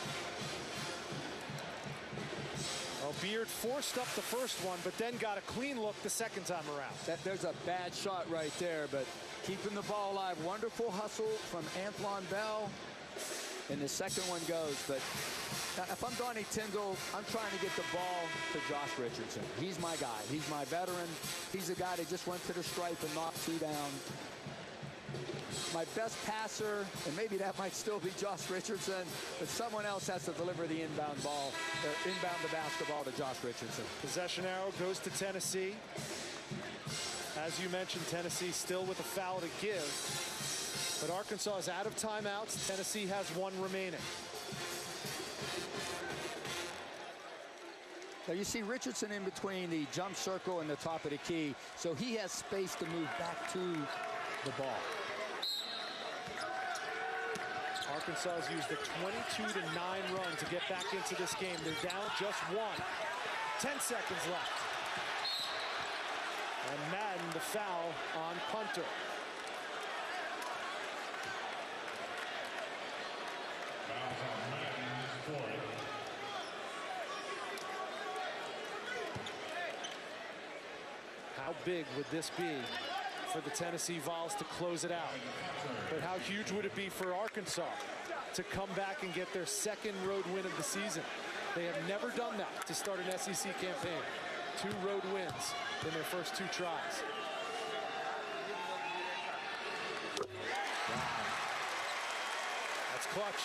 Well, Beard forced up the first one, but then got a clean look the second time around.
There's a bad shot right there, but keeping the ball alive. Wonderful hustle from Antoine Bell. And the second one goes, but if I'm Donnie Tyndall, I'm trying to get the ball to Josh Richardson. He's my guy. He's my veteran. He's a guy that just went to the stripe and knocked 2 down.
my best passer, and maybe that might still be Josh Richardson, but someone else has to deliver the inbound ball, or inbound the basketball to Josh Richardson.
Possession arrow goes to Tennessee. As you mentioned, Tennessee still with a foul to give, but Arkansas is out of timeouts. Tennessee has one remaining.
Now you see Richardson in between the jump circle and the top of the key, so he has space to move back to the ball.
Arkansas has used a 22-9 run to get back into this game. They're down just one. 10 seconds left. And Madden, the foul on punter. How big would this be for the Tennessee Vols to close it out? But how huge would it be for Arkansas to come back and get their second road win of the season? They have never done that to start an SEC campaign. 2 road wins in their first 2 tries. Wow. That's clutch.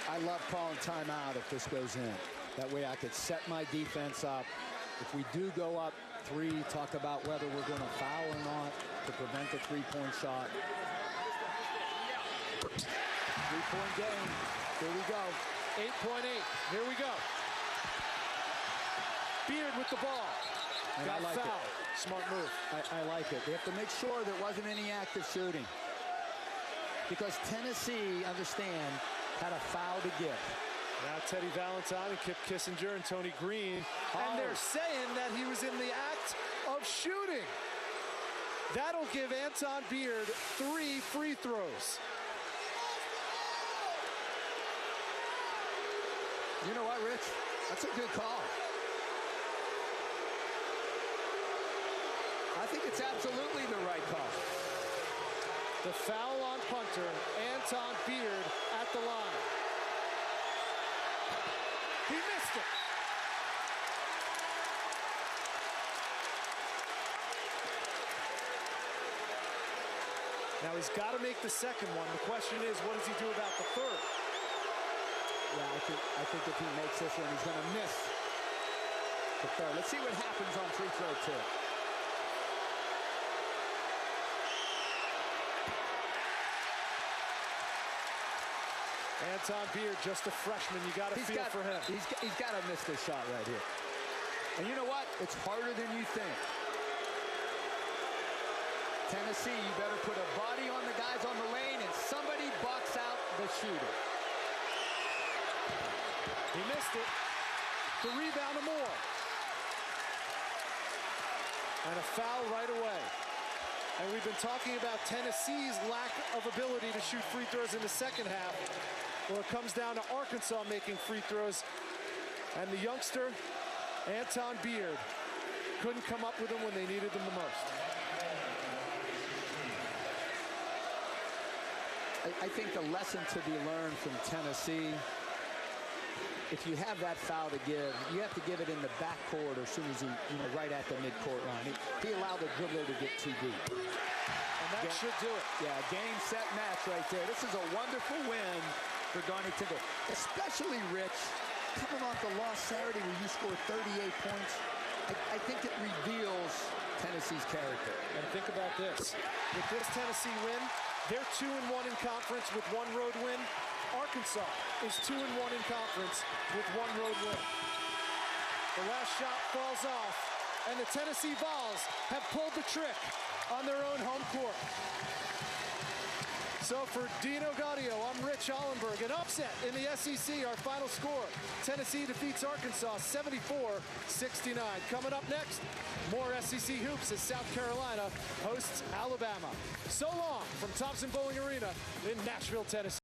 I love calling timeout if this goes in. That way I could set my defense up. If we do go up 3, talk about whether we're going to foul or not to prevent the 3-point shot. 3-point game. Here we go.
8.8. Here we go. Beard with the ball.
And
got
I like
fouled.
it.
Smart move.
I like it. They have to make sure there wasn't any active shooting. Because Tennessee, understand, had a foul to give.
Now Teddy Valentine and Kip Kissinger and Tony Green. And they're saying that he was in the act of shooting. That'll give Anton Beard 3 free throws.
You know what, Rich? That's a good call. I think it's absolutely the right call.
The foul on punter, Anton Beard at the line. He missed it. Now he's got to make the second one. The question is, what does he do about the third?
Yeah, I think if he makes this one, he's going to miss the third. Let's see what happens on free throw 2.
Anton Beard, just a freshman. You got to feel for him.
He's got to miss this shot right here. And you know what? It's harder than you think. Tennessee, you better put a body on the guys on the lane and somebody box out the shooter.
He missed it. The rebound to Moore. And a foul right away. And we've been talking about Tennessee's lack of ability to shoot free throws in the second half. Well, it comes down to Arkansas making free throws. And the youngster, Anton Beard, couldn't come up with them when they needed them the most.
I think the lesson to be learned from Tennessee, if you have that foul to give, you have to give it in the backcourt as soon as right at the midcourt line. He allowed the dribbler to get too deep.
And that should do it.
Yeah, game, set, match right there. This is a wonderful win for Garnett-Timber, especially Rich, coming off the loss Saturday where you scored 38 points. I think it reveals Tennessee's character.
And think about this. With this Tennessee win, they're 2-1 in conference with 1 road win. Arkansas is 2-1 in conference with 1 road win. The last shot falls off, and the Tennessee Vols have pulled the trick on their own home court. So for Dino Gaudio, I'm Rich Hollenberg. An upset in the SEC, our final score. Tennessee defeats Arkansas 74-69. Coming up next, more SEC hoops as South Carolina hosts Alabama. So long from Thompson Bowling Arena in Nashville, Tennessee.